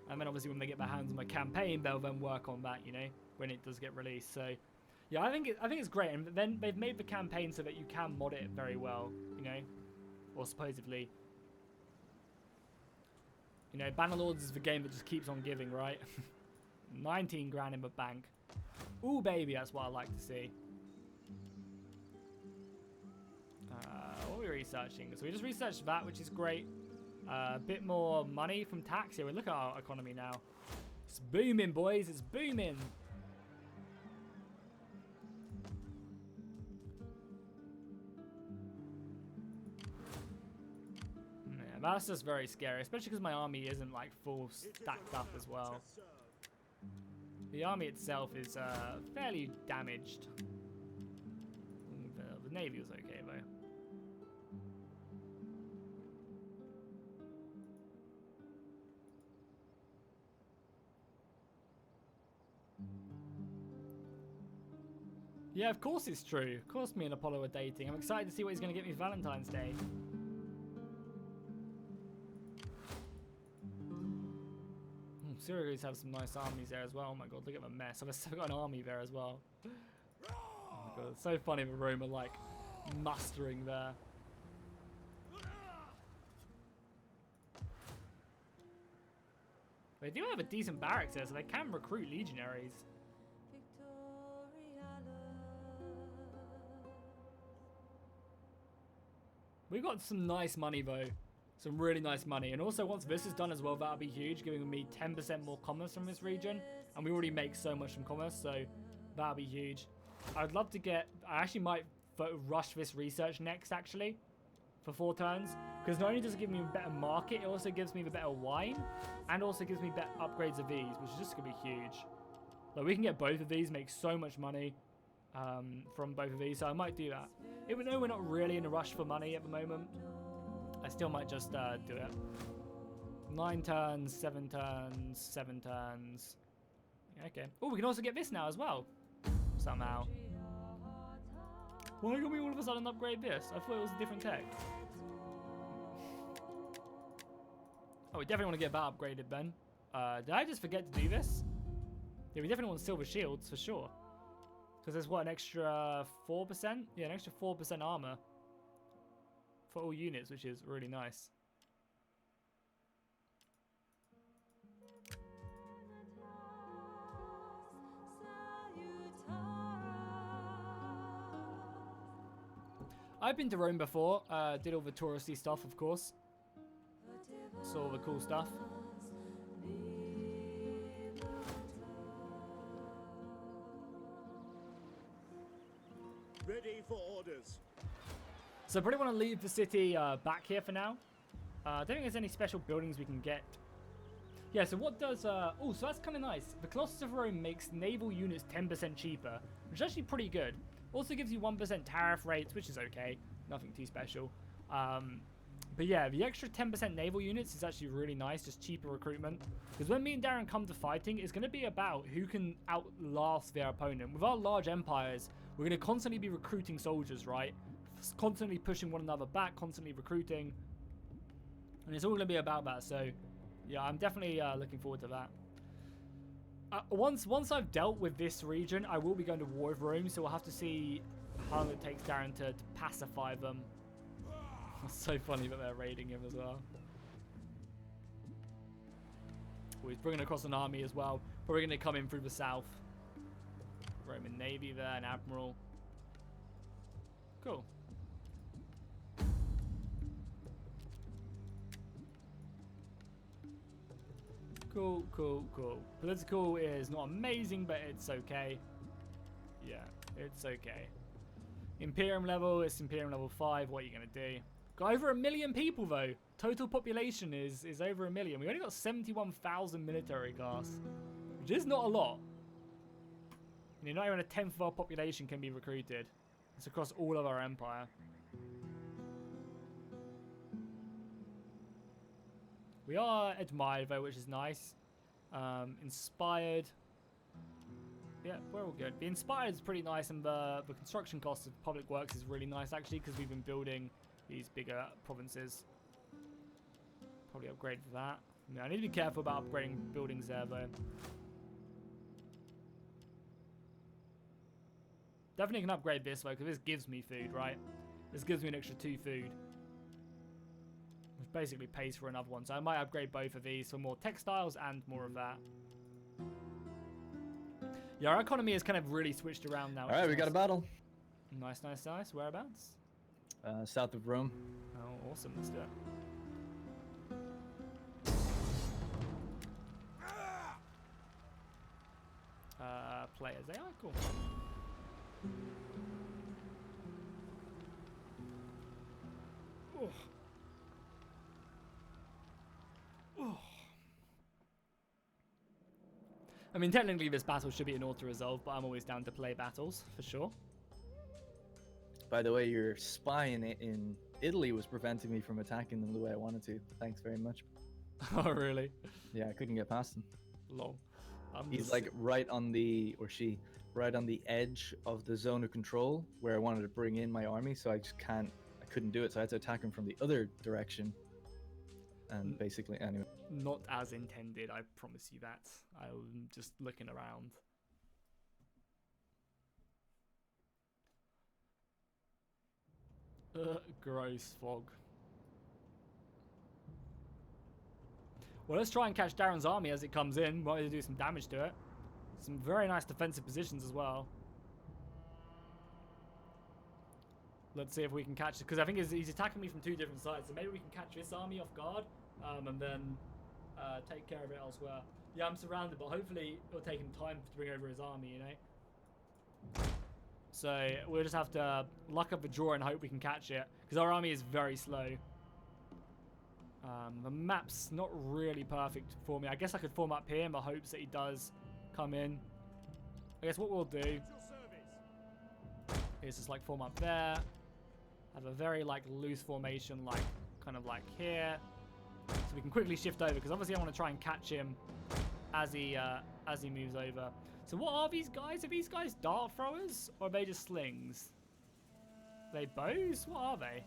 and then obviously when they get their hands on the campaign, they'll then work on that. You know, when it does get released. So yeah, I think it's great, and then they've made the campaign so that you can mod it very well. You know, or supposedly. You know, Bannerlords is the game that just keeps on giving, right? 19 grand in the bank. Ooh, baby, that's what I like to see. What are we researching? So we just researched that, which is great. A bit more money from tax here. Look at our economy now. It's booming, boys. It's booming. That's just very scary, especially because my army isn't like full stacked up as well. The army itself is fairly damaged. The navy was okay though. Yeah, of course it's true. Of course me and Apollo are dating. I'm excited to see what he's going to get me Valentine's Day. Syracuse have some nice armies there as well. Oh my god, look at the mess. I've still got an army there as well. Oh my god, it's so funny the Rome are like mustering there. They do have a decent barracks there, so they can recruit legionaries. We got some nice money though. Some really nice money. And also once this is done as well, that'll be huge, giving me 10% more commerce from this region. And we already make so much from commerce, so that'll be huge. I'd love to get... I actually might rush this research next, actually, for 4 turns. Because not only does it give me a better market, it also gives me the better wine. And also gives me better upgrades of these, which is just going to be huge. Like, we can get both of these, make so much money from both of these. So I might do that. Even though we're not really in a rush for money at the moment, I still might just do it. 9 turns, 7 turns, 7 turns. Okay. Oh, we can also get this now as well. Somehow. Why can we all of a sudden upgrade this? I thought it was a different tech. Oh, we definitely want to get that upgraded then. Did I just forget to do this? Yeah, we definitely want silver shields for sure. Because there's what, an extra 4%? Yeah, an extra 4% armor. For all units, which is really nice. I've been to Rome before, did all the touristy stuff, of course. Saw all the cool stuff. Ready for orders. So I probably want to leave the city back here for now. I don't think there's any special buildings we can get. Yeah, so what does... oh, so that's kind of nice. The Colossus of Rome makes naval units 10% cheaper, which is actually pretty good. Also gives you 1% tariff rates, which is okay. Nothing too special. But yeah, the extra 10% naval units is actually really nice, just cheaper recruitment. Because when me and Darren come to fighting, it's going to be about who can outlast their opponent. With our large empires, we're going to constantly be recruiting soldiers, right? Constantly pushing one another back, constantly recruiting. And it's all going to be about that, so... yeah, I'm definitely looking forward to that. Once I've dealt with this region, I will be going to war with Rome, so we'll have to see how long it takes Darren to pacify them. It's so funny that they're raiding him as well. Oh, he's bringing across an army as well. Probably going to come in through the south. Roman Navy there, an admiral. Cool. Cool, cool, cool. Political is not amazing, but it's okay. Yeah, it's okay. Imperium level, it's Imperium level 5. What are you going to do? Got over 1 million people, though. Total population is over 1 million. We only got 71,000 military class, which is not a lot. You know, not even a tenth of our population can be recruited. It's across all of our empire. We are admired, though, which is nice. Inspired. Yeah, we're all good. The inspired is pretty nice, and the construction cost of public works is really nice, actually, because we've been building these bigger provinces. Probably upgrade for that. I need to be careful about upgrading buildings there, though. Definitely can upgrade this, though, because this gives me food, right? This gives me an extra 2 food. Which basically pays for another one. So I might upgrade both of these for more textiles and more of that. Yeah, our economy has kind of really switched around now. Alright, we got a battle. Nice, nice, nice. Whereabouts? South of Rome. Oh, awesome. Let's do it. Players, they are cool. Oh. Oh. I mean, technically this battle should be an auto-resolve, but I'm always down to play battles, for sure. By the way, your spy in Italy was preventing me from attacking them the way I wanted to. Thanks very much. Oh, really? Yeah, I couldn't get past him. Lol. He's like right on the, or she, right on the edge of the zone of control where I wanted to bring in my army, so I just couldn't do it, so I had to attack him from the other direction. And basically, anyway. Not as intended, I promise you that. I'm just looking around. Gross fog. Well, let's try and catch Darren's army as it comes in. Might do some damage to it. Some very nice defensive positions as well. Let's see if we can catch it, because I think he's attacking me from 2 different sides. So maybe we can catch this army off guard, and then take care of it elsewhere. Yeah, I'm surrounded, but hopefully it'll take him time to bring over his army, you know? So we'll just have to luck up a draw and hope we can catch it, because our army is very slow. The map's not really perfect for me. I guess I could form up here in the hopes that he does come in. I guess what we'll do is just like form up there. Have a very like loose formation, like kind of like here. So we can quickly shift over, because obviously I want to try and catch him as he moves over. So what are these guys? Are these guys dart throwers, or are they just slings? Are they bows? What are they?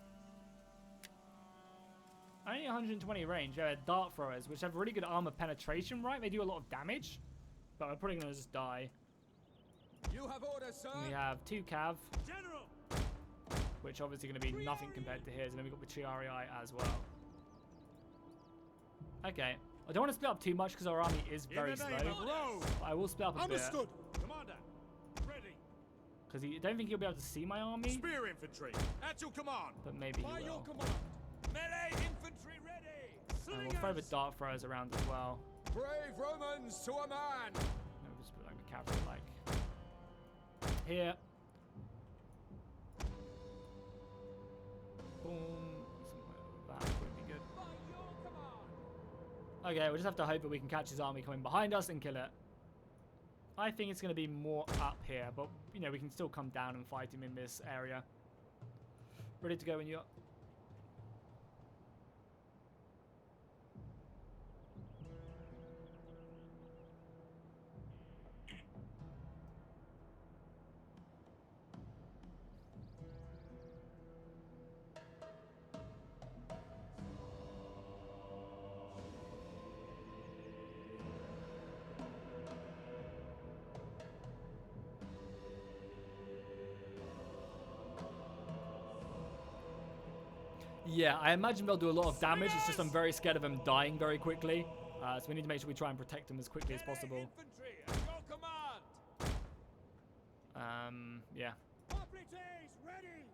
Only 120 range. They're dart throwers, which have really good armor penetration, right? They do a lot of damage, but we're probably gonna just die. You have orders, sir. And we have 2 cav, General! which obviously going to be nothing compared to his, and then we've got the Triarii as well. Okay, I don't want to split up too much because our army is very slow. But I will split up a bit. Understood. Commander, ready. Because I don't think he'll be able to see my army, Spear infantry, at your command. but maybe By he your will. command. Melee infantry ready. And we'll throw the dart throwers around as well. Brave Romans to a man. Maybe just put like a cavalry like here. Boom. That would be good. Okay, we'll just have to hope that we can catch his army coming behind us and kill it. I think it's going to be more up here, but you know, we can still come down and fight him in this area. Ready to go when you're... Yeah, I imagine they'll do a lot of damage. It's just I'm very scared of them dying very quickly. So we need to make sure we try and protect them as quickly as possible. Infantry, at your command. Yeah. Hoplites, ready.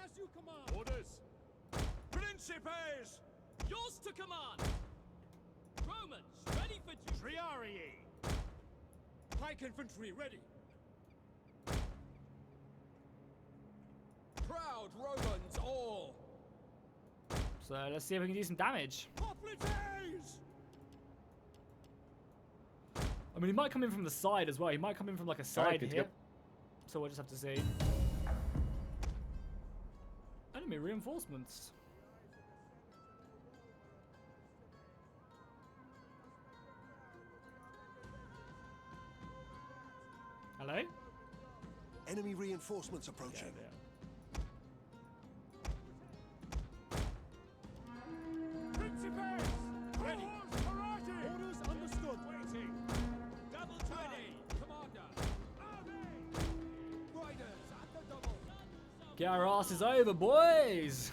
As you command. Orders. Principes. Yours to command. Romans, ready for duty. Triarii. Pike infantry, ready. Proud Romans all. So let's see if we can do some damage. Hoplites. I mean, he might come in from the side as well. He might come in from like a side good to here. go. So we'll just have to see. Enemy reinforcements. Hello? Enemy reinforcements approaching. Yeah. Principes. Ready. Orders understood. Waiting. Double ready. Commander. Army. Riders at the double. Get our asses over, boys!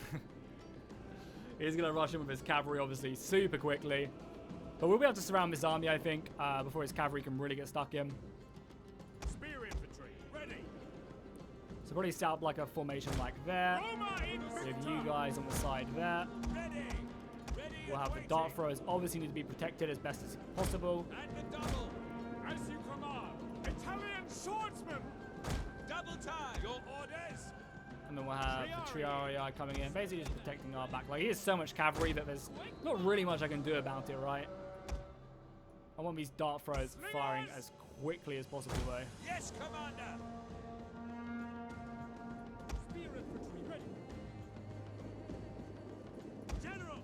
He's going to rush in with his cavalry, obviously, super quickly. But we'll be able to surround this army, I think, before his cavalry can really get stuck in. Spear infantry, ready. So probably set up like a formation like there. Roma With infantry. you guys on the side there. Ready. Ready. We'll have the dart throwers obviously need to be protected as best as possible. And the double. As you command. Italian swordsman. Double tie. Your orders. And then we'll have the Triarii coming in, basically just protecting our back. Like, he has so much cavalry that there's not really much I can do about it, right? I want these dart throwers firing as quickly as possible, though. Yes, commander. Spear infantry ready. General,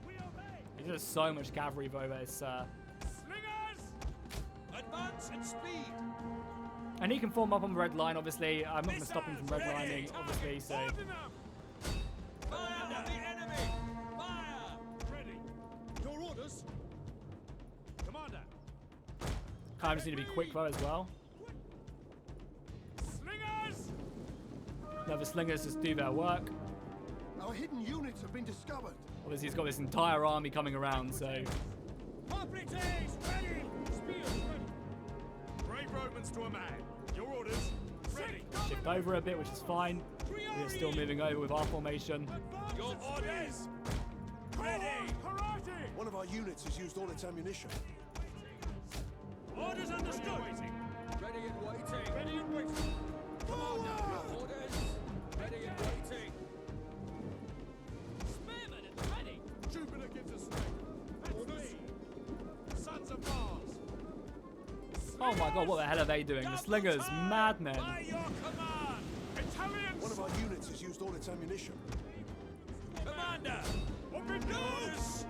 we obey. There's just so much cavalry, though, that it's... Slingers. Advance and speed. And he can form up on the red line, obviously. I'm not going to stop him from redlining, obviously, so... Fire on the enemy. Fire. Ready. Your orders. Commander. Kind of just need to be quick, though, as well. Slingers. Let the slingers just do their work. Our hidden units have been discovered. Obviously, he's got this entire army coming around, so Hoplites, ready! Spears ready! Brave Romans to a man. Your orders, ready! shift over a bit, which is fine. We're still moving over with our formation. Your orders, ready! Karate! One of our units has used all its ammunition. Orders understood! Ready and waiting. Ready and waiting! Commander, orders. Ready and waiting. Spearmen at the ready! Jupiter gives us strength. Orders. Sons of Mars. Oh my god, what the hell are they doing? The slingers, madmen. By your command! Italians. One of our units has used all its ammunition. Commander! Open doors.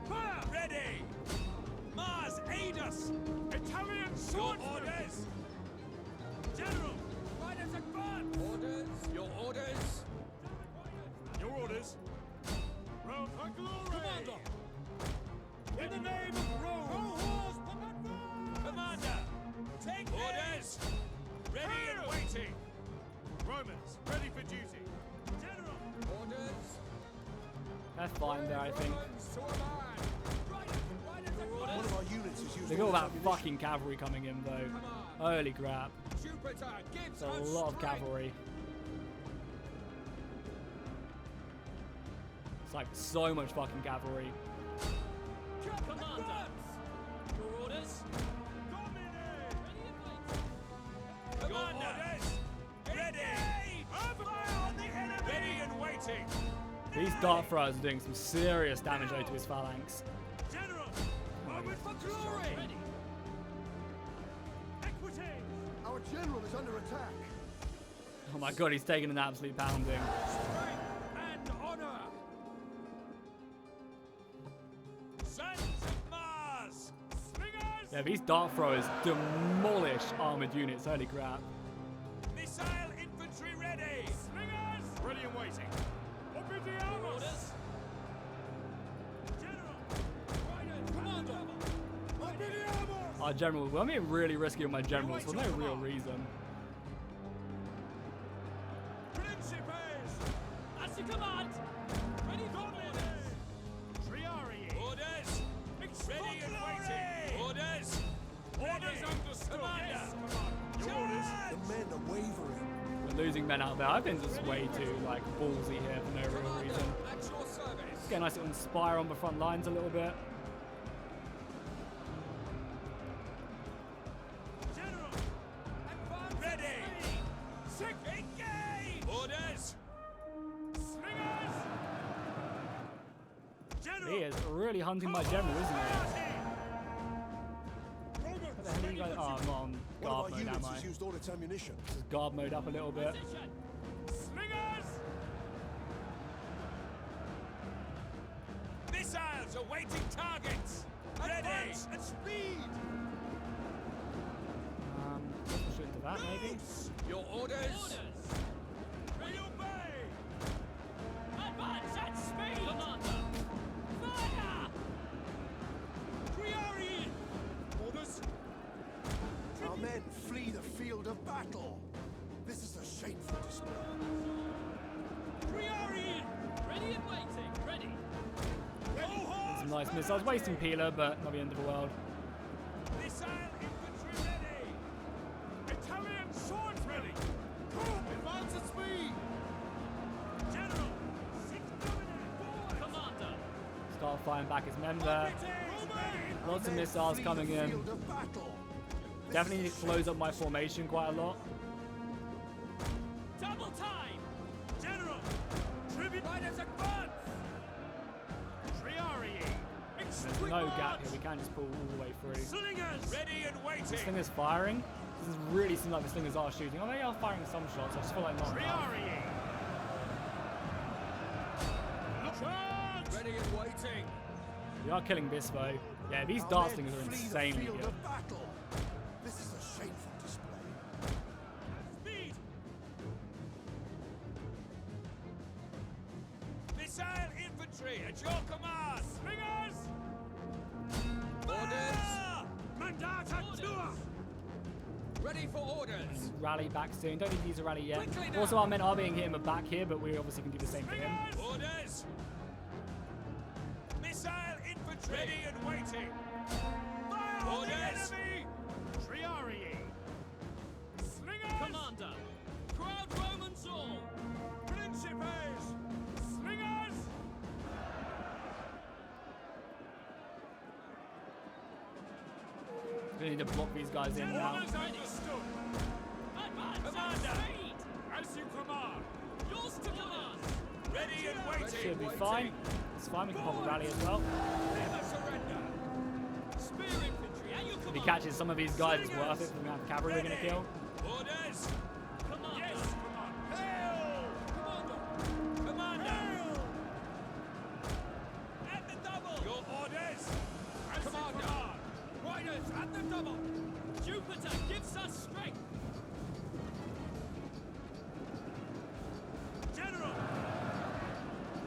Fire! Ready! Mars, aid us! Italian Your swordsmen. orders! General. Riders advance! Orders. Your orders. Your orders. Rome for glory. Commander. In the name of Rome. Commander! Take orders! Ready and waiting! Romans, ready for duty. General. Orders. That's fine there, I think. Romans to a man. One of our units has used They got all all its that ammunition. fucking cavalry coming in, though. Holy crap. Jupiter gives It's a us lot of strength. cavalry. It's like so much fucking cavalry. Commander! Your orders? Commander! Ready! Fire on the enemy! Ready and waiting! These dart throwers are doing some serious damage though to his phalanx. General. Moment for glory. Ready! Equity. Our general is under attack. Oh my god, he's taking an absolute pounding. Strength and honor. Sons of Mars! Slingers. Yeah, these dart throwers demolish armored units. Holy crap. Missile infantry ready! Slingers. Ready and waiting. Obidiamos. Orders? General. Riders. Commander. Obidiamos. Our general, well, I'm being really risky with my generals for no real reason. Principes. That's the command! Ready for orders! Triarii. Orders! Ready and waiting! Orders! Orders understood. Commander! Yes, Commander. Your orders. The men are wavering. We're losing men out there. I think this is way too like ballsy here for no real reason. At your service. Let's get a nice little inspire on the front lines a little bit. General. Ready! Sick. Engage! Orders! Slingers. General. He is really hunting my general, isn't he? Romans. What the hell are you guys? Oh, I'm on One of guard our mode, units am I? has used all its ammunition. Just guard mode up a little bit. Position! Slingers. Missiles awaiting targets! Ready! Advance and speed. Let's push into that maybe. Your orders. Orders! We obey. Advance at speed! Commander! Fire! Triarii. Orders. Our men flee the field of battle. This is a shameful display. Triarii. Ready and waiting! Ready! Some nice missiles. Wasting Peeler, but not the end of the world. Missile infantry ready. Italian swords ready. Come. Advance at speed. General. Commander! Start firing back his men there. Our Lots of men missiles flee coming the in. field of battle. This Definitely need is to a close up my formation quite a lot. Double time! General. Tribute. Riders advance. Triarii. There's no gap here. We can't just pull all the way through. Slingers. Ready and waiting! Slinger's firing. This is really seems like the slingers are shooting. Oh, maybe I'm firing some shots. I just feel like not enough. Triarii. Charge. Ready and waiting. We are killing Bispo. Yeah, these Our dart men slingers are flee the insanely field good. of battle. This is a shameful display. Speed. Missile infantry at your command! Slingers. Orders. Mandata tua. Ready for orders. Rally back soon. Don't need to use a rally yet. Quickly now. Also, our men are being hit in the back here, but we obviously can do the same for him. Orders! Missile infantry! Ready and waiting! Fire on the Orders. enemy! Triarii! Slingers! Commander, crowd Romans all. Principes! Slingers! We need to block these guys in now. Orders understood! Advance at Commander. speed. As you command! Yours to command. Ready and waiting! Should be fine. It's fine. We can pop a rally as well. Never surrender! Spear infantry at your If he command. catches some of these guys, it's worth it for the amount of cavalry we're going to kill. Orders! Commander. Yes, command! Hail! Commander. Commander! At the double! Your orders! As you Commander. command! Riders at the double. Jupiter gives us strength. General!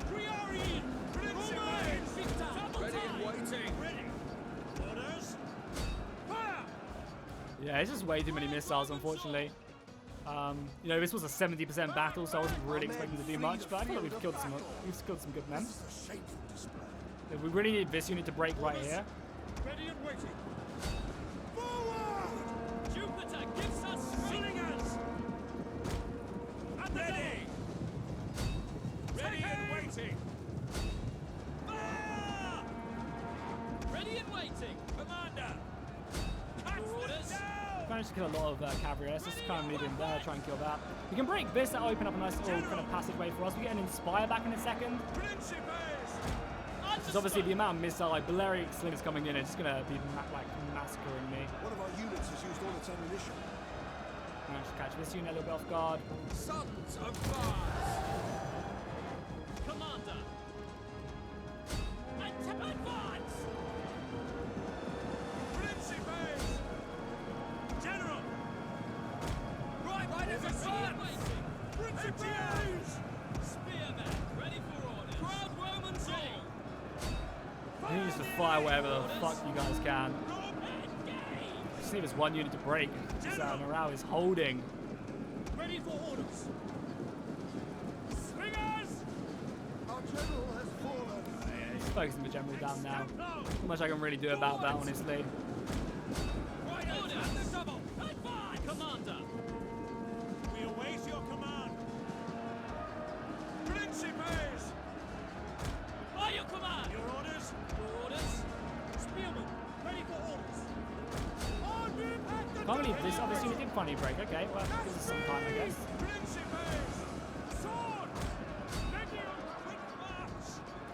Triarii! Principes! Double Ready and time. waiting. Ready! Orders! Fire! Yeah, it's just way too many missiles, unfortunately. You know, this was a 70% battle, so I wasn't really expecting to do much, but I feel like we've killed some good men. This is a shameful display. Yeah, we really need this unit to break right here. Ready and waiting! Forward! Jupiter gives us strength. Slingers! At the ready! Ready and waiting! Fire! Ready and waiting. Commander! Catch them Orders. down! Managed to kill a lot of cavalry. Let's just kind of move in there, try and kill that. We can break this, that'll open up a nice little kind of passageway for us. We get an Inspire back in a second. Principes! Because obviously the amount of missile, like Baleric slings coming in, it's just going to be like massacring me. One of our units has used all its ammunition. Managed to catch this unit a little bit off guard. Sons of Mars. Commander. Advance. Principes! General! Right, riders Ready and advance. waiting. Principes! Spearmen ready for orders. Crowd Romans all. I think just to fire wherever the fuck you guys can. Engage. Just need this one unit to break. Because morale is holding. Ready for orders! Slingers! Our general has fallen. Just focusing the general down now. Not much I can really do about that, honestly. Riders at the double. Advance. Commander. We await your command! Principes! By your command. Your orders! Your orders. Spearmen, ready for orders! On me at the Can't believe this other unit did finally break. Okay, well, gives us some time, I guess. Principes! Sword! Ready on quick march!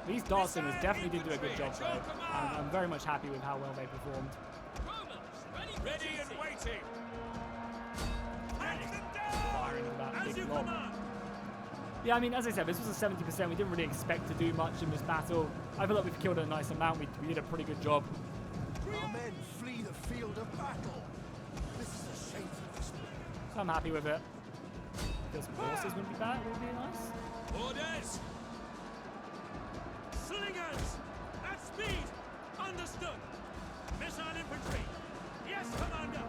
These Dart Slingers definitely did do a good job, though. I'm very much happy with how well they performed. Romans ready for Ready and duty. waiting! Hack them down! Firing into that As big you blob. command! Yeah, I mean, as I said, this was a 70%. We didn't really expect to do much in this battle. I feel like we've killed a nice amount. We did a pretty good job. Our men flee the field of battle. This is a shameful display. So I'm happy with it. Because forces would be bad, would be nice. Orders! Slingers! At speed! Understood! Missile infantry! Yes, Commander!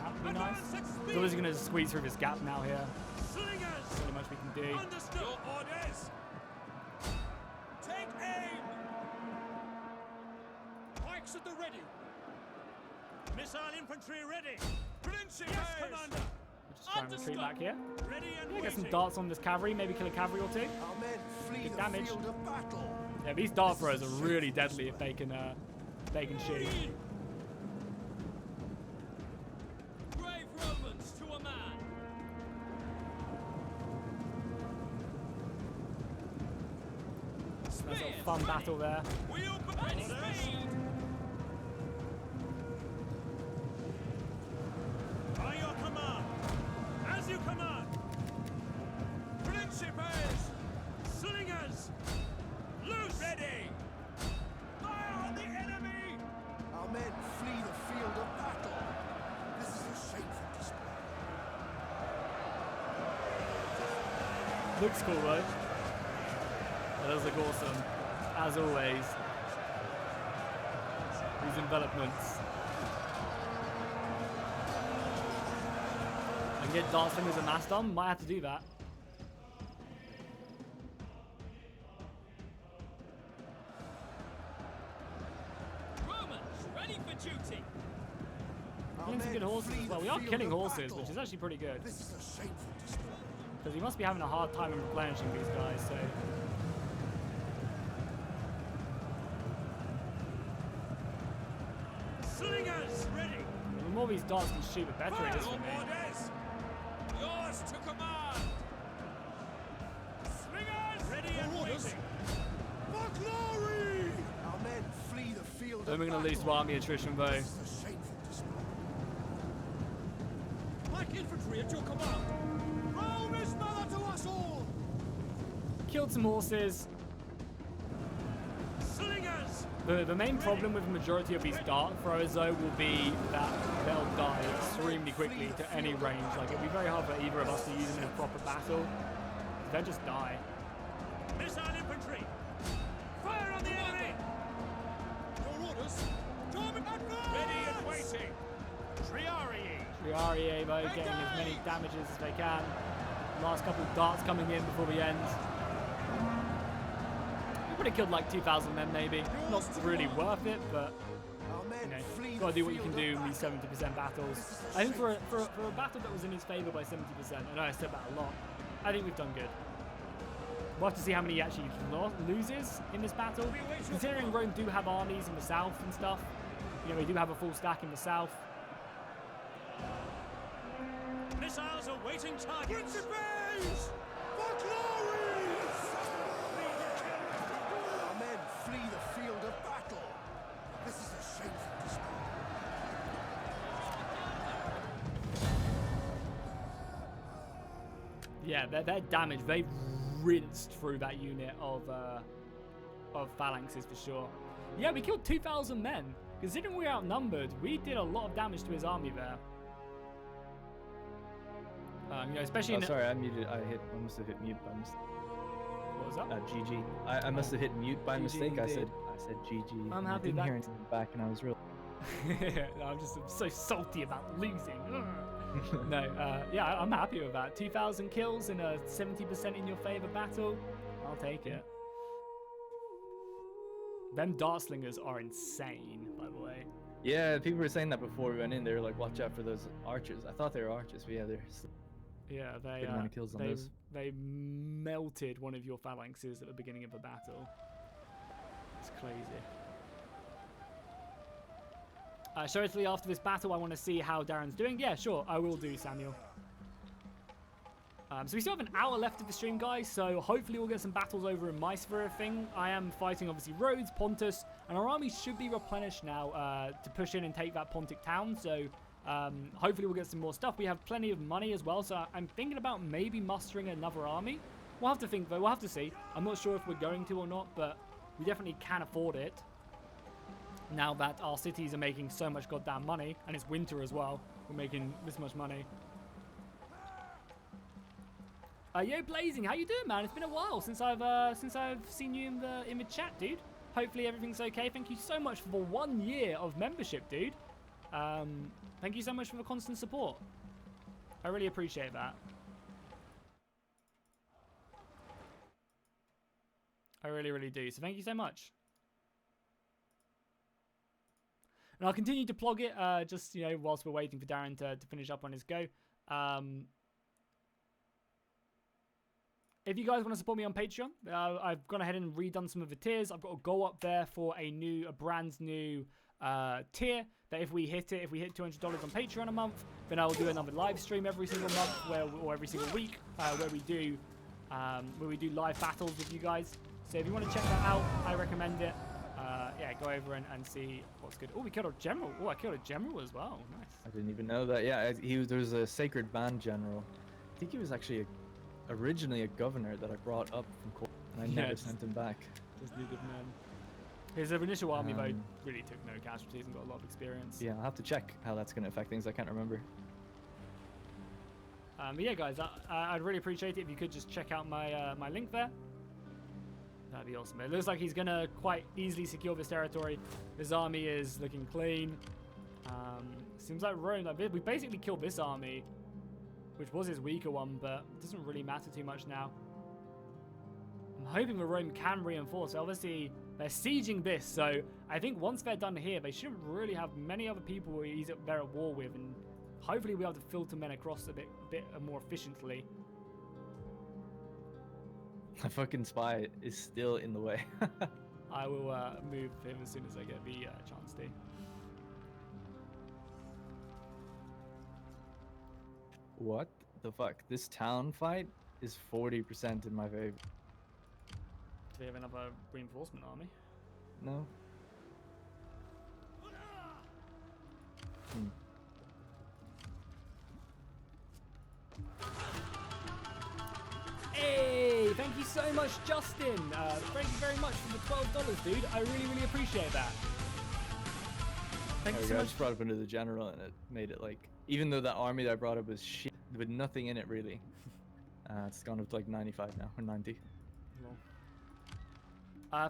That would be nice. Advance at So speed! we're just going to squeeze through this gap now here. Slingers! Not much we can do. Understood! Your orders! Take aim! Pikes at the ready! Missile infantry ready! Principes! Yes, Commander! Just try and retreat back here. Ready and Yeah, get some waiting. darts on this cavalry. Maybe kill a cavalry or two. Our men flee Good the damage. field of battle. Yeah, these dart throwers are really deadly if they can shoot. Brave Romans to a man. Nice little fun battle there. Wheel Ready orders! speed. By your command! As you command! Principes! Slingers! Loose! Ready! Fire on the enemy! Our men flee the field of battle. This is a shameful display. Looks cool, right? That does look awesome. As always. These envelopments. And get Darslingers and Maston. Might have to do that. Romans, ready for duty. Our Killing some men good horses flee as well. the We are field killing of horses, battle. which is actually pretty good. This is a shameful display. Because he must be having a hard time in replenishing these guys, so... Slingers ready. The more these darts can shoot, the better it is Your for me. orders. Yours to command. Slingers ready and waiting. For glory! Our men flee the field Then of we're going to lose to battle. army attrition, though. This is a shameful display. Like infantry at your command. Rome is mother to us all! Killed some horses. Slingers. The main problem with the majority of these dart throwers, though, will be that they'll die extremely quickly to any range. Like, it'll be very hard for either of us to use them in a proper battle. They'll just die. Missile infantry. Fire on the enemy. Your orders. Ready and waiting. Triarii. Triarii, though, getting as many damages as they can. Last couple of darts coming in before the end. We would have killed like 2,000 men, maybe. Not really worth it, but Our men you know, flee gotta the do what you field can of do in these battle. 70% battles. I think for a battle that was in his favour by 70%, I know I said that a lot, I think we've done good. We'll have to see how many he actually loses in this battle. Considering Rome do have armies in the south and stuff, you know, we do have a full stack in the south. Missiles awaiting targets. Principes! For glory! Our men flee the field of battle. This is a shameful display. Yeah, their damage, they rinsed through that unit of phalanxes for sure. Yeah, we killed 2,000 men. Considering we were outnumbered, we did a lot of damage to his army there. You know, especially in... Sorry, I muted. I must have hit mute by mistake. What was that? GG. I must have hit mute by GG mistake. I indeed. said GG. I'm and happy I didn't that- hear anything back, and I was real. No, I'm just so salty about losing. No, yeah, I'm happy with that. 2,000 kills in a 70% in your favor battle. I'll take it. Them dartslingers are insane, by the way. Yeah, people were saying that before we went in. They were like, "Watch out for those archers." I thought they were archers, but yeah, they're still Yeah, they good amount of kills on those. they melted one of your phalanxes at the beginning of the battle. It's crazy. Shortly after this battle, I want to see how Darren's doing. Yeah, sure, I will do, Samuel. So we still have an hour left of the stream, guys, so hopefully we'll get some battles over in my sphere of thing. I am fighting, obviously, Rhodes, Pontus, and our army should be replenished now to push in and take that Pontic town, so hopefully we'll get some more stuff. We have plenty of money as well, so I'm thinking about maybe mustering another army. We'll have to think, though. We'll have to see. I'm not sure if we're going to or not, but we definitely can afford it. Now that our cities are making so much goddamn money, and it's winter as well, we're making this much money. Yo, Blazing, how you doing, man? It's been a while since I've seen you in the chat, dude. Hopefully everything's okay. Thank you so much for the 1 year of membership, dude. Thank you so much for the constant support. I really appreciate that. I really, really do. So thank you so much. And I'll continue to plug it, just, you know, whilst we're waiting for Darren to finish up on his go. If you guys want to support me on Patreon, I've gone ahead and redone some of the tiers. I've got a goal up there for a brand new tier that if we hit $200 on Patreon a month, then I will do another live stream every single month, or every single week, where we do live battles with you guys. So if you want to check that out, I recommend it. Yeah, go over and see what's good. Oh, we killed a general. Oh, I killed a general as well. Nice. I didn't even know that. Yeah, there was a sacred band general. I think he was actually originally a governor that I brought up from court, and I never Yes. sent him back. Just needed men. His initial army though Um, really took no casualties and got a lot of experience. Yeah, I'll have to check how that's going to affect things. I can't remember. But yeah, guys, I'd really appreciate it if you could just check out my my link there. That'd be awesome. It looks like he's gonna quite easily secure this territory. His army is looking clean. Seems like Rome. We basically killed this army which was his weaker one, but it doesn't really matter too much now. I'm hoping the Rome can reinforce. Obviously, they're sieging this, so I think once they're done here, they shouldn't really have many other people they're at war with, and hopefully we'll be able to filter men across a bit more efficiently. My fucking spy is still in the way. I will move him as soon as I get the chance to. What the fuck? This town fight is 40% in my favor. Do they have another reinforcement army? No? Hey, thank you so much, Justin. Thank you very much for the $12, dude. I really, really appreciate that. Thank you so I much. just brought up another general and it made it like, even though that army that I brought up was shit with nothing in it really, it's gone up to like 95 now, or 90.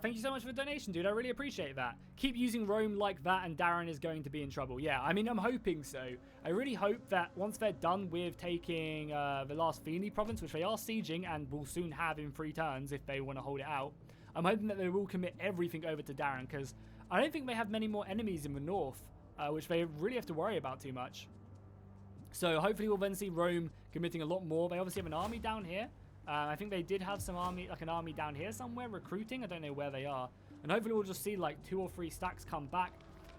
Thank you so much for the donation, dude. I really appreciate that. Keep using Rome like that and Darren is going to be in trouble. Yeah, I mean, I'm hoping so. I really hope that once they're done with taking the last Fini province, which they are sieging and will soon have in 3 turns if they want to hold it out, I'm hoping that they will commit everything over to Darren, because I don't think they have many more enemies in the north, which they really have to worry about too much. So hopefully we'll then see Rome committing a lot more. They obviously have an army down here. I think they did have some army, like an army down here somewhere recruiting. I don't know where they are. And hopefully we'll just see like 2 or 3 stacks come back.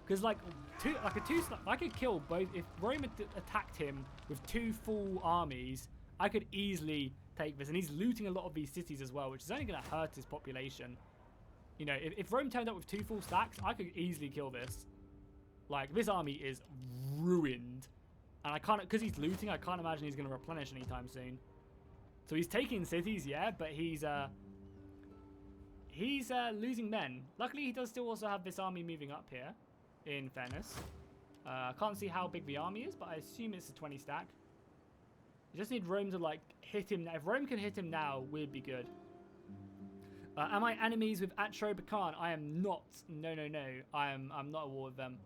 Because like a two stack, I could kill both. If Rome had attacked him with 2 full armies, I could easily take this. And he's looting a lot of these cities as well, which is only going to hurt his population. You know, if Rome turned up with 2 full stacks, I could easily kill this. Like, this army is ruined. And I can't, because he's looting, I can't imagine he's going to replenish anytime soon. So he's taking cities, yeah, but he's losing men. Luckily, he does still also have this army moving up here, in fairness. I can't see how big the army is, but I assume it's a 20 stack. You just need Rome to, like, hit him. If Rome can hit him now, we'd be good. Am I enemies with Atropacan? I am not. No, no, no. I'm not at war with them.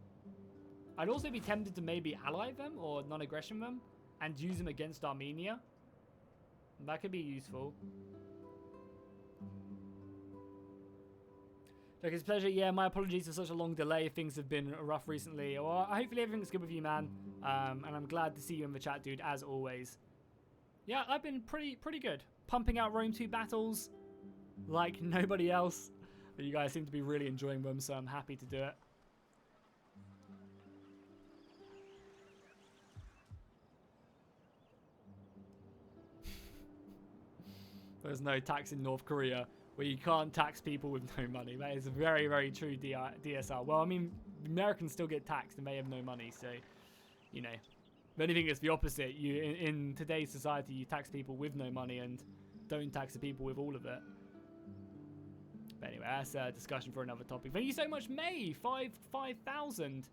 I'd also be tempted to maybe ally them or non-aggression them and use them against Armenia. That could be useful. Look, it's a pleasure. Yeah, my apologies for such a long delay. Things have been rough recently. Well, hopefully everything's good with you, man. And I'm glad to see you in the chat, dude, as always. Yeah, I've been pretty good. Pumping out Rome 2 battles like nobody else. But you guys seem to be really enjoying them, so I'm happy to do it. There's no tax in North Korea where you can't tax people with no money. That is very, very true DSR. Well, I mean, Americans still get taxed and they have no money. So, you know, if anything, it's the opposite. In today's society, you tax people with no money and don't tax the people with all of it. But anyway, that's a discussion for another topic. Thank you so much, May. 5,000.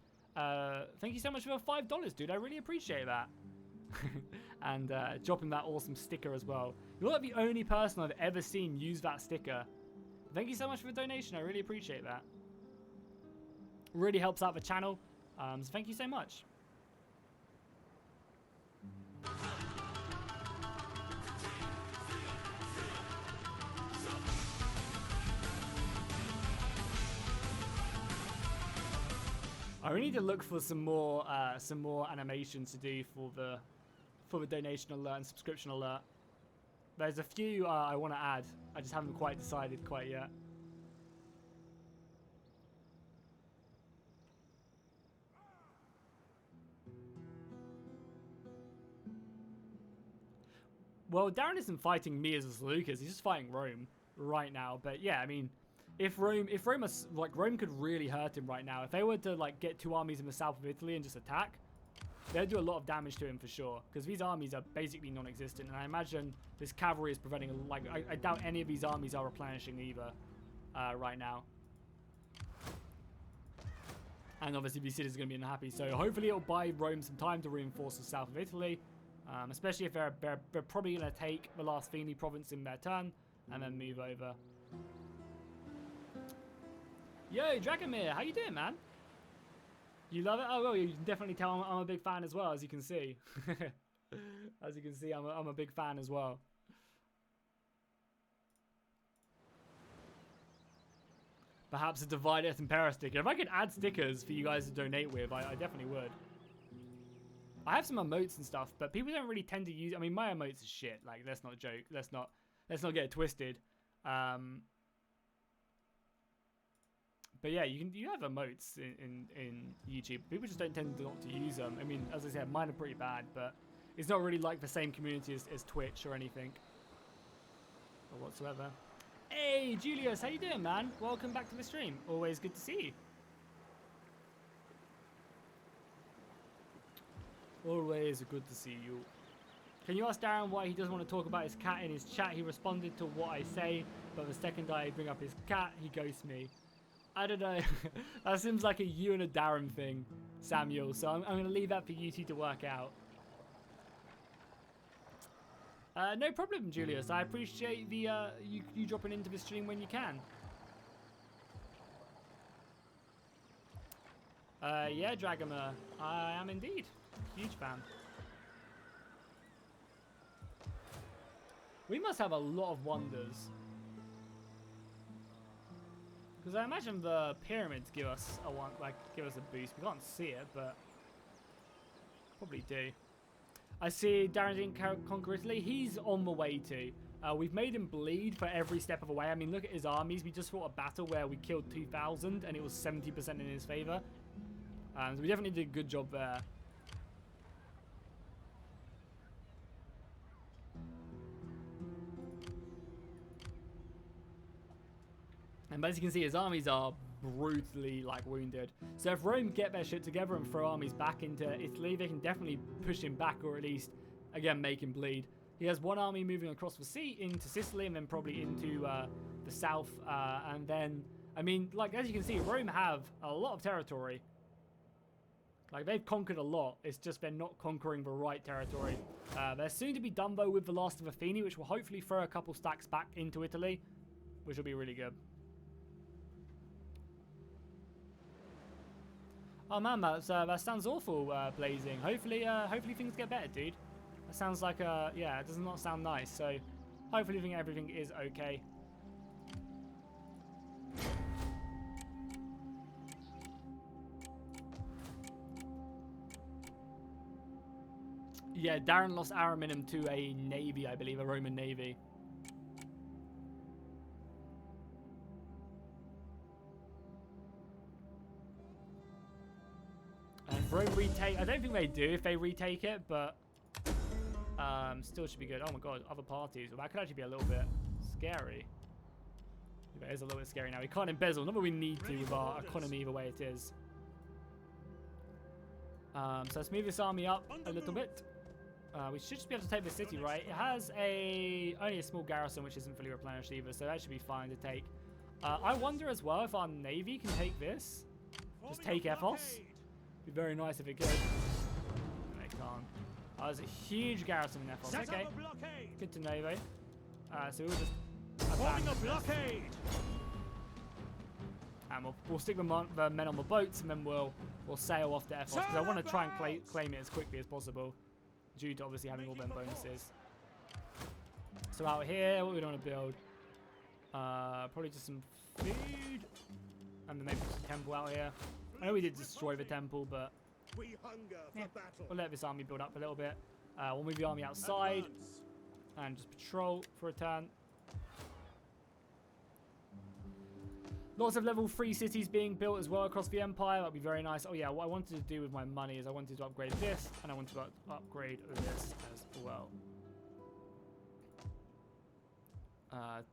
Thank you so much for $5, dude. I really appreciate that. And dropping that awesome sticker as well. You're like the only person I've ever seen use that sticker. Thank you so much for the donation. I really appreciate that. Really helps out the channel. So thank you so much. I need to look for some more animations to do for the donation alert and subscription alert. There's a few I want to add. I just haven't quite decided quite yet. Well, Darren isn't fighting me as a Seleucid. He's just fighting Rome right now. But yeah, I mean, if Rome could really hurt him right now. If they were to like get 2 armies in the south of Italy and just attack, they'd do a lot of damage to him for sure, because these armies are basically non-existent, and I imagine this cavalry is preventing, like, I doubt any of these armies are replenishing either right now. And obviously these cities are going to be unhappy, so hopefully it'll buy Rome some time to reinforce the south of Italy, especially if they're probably going to take the last Fini province in their turn, and then move over. Yo, Dragomir, how you doing, man? You love it? Oh, well, you can definitely tell I'm a big fan as well, as you can see. As you can see, I'm a big fan as well. Perhaps a Divide Earth Impera sticker. If I could add stickers for you guys to donate with, I definitely would. I have some emotes and stuff, but people don't really tend to use. I mean, my emotes are shit. Like, let's not joke. Let's not get it twisted. But yeah, you have emotes in YouTube. People just don't tend not to use them. I mean, as I said, mine are pretty bad, but it's not really like the same community as Twitch or anything or whatsoever. Hey, Julius, how you doing, man? Welcome back to the stream. Always good to see you. Always good to see you. Can you ask Darren why he doesn't want to talk about his cat in his chat? He responded to what I say, but the second I bring up his cat, he ghosts me. I don't know. That seems like a you and a Darren thing, Samuel. So I'm going to leave that for you two to work out. No problem, Julius. I appreciate the you dropping into the stream when you can. Yeah, Dragamer. I am indeed. Huge fan. We must have a lot of wonders. Because I imagine the pyramids give us a boost. We can't see it, but probably do. I see Darren didn't conquer Italy. He's on the way to. We've made him bleed for every step of the way. I mean, look at his armies. We just fought a battle where we killed 2,000 and it was 70% in his favor. So we definitely did a good job there. And as you can see, his armies are brutally wounded. So if Rome get their shit together and throw armies back into Italy, they can definitely push him back, or at least again make him bleed. He has one army moving across the sea into Sicily and then probably into the south, and then I mean, as you can see, Rome have a lot of territory. They've conquered a lot. It's just they're not conquering the right territory. They're soon to be done though with the last of Athene, which will hopefully throw a couple stacks back into Italy, which will be really good. Oh man, that sounds awful, Blazing. Hopefully things get better, dude. That sounds like yeah, it does not sound nice. So hopefully everything is okay. Yeah, Darren lost Araminum to a navy, I believe, a Roman navy. Rome retake. I don't think they do if they retake it, but still should be good. Oh my god, other parties. Well, that could actually be a little bit scary. It is a little bit scary now. We can't embezzle. Not that we need to with our economy the way it is. So let's move this army up a little bit. We should just be able to take the city, right? It has only a small garrison, which isn't fully replenished either, so that should be fine to take. I wonder as well if our navy can take this. Just take Epos. Be very nice if it could. No, it can't. There's a huge garrison in Epos. Okay. Good to know, though. So we'll just forming a blockade. And we'll stick the men on the boats, and then we'll sail off to Epos because I want to try and claim it as quickly as possible, due to obviously having all them bonuses. So out here, what we want to build? Probably just some food, and then maybe some temple out here. I know we did destroy the temple, but yeah, we'll let this army build up a little bit. We'll move the army outside and just patrol for a turn. Lots of level 3 cities being built as well across the empire. That'd be very nice. Oh yeah, what I wanted to do with my money is I wanted to upgrade this, and I wanted to upgrade this as well.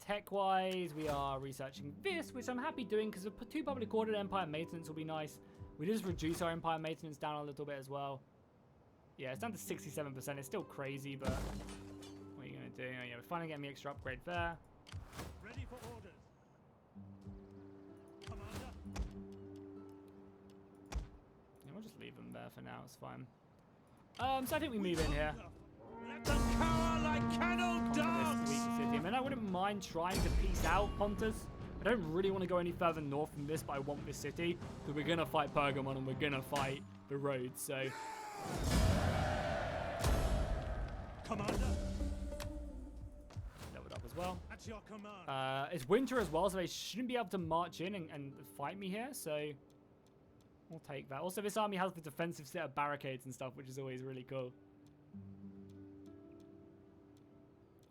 Tech-wise, we are researching this, which I'm happy doing because the 2 public ordered empire maintenance will be nice. We just reduce our empire maintenance down a little bit as well. Yeah, it's down to 67%. It's still crazy, but what are you going to do? Oh, yeah, we're finally getting the extra upgrade there. Ready for orders. Commander. Yeah, we'll just leave them there for now. It's fine. So I think we move in here. Let them cower like kennel dogs. I mean, I wouldn't mind trying to peace out Pontus. I don't really want to go any further north from this, but I want this city because we're going to fight Pergamon and we're going to fight the Rhodes. So Commander, Leveled up as well. at your command. It's winter as well, so they shouldn't be able to march in and fight me here, so we'll take that. Also, this army has the defensive set of barricades and stuff, which is always really cool.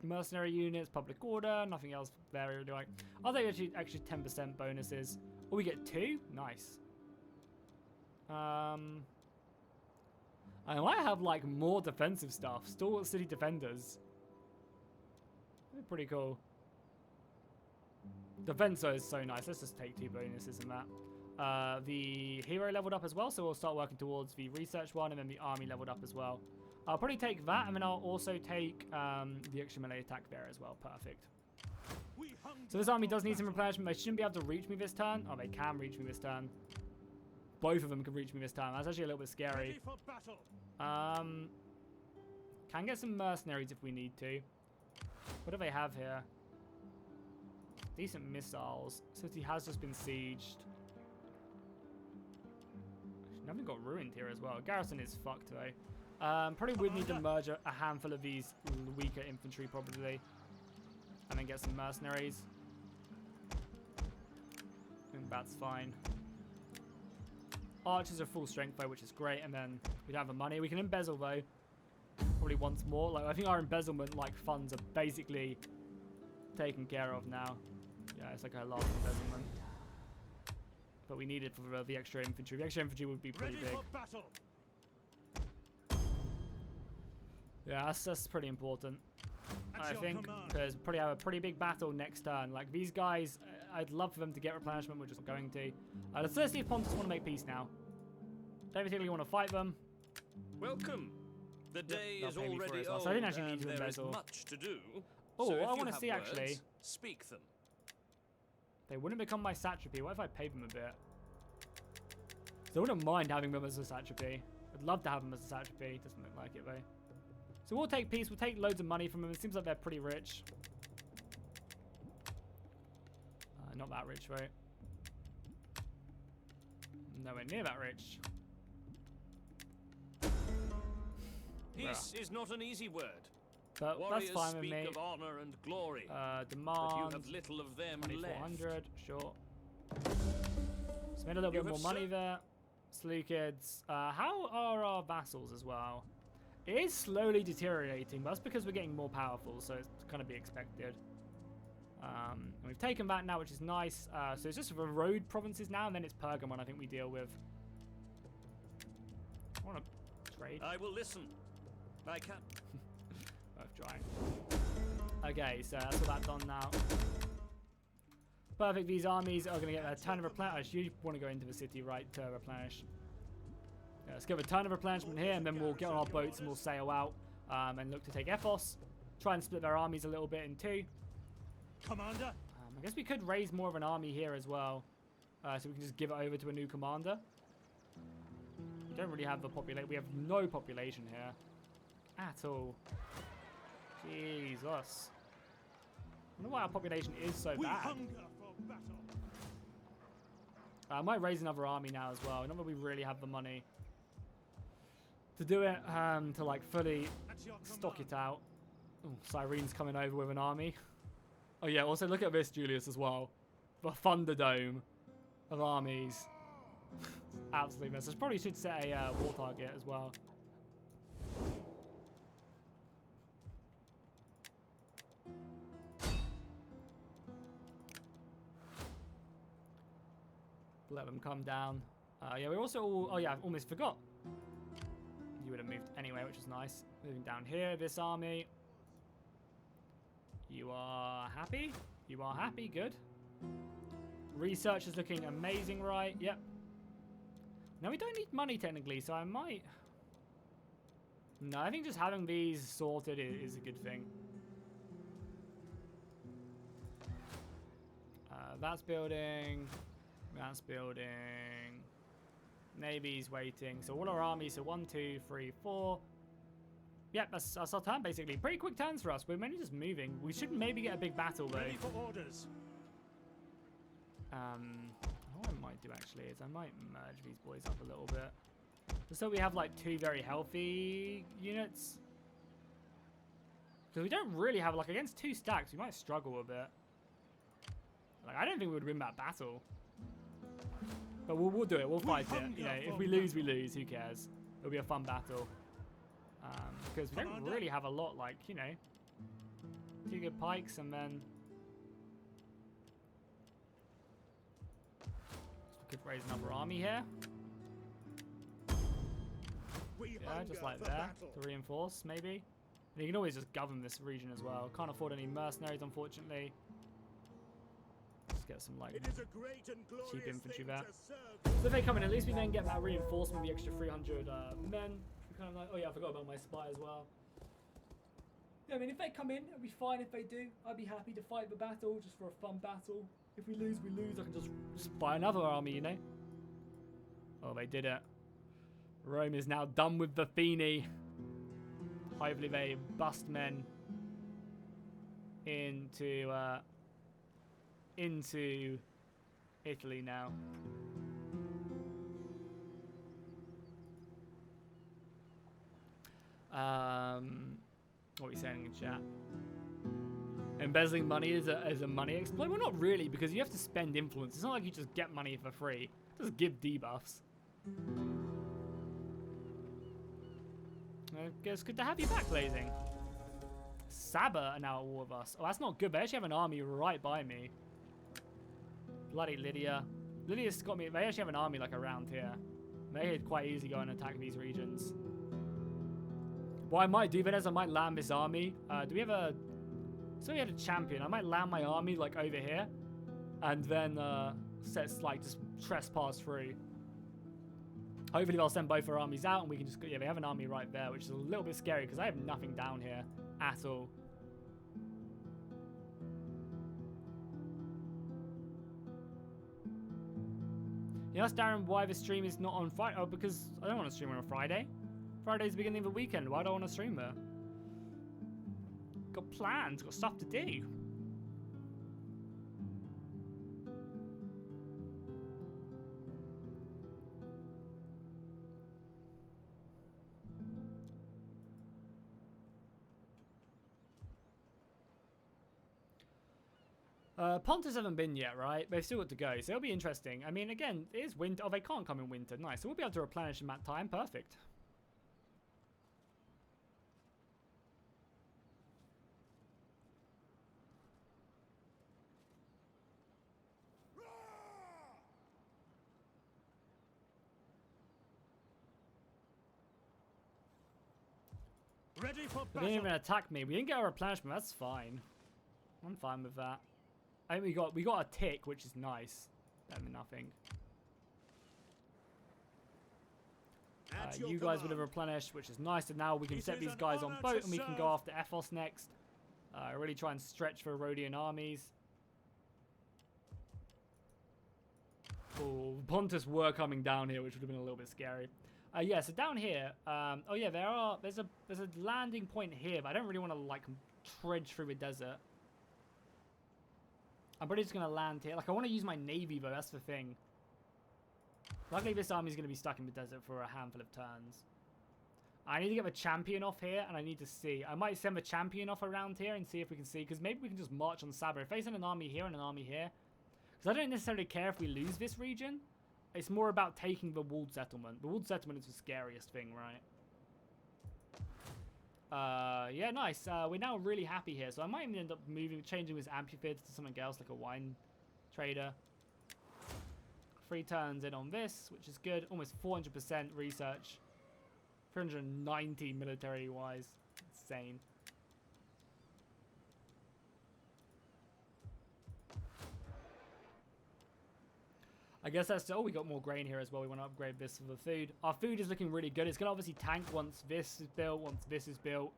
Mercenary units, public order, nothing else very really like. Are they actually 10% bonuses? Oh, we get 2? Nice. I might have like more defensive stuff. Stalwart city defenders. They're pretty cool. Defenso is so nice. Let's just take 2 bonuses in that. The hero leveled up as well, so we'll start working towards the research one, and then the army leveled up as well. I'll probably take that, and then I'll also take the extra melee attack there as well. Perfect. So this army does need some replenishment. They shouldn't be able to reach me this turn. Oh, they can reach me this turn. Both of them can reach me this turn. That's actually a little bit scary. Can get some mercenaries if we need to. What do they have here? Decent missiles. City has just been sieged. Nothing got ruined here as well. Garrison is fucked though. Probably would need to merge a handful of these weaker infantry probably. And then get some mercenaries. And that's fine. Archers are full strength though, which is great. And then we don't have the money. We can embezzle though. Probably once more. Like I think our embezzlement funds are basically taken care of now. Yeah, it's like our last embezzlement. But we need it for the extra infantry. The extra infantry would be pretty big. Yeah, that's pretty important. I think because probably have a pretty big battle next turn. Like these guys, I'd love for them to get replenishment. We're just not going to. The Seleucid Pontus want to make peace now. Don't particularly want to fight them. Welcome. The day They'll is pay me for it already as well, old, so I didn't actually need and to there is embezzle. much to do. Oh, so if I you want to have see words, actually. Speak them. They wouldn't become my satrapy. What if I paid them a bit? So I wouldn't mind having them as a satrapy. I'd love to have them as a satrapy. Doesn't look like it though. So we'll take peace. We'll take loads of money from them. It seems like they're pretty rich. Not that rich, right? Nowhere near that rich. Peace is not an easy word. But Warriors that's fine with speak me. of honor and glory, but you Demand have little of them 2400, left. sure. Spend a little You bit more have money there. Seleucids. How are our vassals as well? It is slowly deteriorating, but that's because we're getting more powerful, so it's kind of be expected. And we've taken that now, which is nice. So it's just the road provinces now, and then it's Pergamon I think we deal with. I want to trade. I will listen. I can. Worth trying. Okay, so that's all that done now. Perfect. These armies are going to get a ton of replenish. You want to go into the city, right, to replenish. Yeah, let's give a ton of replenishment here, and then we'll get on our boats and we'll sail out and look to take Epos. Try and split their armies a little bit in two. Commander, I guess we could raise more of an army here as well, so we can just give it over to a new commander. We don't really have the population. We have no population here at all. Jesus. I wonder why our population is so we bad. hunger for battle. I might raise another army now as well. Not that we really have the money to do it, to like fully At your stock command. it out. Ooh, Cyrene's coming over with an army. Oh yeah, also look at this, Julius, as well. The Thunderdome of armies. Absolutely mess. I probably should set a war target as well. Let them come down. Yeah, we're also all... Oh yeah, I almost forgot. You would have moved anyway, which is nice. Moving down here, this army. You are happy? You are happy, good. Research is looking amazing, right? Yep. Now we don't need money technically, so I might... No, I think just having these sorted is a good thing. That's building. That's building. Navy's waiting. So all our armies, so 1, 2, 3, 4. Yep, that's our turn basically. Pretty quick turns for us. We're mainly just moving. We should maybe get a big battle though. Ready for orders. What I might do actually is I might merge these boys up a little bit. Just so we have like 2 very healthy units. Because we don't really have, like, against 2 stacks, we might struggle a bit. Like, I don't think we would win that battle. But we'll do it. We'll fight it. You know, if we lose, we lose. Who cares? It'll be a fun battle. Because we don't really have a lot, like, you know, 2 good pikes and then... We could raise another army here. Yeah, just like there. To reinforce, maybe. And you can always just govern this region as well. Can't afford any mercenaries, unfortunately. Just get some, like, cheap infantry there. So if they come in, at least we then get that reinforcement, the extra 300 men. Kind of like, oh yeah, I forgot about my spy as well. Yeah, I mean, if they come in, it'll be fine. If they do, I'd be happy to fight the battle, just for a fun battle. If we lose, we lose. I can just buy another army, you know? Oh, they did it. Rome is now done with the Feni. Hopefully they bust men into Italy now. What are we saying in chat? Embezzling money is a money exploit? Well, not really, because you have to spend influence. It's not like you just get money for free. Just give debuffs. It's good to have you back, Blazing. Saba are now at war with us. Oh, that's not good. They actually have an army right by me. Bloody Lydia. Lydia's got me. They actually have an army like around here. They could quite easily go and attack these regions. What I might do then is I might land this army. Do we have a... So we had a champion. I might land my army like over here. And then like just trespass through. Hopefully they'll send both our armies out and we can just... Yeah, they have an army right there, which is a little bit scary because I have nothing down here at all. You asked Darren why the stream is not on Friday. Oh, because I don't want to stream on a Friday. Friday's the beginning of the weekend. Why do I want to stream there? Got plans, got stuff to do. Pontus haven't been yet, right? They've still got to go, so it'll be interesting. I mean, again, it is winter. Oh, they can't come in winter. Nice. So we'll be able to replenish them at time. Perfect. Ready for They didn't even attack me. We didn't get a replenishment. That's fine. I'm fine with that. I think we got a tick, which is nice. Better than nothing. You guys would have replenished, which is nice. And now we can set these guys on boat and we can go after Ethos next. Really try and stretch for Rhodian armies. Oh, Pontus were coming down here, which would have been a little bit scary. Yeah, so down here, oh yeah, there's a landing point here, but I don't really want to like trudge through the desert. I'm probably just gonna land here. Like I want to use my navy though. That's the thing. Luckily, this army is gonna be stuck in the desert for a handful of turns. I need to get the champion off here, and I need to see. I might send the champion off around here and see if we can see, because maybe we can just march on Saba. If they send an army here and an army here, because I don't necessarily care if we lose this region. It's more about taking the walled settlement. The walled settlement is the scariest thing, right? Yeah, nice. We're now really happy here, so I might even end up changing this amphitheater to something else, like a wine trader. 3 turns in on this, which is good. Almost 400% research. 390 military-wise. Insane. I guess that's... Oh, we got more grain here as well. We want to upgrade this for the food. Our food is looking really good. It's going to obviously tank once this is built, once this is built,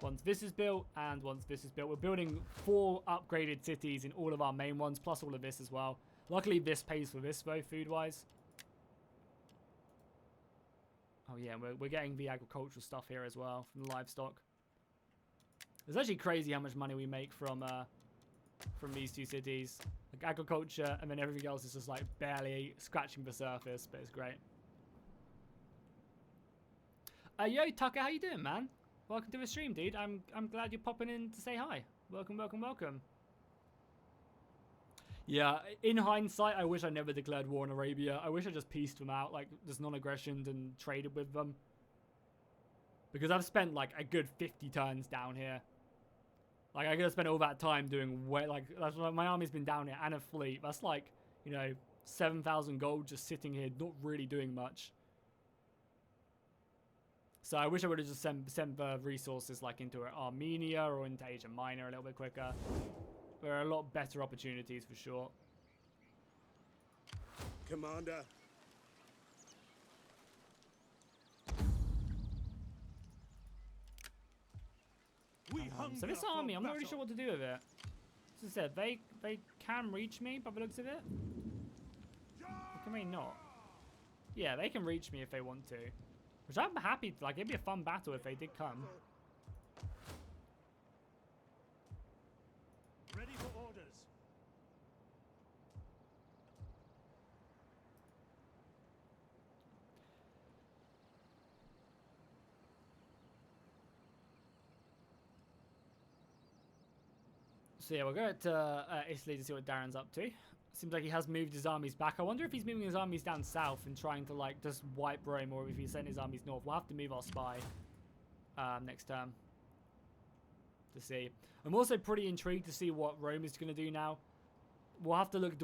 once this is built, and once this is built. We're building 4 upgraded cities in all of our main ones, plus all of this as well. Luckily, this pays for this, though, food-wise. Oh, yeah, we're getting the agricultural stuff here as well, from the livestock. It's actually crazy how much money we make from these 2 cities. Like agriculture, and then everything else is just like barely scratching the surface, but it's great. Yo, Tucker, how you doing, man? welcome to the stream, dude. I'm glad you're popping in to say hi. Welcome, welcome, welcome. Yeah, in hindsight, I wish I never declared war on Arabia. I wish I just pieced them out, like just non-aggressioned and traded with them. Because I've spent like a good 50 turns down here. Like I could have spent all that time doing way like that's why my army's been down here and a fleet. That's like, you know, 7,000 gold just sitting here, not really doing much. So I wish I would have just sent the resources like into Armenia or into Asia Minor a little bit quicker. There are a lot better opportunities for sure. Commander. So this army, I'm not really sure what to do with it. As I said, they can reach me by the looks of it. Or can they not? Yeah, they can reach me if they want to. Which I'm happy, like it'd be a fun battle if they did come. Ready for orders. So yeah, we'll go to Italy to see what Darren's up to. Seems like he has moved his armies back. I wonder if he's moving his armies down south and trying to like just wipe Rome, or if he's sending his armies north. We'll have to move our spy next term to see. I'm also pretty intrigued to see what Rome is going to do now. We'll have to look.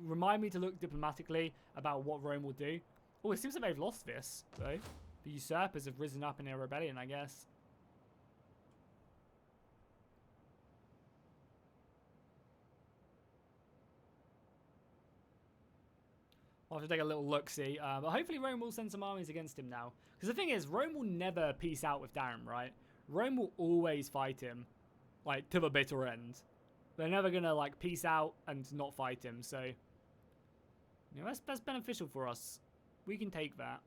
Remind me to look diplomatically about what Rome will do. Oh, it seems like they've lost this though. The usurpers have risen up in a rebellion, I guess. I'll have to take a little look-see. But hopefully Rome will send some armies against him now. Because the thing is, Rome will never peace out with Darren, right? Rome will always fight him. Like, to the bitter end. They're never going to, like, peace out and not fight him. So, you know, that's beneficial for us. We can take that.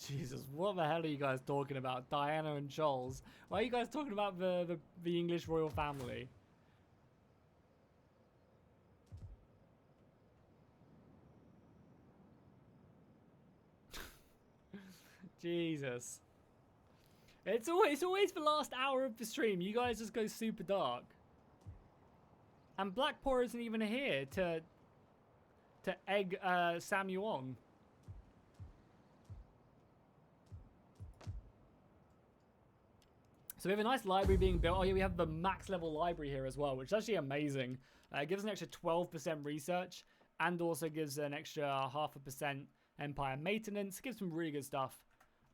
Jesus, what the hell are you guys talking about? Diana and Charles. Why are you guys talking about the English royal family? Jesus. It's always the last hour of the stream. You guys just go super dark. And Blackpool isn't even here to egg Samuel on. So we have a nice library being built. Oh yeah, we have the max level library here as well, which is actually amazing. It gives an extra 12% research and also gives an extra 0.5% empire maintenance. It gives some really good stuff.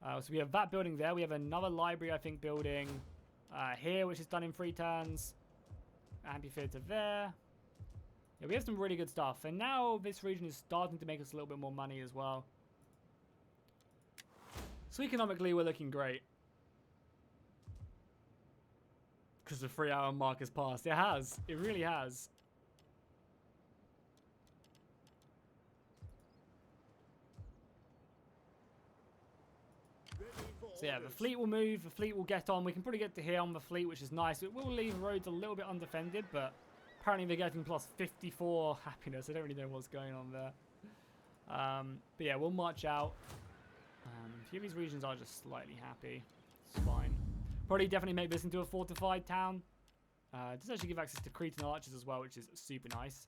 So we have that building there. We have another library, I think, building here, which is done in 3 turns. Amphitheater there. Yeah, we have some really good stuff. And now this region is starting to make us a little bit more money as well. So economically, we're looking great. Because the 3-hour mark has passed. It has. It really has. So yeah, the fleet will move. The fleet will get on. We can probably get to here on the fleet, which is nice. It will leave Rhodes a little bit undefended, but apparently they're getting plus 54 happiness. I don't really know what's going on there. But yeah, we'll march out. A few of these regions are just slightly happy. It's fine. Probably definitely make this into a fortified town. It does actually give access to Cretan archers as well, which is super nice.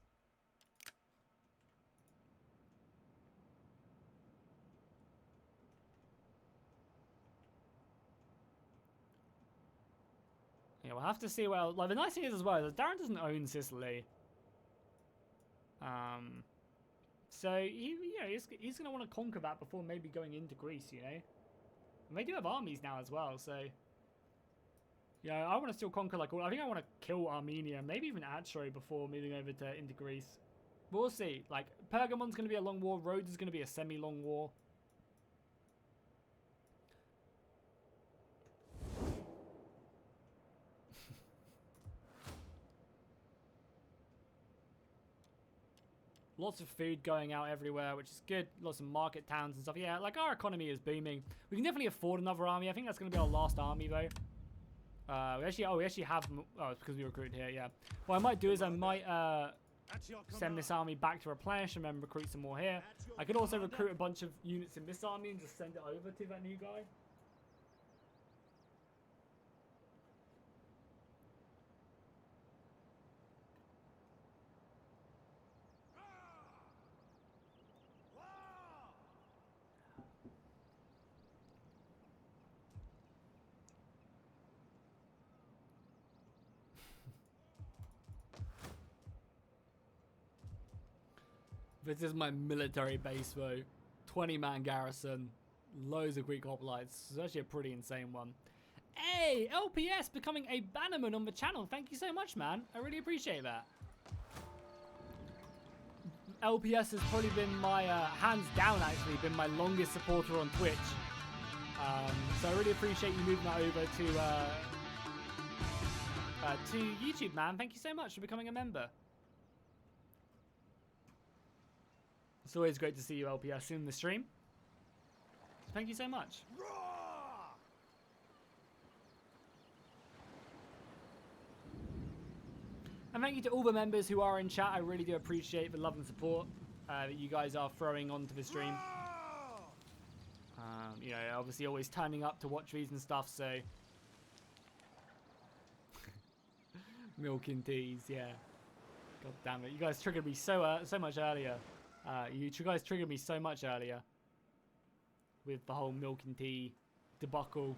Yeah, we'll have to see what else. Like, the nice thing is as well, is Darren doesn't own Sicily. So, he's going to want to conquer that before maybe going into Greece, you know? And they do have armies now as well, so... Yeah, I want to still conquer, like, I think I want to kill Armenia, maybe even Atro before moving over into Greece. But we'll see. Like, Pergamon's going to be a long war. Rhodes is going to be a semi-long war. Lots of food going out everywhere, which is good. Lots of market towns and stuff. Yeah, like our economy is booming. We can definitely afford another army. I think that's going to be our last army though. We actually have. Oh, it's because we recruited here. Yeah. What I might do is I might send this army back to replenish and then recruit some more here. I could also recruit a bunch of units in this army and just send it over to that new guy. This is my military base though. 20-man garrison. Loads of Greek hoplites. It's actually a pretty insane one. Hey, LPS becoming a bannerman on the channel. Thank you so much, man. I really appreciate that. LPS has probably been my, hands down actually, been my longest supporter on Twitch. So I really appreciate you moving that over to YouTube, man. Thank you so much for becoming a member. It's always great to see you, LPS, in the stream. Thank you so much. And thank you to all the members who are in chat. I really do appreciate the love and support that you guys are throwing onto the stream. You know, obviously always turning up to watch these and stuff, so... Milk and teas, yeah. God damn it. You guys triggered me so much earlier. You guys triggered me so much earlier with the whole milk and tea debacle.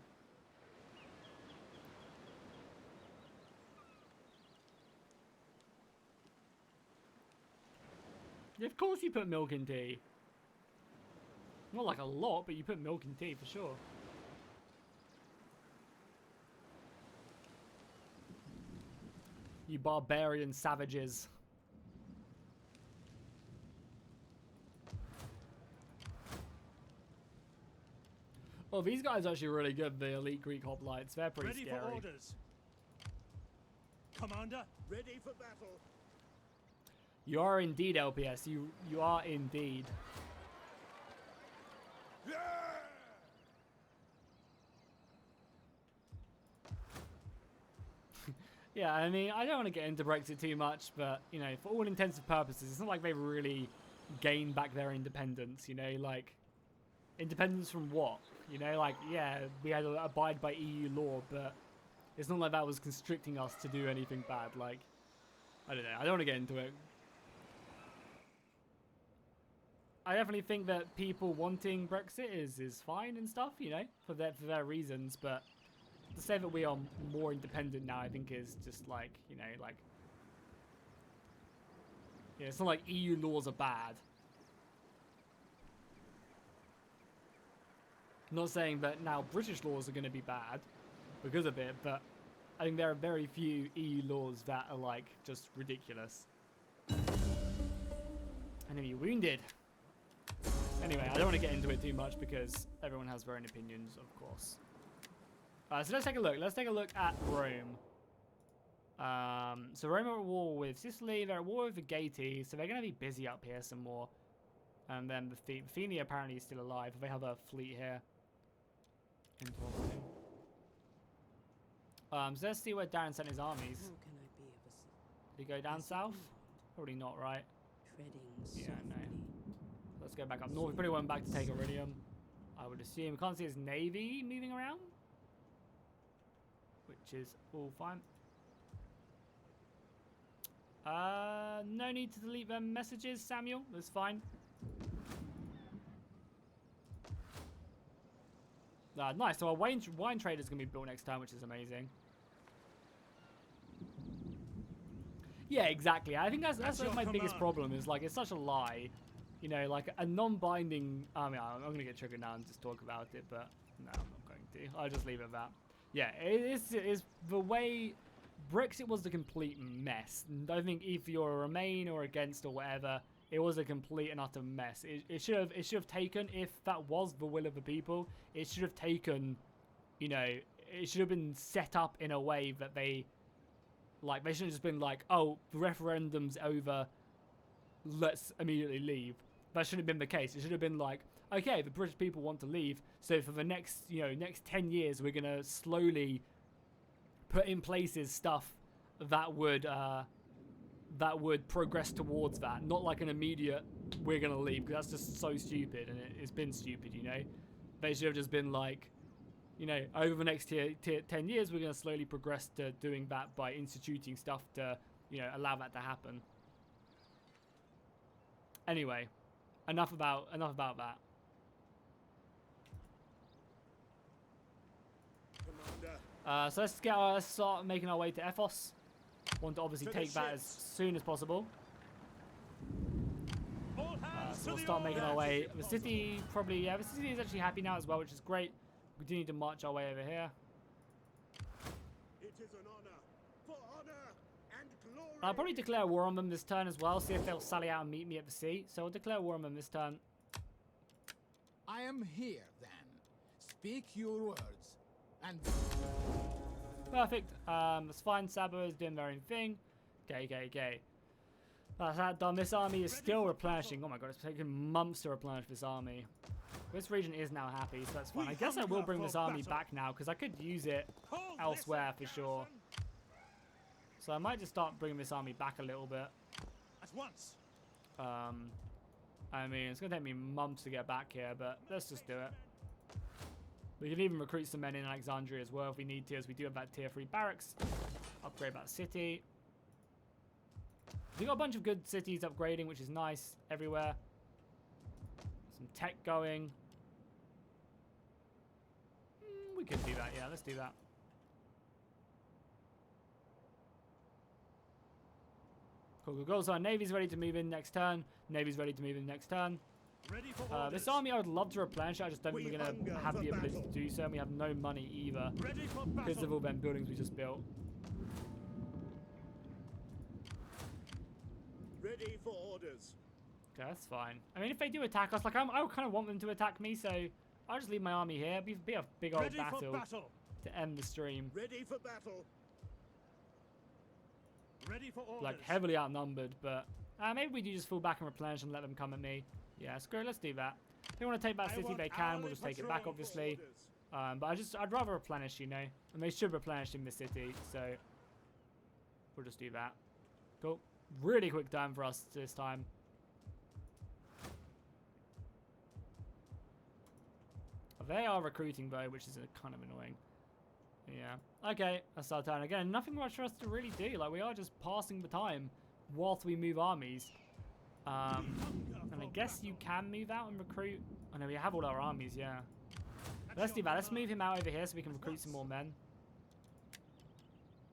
Yeah, of course you put milk and tea. Not like a lot, but you put milk and tea for sure. You barbarian savages. Oh, these guys are actually really good, the elite Greek hoplites. They're pretty scary. For orders. Commander, ready for battle. You are indeed, LPS. You are indeed. Yeah! Yeah, I mean, I don't want to get into Brexit too much, but, you know, for all intents and purposes, it's not like they've really gained back their independence, you know, like, independence from what? You know, like, yeah, we had to abide by EU law, but it's not like that was constricting us to do anything bad, like, I don't know, I don't want to get into it. I definitely think that people wanting Brexit is fine and stuff, you know, for their reasons, but to say that we are more independent now, I think is just like, you know, like, yeah, it's not like EU laws are bad. I'm not saying that now British laws are going to be bad because of it, but I think there are very few EU laws that are like just ridiculous. Enemy wounded. Anyway, I don't want to get into it too much because everyone has their own opinions, of course. So let's take a look. Let's take a look at Rome. So Rome are at war with Sicily. They're at war with the Gaeti, so they're going to be busy up here some more. And then the Athenia apparently is still alive. They have a fleet here. Interesting. So let's see where Darren sent his armies. How can I be of assistance? Did he go down Is it south? not? Probably not, right? Treading Yeah, softly. no. Let's go back up north. We probably went back to take Iridium. I would assume. We can't see his navy moving around, which is all fine. No need to delete them messages, Samuel. That's fine. Nice. So our wine trade is going to be built next time, which is amazing. Yeah, exactly. I think that's your my biggest command. problem is like it's such a lie. You know, like a non-binding. I mean, I'm going to get triggered now and just talk about it, but no, I'm not going to. I'll just leave it at that. Yeah, it's the way Brexit was a complete mess. And I think if you're a Remain or against or whatever, it was a complete and utter mess. It should have taken, if that was the will of the people, it should have taken, you know, it should have been set up in a way that they shouldn't have just been like, oh, the referendum's over, let's immediately leave. That shouldn't have been the case. It should have been like, okay, the British people want to leave, so for the next, next 10 years, we're gonna slowly put in places stuff that would progress towards that. Not like an immediate, we're gonna leave, because that's just so stupid, and it's been stupid, They should have just been like, over the next 10 years, we're gonna slowly progress to doing that by instituting stuff to, allow that to happen. Anyway, enough about that. Commander. So let's start making our way to Ethos. Want to obviously To the take that as ships. soon as possible. All hands So to we'll the start making our orders. way. The city probably, the city is actually happy now as well, which is great. We do need to march our way over here. It is an honor. For honor and glory. I'll probably declare war on them this turn as well. See if they'll sally out and meet me at the sea. So I'll declare war on them this turn. I am here, then. Speak your words. And Perfect. That's fine. Sabo is doing their own thing. Okay. That's that done. This army is still replenishing. Oh my god, it's taken months to replenish this army. This region is now happy, so that's fine. I guess I will bring this army back now, because I could use it Hold elsewhere for this sure. garrison. So I might just start bringing this army back a little bit. At once. I mean, it's going to take me months to get back here, but let's just do it. We can even recruit some men in Alexandria as well if we need to, as we do have that tier 3 barracks. Upgrade that city. We got a bunch of good cities upgrading, which is nice everywhere. Some tech going. We could do that, yeah, let's do that. Cool. So our Navy's ready to move in next turn. Navy's ready to move in next turn. Ready for orders. This army I would love to replenish. I just don't think We we're going to hunger have for the ability battle. to do so. And we have no money either Ready for because of battle. all them buildings we just built. Ready for orders. Okay, that's fine. I mean, if they do attack us, like I kind of want them to attack me, so I'll just leave my army here. Be a big old Ready for battle battle. to end the stream. Ready for battle. Ready for orders. Like heavily outnumbered, but maybe we do just fall back and replenish and let them come at me. Yeah, screw it, let's do that. If they want to take that I city, want they can. hourly We'll just take it back, patrol for obviously. orders. But I'd rather replenish, and they should replenish in the city, so we'll just do that. Cool. Really quick turn for us this time. They are recruiting though, which is kind of annoying. Yeah. Okay, that's our turn again. Nothing much for us to really do. Like, we are just passing the time whilst we move armies. And I guess you can move out and recruit. Oh no, we have all our armies, yeah. Let's do that. Let's move him out over here so we can recruit some more men.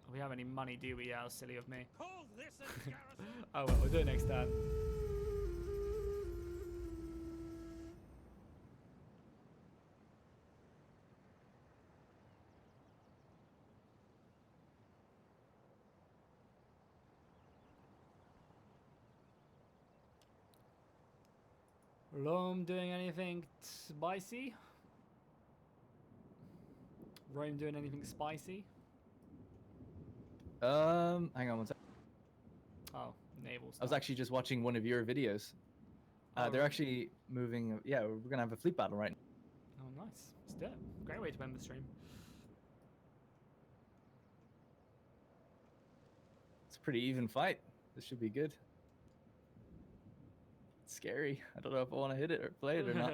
Do we have any money, do we? Yeah, that was silly of me. Hold this as garrison. Oh well, we'll do it next time. Rome doing anything spicy? Rome doing anything spicy? Hang on one sec. Oh, naval I stuff. was actually just watching one of your videos. Oh, They're right. actually moving. Yeah, we're gonna have a fleet battle right now. Oh, nice. Let's do it. Great way to end the stream. It's a pretty even fight. This should be good. It's scary. I don't know if I want to hit it or play it or not.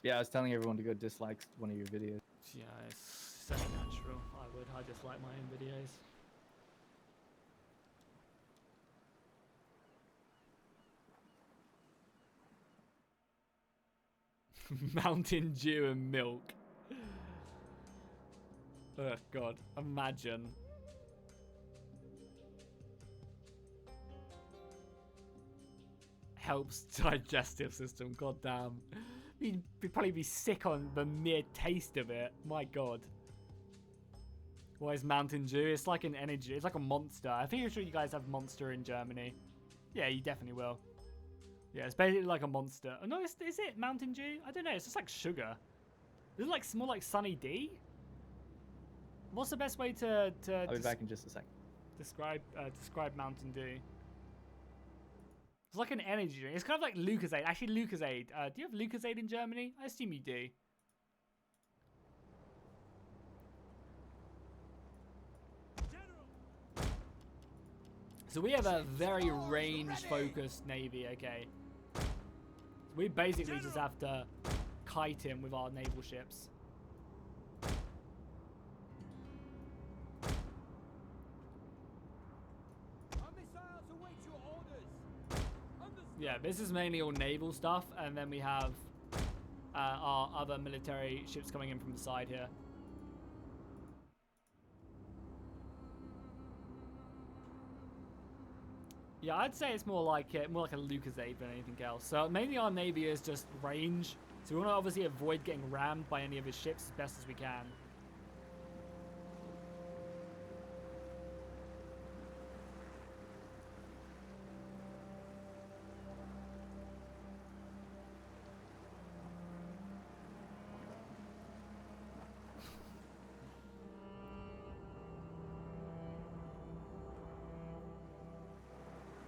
Yeah, I was telling everyone to go dislike one of your videos. Yeah, it's so natural. I dislike my own videos. Mountain Dew and milk. Oh god, imagine. Helps digestive system, god damn. You'd probably be sick on the mere taste of it. My god. What is Mountain Dew? It's like an energy. It's like a Monster. I think I'm sure you guys have Monster in Germany. Yeah, you definitely will. Yeah, it's basically like a Monster. Oh, no, is it Mountain Dew? I don't know. It's just like sugar. Is it like more like Sunny D? What's the best way to I'll be back in just a second. describe Mountain Dew? It's like an energy drink. It's kind of like Lucozade. Actually, Lucozade. Do you have Lucozade in Germany? I assume you do. So we have a very range-focused navy, okay. So we basically just have to kite him with our naval ships. Yeah, this is mainly all naval stuff, and then we have our other military ships coming in from the side here. Yeah, I'd say it's more like a Lucozade than anything else. So mainly our navy is just range. So we want to obviously avoid getting rammed by any of his ships as best as we can.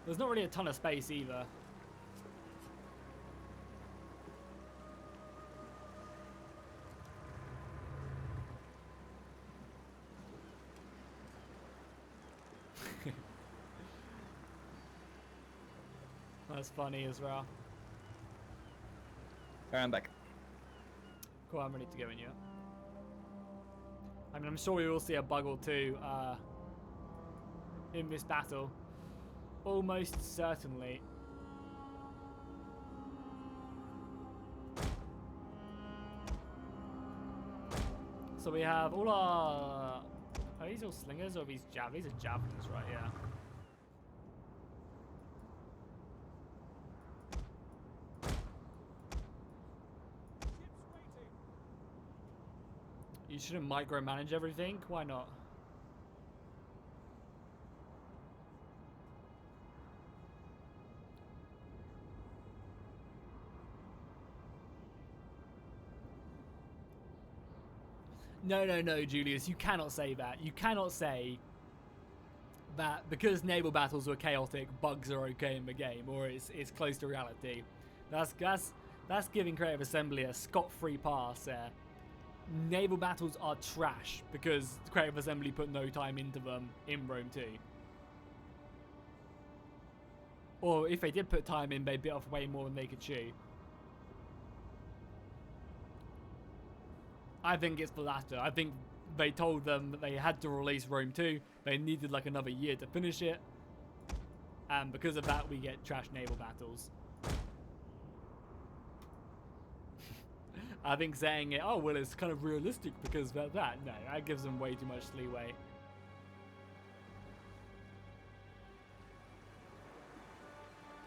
There's not really a ton of space either. That's funny as well. Alright, I'm back. Cool, I'm ready to go in here. I mean, I'm sure we will see a bug or two in this battle. Almost certainly. So we have all our... Are these all slingers or are these javelins? These are javelins, right? Yeah. You shouldn't micromanage everything. Why not? No, Julius, you cannot say that. You cannot say that because naval battles were chaotic, bugs are okay in the game, or it's close to reality. That's giving Creative Assembly a scot-free pass there. Naval battles are trash because Creative Assembly put no time into them in Rome 2. Or if they did put time in, they bit off way more than they could chew. I think it's the latter. I think they told them that they had to release Rome 2. They needed like another year to finish it. And because of that, we get trash naval battles. I think saying it, oh, well, it's kind of realistic because of that. No, that gives them way too much leeway.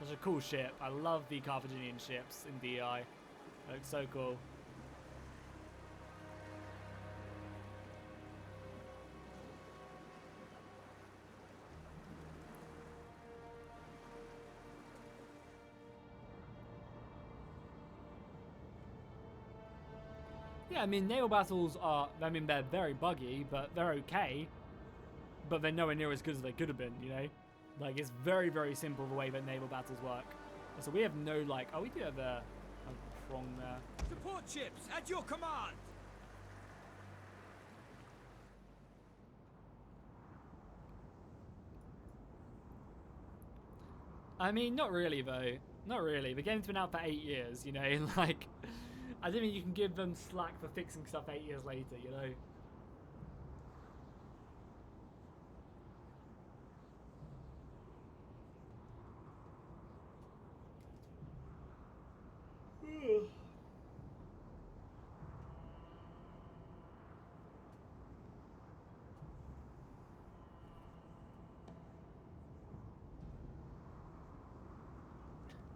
Such a cool ship. I love the Carthaginian ships in DI. They look so cool. Yeah, I mean, naval battles are, I mean, they're very buggy, but they're okay. But they're nowhere near as good as they could have been, you know? Like, it's very, very simple the way that naval battles work. So we have no, like, oh, we do have a prong there. Support ships at your command! I mean, not really, though. Not really. The game's been out for 8 years, you know? Like, I don't think you can give them slack for fixing stuff 8 years later, you know?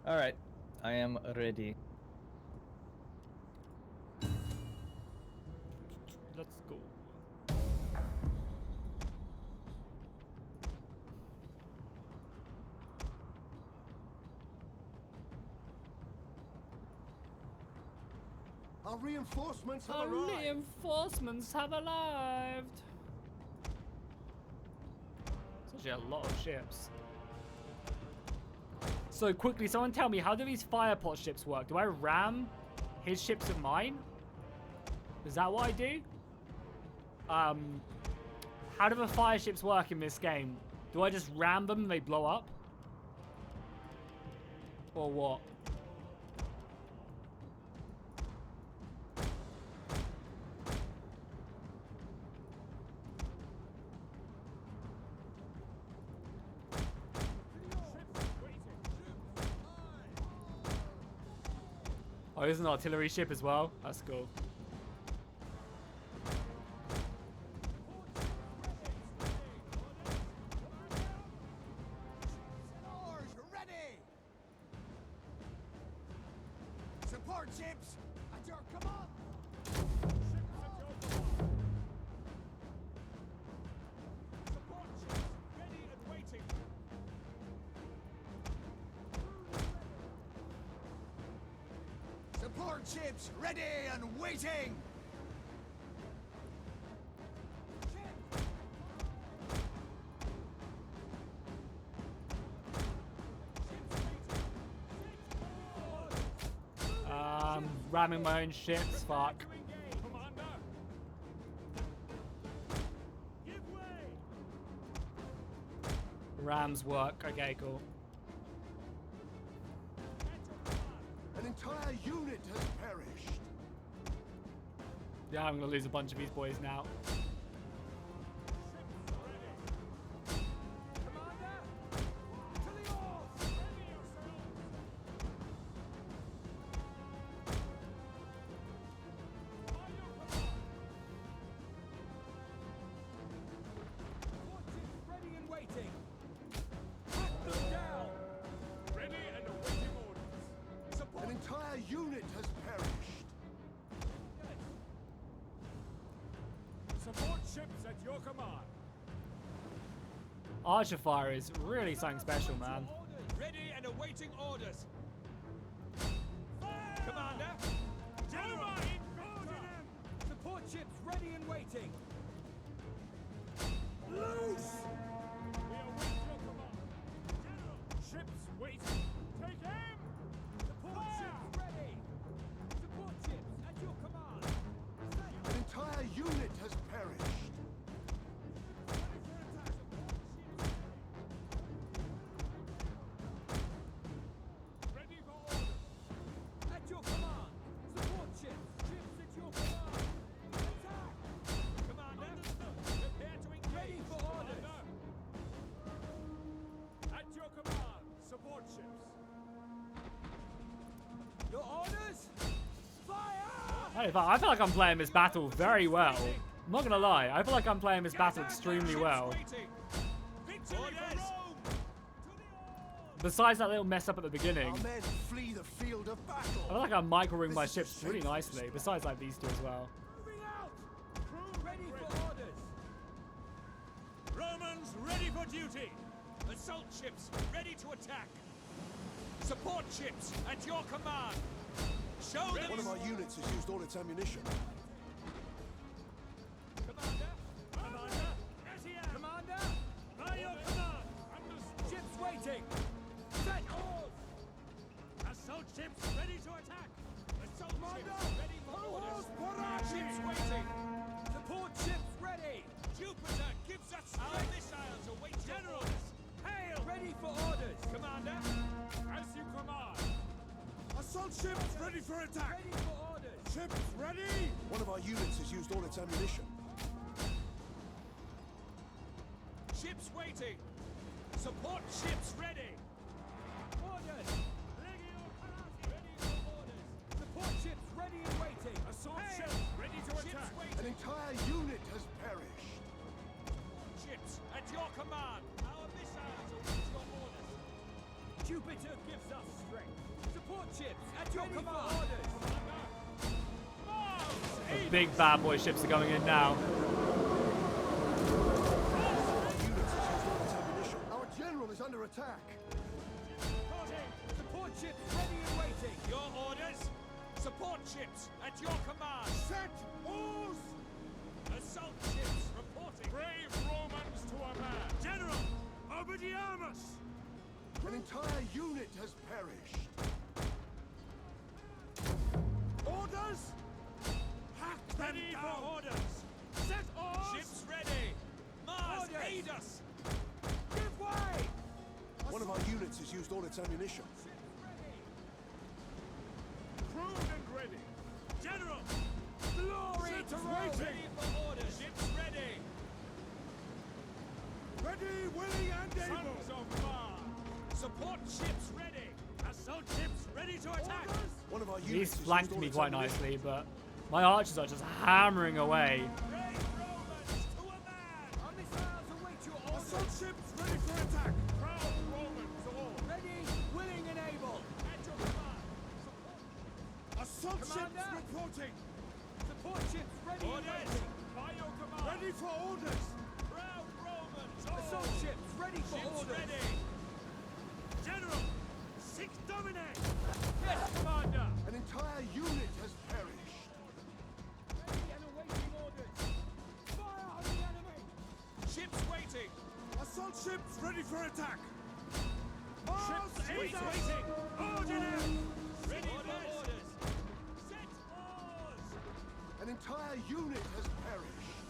Alright, I am ready. Let's go. Our reinforcements have Our arrived. reinforcements have arrived. It's actually a lot of ships. So quickly, someone tell me, how do these firepot ships work? Do I ram his ships at mine? Is that what I do? How do the fire ships work in this game? Do I just ram them and they blow up? Or what? Oh, there's an artillery ship as well. That's cool. Oars ready. Support ships at your command. Support ships ready and waiting. Support ships ready and waiting. Ramming my own ships. Fuck. To engage. Commander. Give way. Rams work. Okay, cool. An entire unit has perished. Yeah, I'm gonna lose a bunch of these boys now. Commander. To the oars. Ready yourselves. By your command. Forces ready and waiting. Cut them down. Ready and awaiting orders. Support. An entire unit has perished. Support ships at your command. Archer fire is really something special, man. Ready and awaiting orders. Commander. General, including them. Support ships ready and waiting. Loose. We await your command. General. Ships waiting. Take aim. Support ships ready. Support ships at your command. An entire unit has perished. Ready for orders. At your command. Support ships. Ships at your command. Attack. Commander. Prepare to engage. Ready for orders. Commander. At your command. Support ships. Your orders. Fire! Hey, I feel like I'm playing this battle very well. I'm not gonna lie, I feel like I'm playing this battle extremely well. Victory for Rome. Besides that little mess up at the beginning, Our men flee the field of I battle. feel like I'm microing my This is ships really shameful. nicely. Besides like these two as well. Moving out. Crew ready for orders. Romans ready for duty. Assault ships ready to attack. Support ships at your command. Show them. One of our units has used all its ammunition. Commander. Commander. As he am. Commander. By your command. Understood. Ships waiting. Set oars. Assault ships ready to attack. Assault Commander. ships ready for orders. Ships waiting. Support ships ready. Jupiter gives us our missiles await General. orders. Hail. Ready for orders. Commander. As you command. Assault ships ready for attack. Ready for orders. Ships ready. One of our units has used all its ammunition. Ships waiting. Support ships ready. Orders. Legio Carthage ready for orders. Support ships ready and waiting. Assault Hail. ships ready to Ships attack. An waiting. entire unit has perished. Ships at your command. Our missiles await your orders. Jupiter gives us strength. Support ships at your command. Orders. The big bad boy ships are going in now. Our units has used all its ammunition. Our general is under attack. Support ships ready and waiting. Your orders. Support Support ships at your command. Set oars! Assault ships reporting. Brave Romans to a man! General, obediamus! An entire unit has perished. Orders! Hack them ready down. for orders! Set oars! Ships ready! Mars, Orders. aid us! Give way! One of our units has used all its ammunition. Crewed and ready! General! Glory Ships to Rome! waiting. Ready for orders! Ships ready! Ready, willing, and able! Sons of Mars! Support ships ready! Assault ships ready to attack! One of our units He's has used flanked all me its quite ammunition. nicely, but my archers are just hammering away. Brave Romans to a man! Our missiles await your orders! Assault ships ready for attack! Proud Romans all! Ready, willing, and able! At your command! Assault Commander. ships reporting! Support ships ready! Orders! By your command! Ready for orders! Proud Romans! Assault ships ready for orders! Ready! General! Six dominate! Yes, Commander! An entire unit has perished. Ready and awaiting orders! Fire on the enemy! Ships waiting! Assault ships ready for attack! Ships waiting! Ordnance! Ready for orders! Set oars! An entire unit has perished.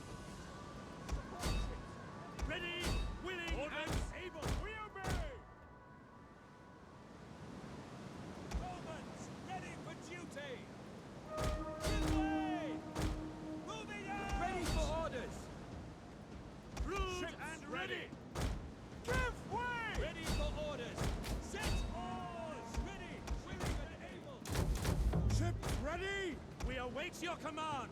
Ready, willing, and able! We obey! Romans, ready for duty! Give way! Moving out! Ready for orders! Rude and ready! Give way! Ready for orders! Set oars! Ready, willing, and able! Ships ready! We await your command!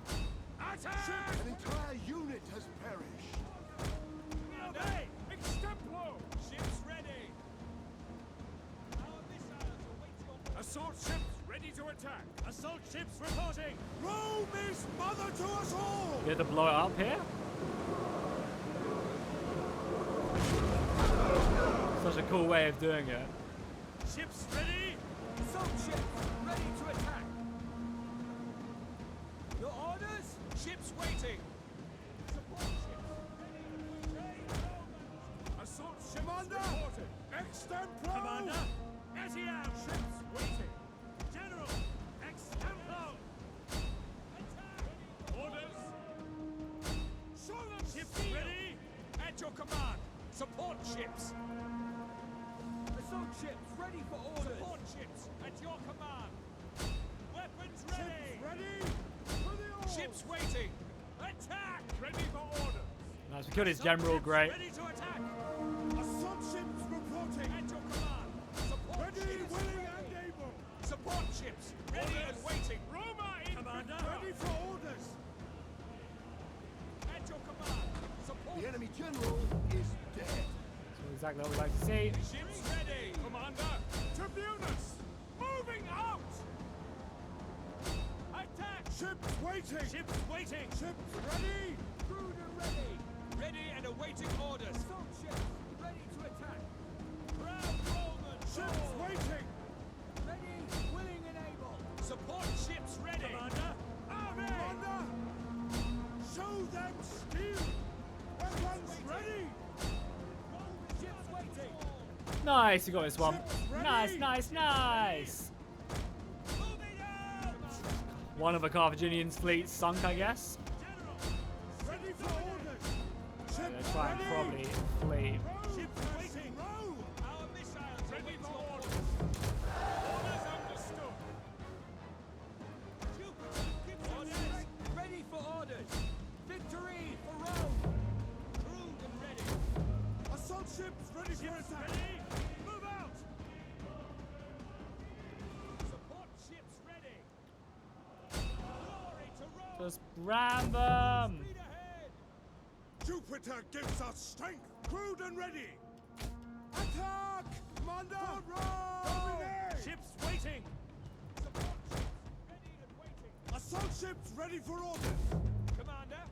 Attack! An entire unit has perished. We obey! Extemplo! Ships ready! Our missiles await your orders! Assault ships ready to attack! Assault ships reporting! Rome is mother to us all! You have to blow it up here? Such a cool way of doing it. Ships ready! Assault ships ready to attack! Your orders? Ships waiting! Support ships ready! Assault ships Commander! reporting! Extemplo! Commander! Etiam! Ships waiting! General! Extemplo! Attack! Orders! Show them ships ready! At your command! Support ships! Assault ships ready for orders! Support ships at your command! Weapons ready! Ready? For the all! Ships waiting! Attack! Ready for orders! Nice, we killed his Assault general, ships great. Ready to attack! Assault ships reporting! At your command! Support Ready, ships willing, and able! Support ships ready and waiting! Roma in Commander! Ready for orders! At your command! Support The enemy general is dead. That's exactly what we like to see. ships ready! Commander! Tribunus! Moving out! Attack! Ships waiting! Ships waiting! Ships ready! Crewed and ready! Ready and awaiting orders! Assault ships ready to attack! Proud Roman! Ships waiting! Ready, willing and able! Support ships ready! Commander! Army! Commander! Show them steel! Weapons ready! Ships waiting! Nice, you got this one. Ships ready! Nice, nice, nice. Moving out! One of the Carthaginians' fleet sunk, I guess. General! Ready for orders! They're Ships trying to ready! probably flee. Ships waiting! Row! Our missiles Ready await for your orders! Orders understood! Jupiter gives orders! Ready for orders! Victory for Rome! Crewed and ready! Assault ships ready for Ships attack! ready! Move out! Support ships ready! Glory to Rome! Just ram them. Speed ahead! Jupiter gives us strength! Crewed and ready! Attack! Commander! Rome! Ships waiting! Support ships ready and waiting! Assault ships ready for orders! Commander!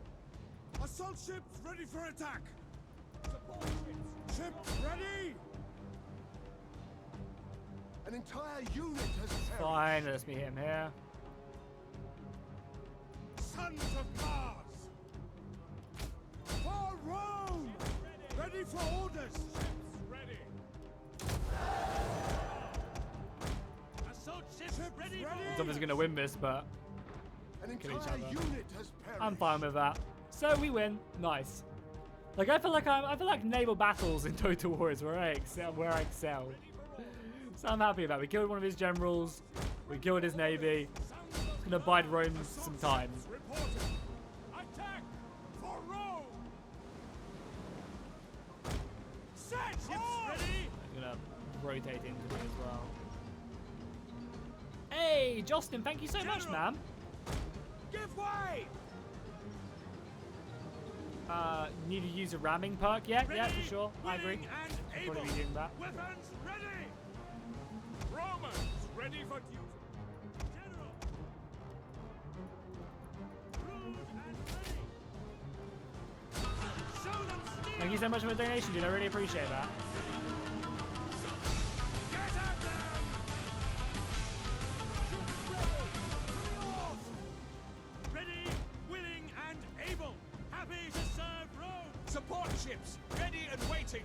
Assault ships ready for attack! Support ships! Ships ready! An entire unit has perished. Fine, let's meet him here. sons of Mars! For Rome! Ready for orders! Ships ready! Assault ships ready! He's obviously going to win this, but An Kill each entire other. unit has perished. I'm fine with that. So we win. Nice. Like I feel like naval battles in Total War is where I excel. So I'm happy about it. We killed one of his generals. We killed his navy. It's gonna bide Rome some time. Reporting! Attack! For Rome! Set! Ships ready! I'm gonna rotate into me as well. Hey, Justin, thank you so much, man. Give way! Need to use a ramming perk? Yeah, yeah, for Ready, sure. I agree. willing, and I'll probably able. be doing that. Weapons ready! Romans ready for duty. General! Rude and ready! Show them steel! Thank you so much for the donation, dude. I really appreciate that. Get at them! Ready, willing, and able. Happy to serve Rome. Support ships, ready and waiting.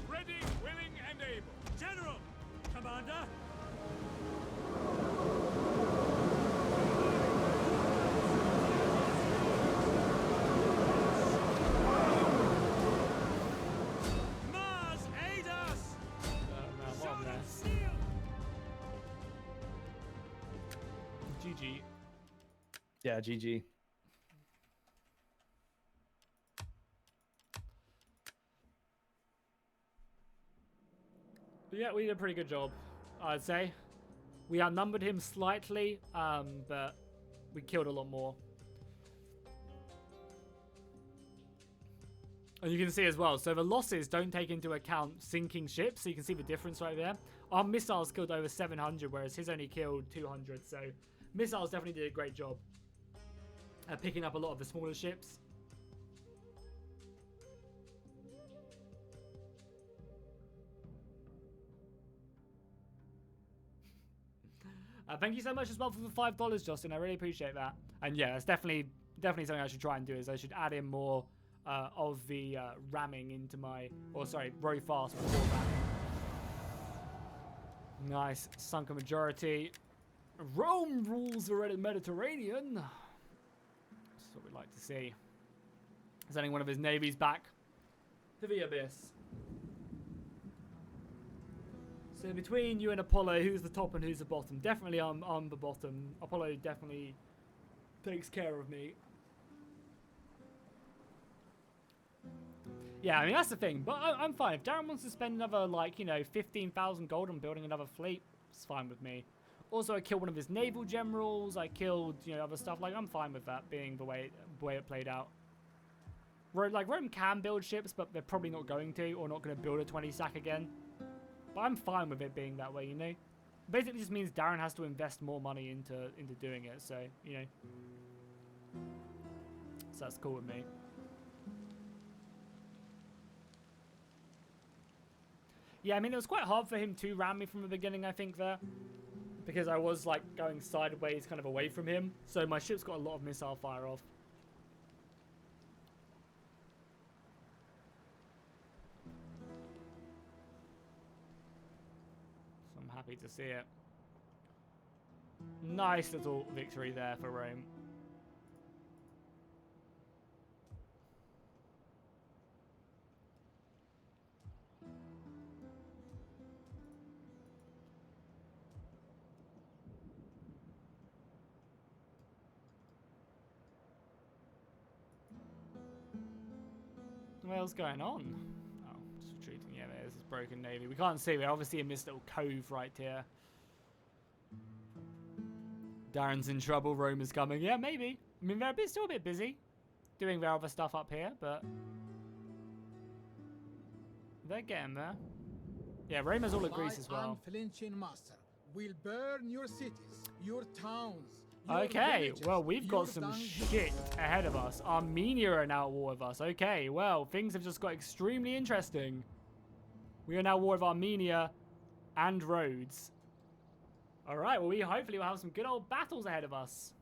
Ready, willing, and able. General, Commander. Mars, aid us! Man, what a Show them mess. steel! GG. Yeah, GG. Yeah, we did a pretty good job, I'd say. We outnumbered him slightly, but we killed a lot more. And you can see as well, so the losses don't take into account sinking ships, so you can see the difference right there. Our missiles killed over 700, whereas his only killed 200, so missiles definitely did a great job at picking up a lot of the smaller ships. Thank you so much as well for the $5, Justin. I really appreciate that. And yeah, it's definitely something I should try and do. Is I should add in more of the ramming into my, or sorry, row fast before ramming. Nice, sunk a majority. Rome rules the Mediterranean. That's what we'd like to see. Sending one of his navies back to the abyss. So between you and Apollo, who's the top and who's the bottom? Definitely I'm the bottom. Apollo definitely takes care of me. Yeah, I mean, that's the thing. But I'm fine. If Darren wants to spend another, like, you know, 15,000 gold on building another fleet, it's fine with me. Also, I killed one of his naval generals. I killed, you know, other stuff. Like, I'm fine with that being the way it played out. Like, Rome can build ships, but they're probably not going to, or not going to build a 20 sack again. But I'm fine with it being that way, you know? Basically just means Darren has to invest more money into doing it, so, you know. So that's cool with me. Yeah, I mean, it was quite hard for him to ram me from the beginning, I think, there. Because I was, like, going sideways, kind of away from him. So my ship's got a lot of missile fire off. So I'm happy to see it. Nice little victory there for Rome. What else going on? Oh, just retreating. Yeah, there's this broken navy. We can't see. We're obviously in this little cove right here. Darren's in trouble. Rome is coming. Yeah, maybe. I mean, they're still a bit busy doing their other stuff up here, but they're getting there. Yeah, Rome has all of Greece as well. Unflinching master will burn your cities, your towns. Your Okay, villages, well, we've got your some dung shit ahead of us. Armenia are now at war with us. Okay, well, things have just got extremely interesting. We are now at war with Armenia and Rhodes. All right, well, we hopefully will have some good old battles ahead of us.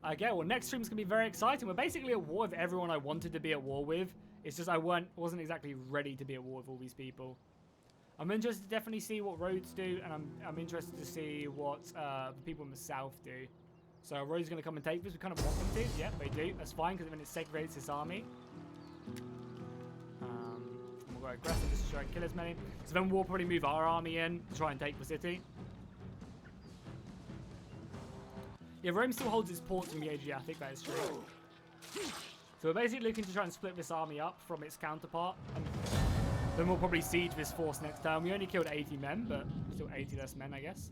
Okay, well, next stream's going to be very exciting. We're basically at war with everyone I wanted to be at war with. It's just I wasn't exactly ready to be at war with all these people. I'm interested to definitely see what Rhodes do, and I'm interested to see what the people in the south do. So Rhodes is going to come and take this. We kind of want them to. Yeah, they do. That's fine, because then it segregates this army. We'll go aggressive just to try and kill as many. So then we'll probably move our army in to try and take the city. Yeah, Rome still holds its ports in the Adriatic, that is true. So we're basically looking to try and split this army up from its counterpart. And then we'll probably siege this force next time. We only killed 80 men, but still 80 less men, I guess.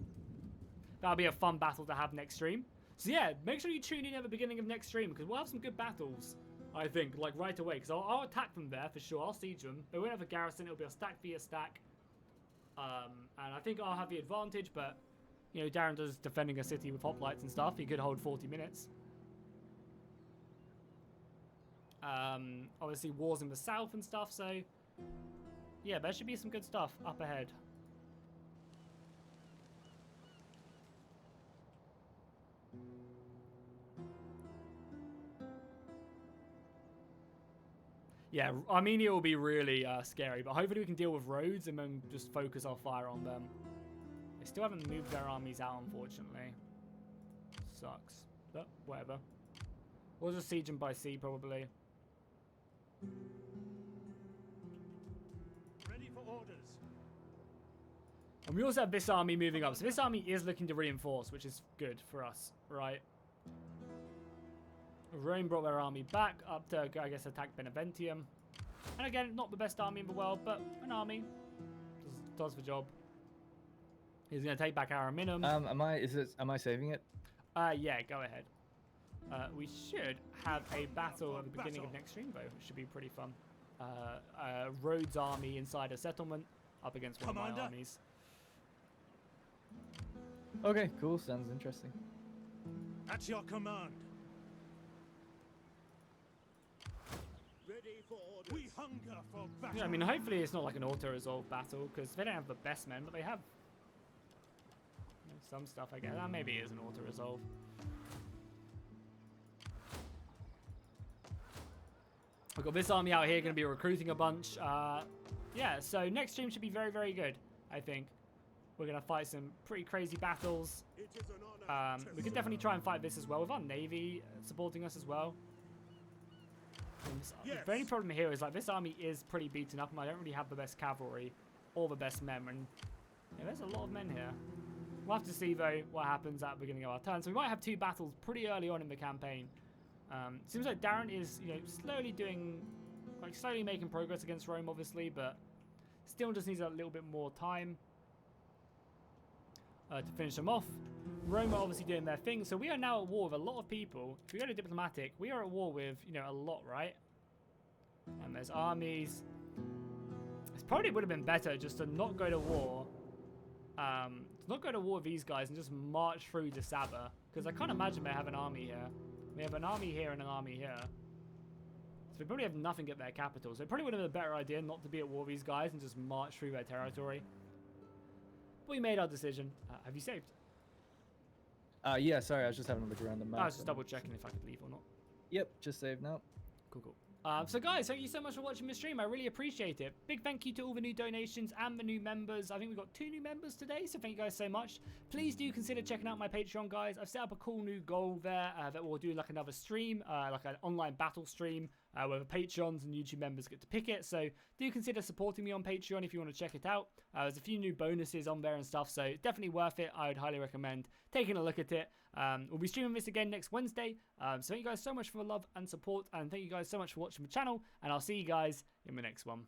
That'll be a fun battle to have next stream. So yeah, make sure you tune in at the beginning of next stream, because we'll have some good battles, I think, like right away. Because I'll attack them there for sure. I'll siege them. They won't have a garrison. It'll be a stack via stack. And I think I'll have the advantage, but... You know, Darren does defending a city with hoplites and stuff. He could hold 40 minutes. Obviously, wars in the south and stuff, so... Yeah, there should be some good stuff up ahead. Yeah, Armenia will be really scary, but hopefully we can deal with Rhodes and then just focus our fire on them. They still haven't moved their armies out, unfortunately. Sucks. But whatever. We'll just siege them by sea, probably. Ready for orders. And we also have this army moving up. So this army is looking to reinforce, which is good for us, right? Rome brought their army back up to, I guess, attack Beneventium. And again, not the best army in the world, but an army. Does the job. He's going to take back our minimum. Am I saving it? Yeah, go ahead. We should have a battle at the beginning of next stream, though, which should be pretty fun. Rhodes army inside a settlement up against one of my armies. Okay, cool. Sounds interesting. At your command. Ready for orders. We hunger for battle. Yeah, I mean, hopefully it's not like an auto-resolve battle, because they don't have the best men, but they have some stuff, I guess. That maybe is an auto-resolve. I've got this army out here going to be recruiting a bunch. Yeah, so next stream should be very, very good, I think. We're going to fight some pretty crazy battles. It is an honor. We could definitely try and fight this as well, with our navy supporting us as well. Yes. The only problem here is, like, this army is pretty beaten up, and I don't really have the best cavalry or the best men. And yeah, there's a lot of men here. We'll have to see, though, what happens at the beginning of our turn. So we might have two battles pretty early on in the campaign. Seems like Darren is, you know, slowly making progress against Rome, obviously, but still just needs a little bit more time to finish them off. Rome are obviously doing their thing, so we are now at war with a lot of people. If we go to diplomatic, we are at war with, you know, a lot, right? And there's armies. It probably would have been better just to not go to war. To not go to war with these guys and just march through to Saba, because I can't imagine they have an army here. We have an army here and an army here. So we probably have nothing at their capital. So it probably would have been a better idea not to be at war with these guys and just march through their territory. But we made our decision. Have you saved? Yeah, sorry, I was just having a look around the map. I was just double checking if I could leave or not. Yep, just saved now. Cool, cool. So guys, thank you so much for watching the stream. I really appreciate it. Big thank you to all the new donations and the new members. I think we've got 2 new members today, so thank you guys so much. Please do consider checking out my Patreon, guys. I've set up a cool new goal there that we'll do like another stream, like an online battle stream, where the Patreons and YouTube members get to pick it. So do consider supporting me on Patreon if you want to check it out. There's a few new bonuses on there and stuff, so definitely worth it. I would highly recommend taking a look at it. We'll be streaming this again next Wednesday. So thank you guys so much for the love and support, and thank you guys so much for watching the channel, and I'll see you guys in the next one.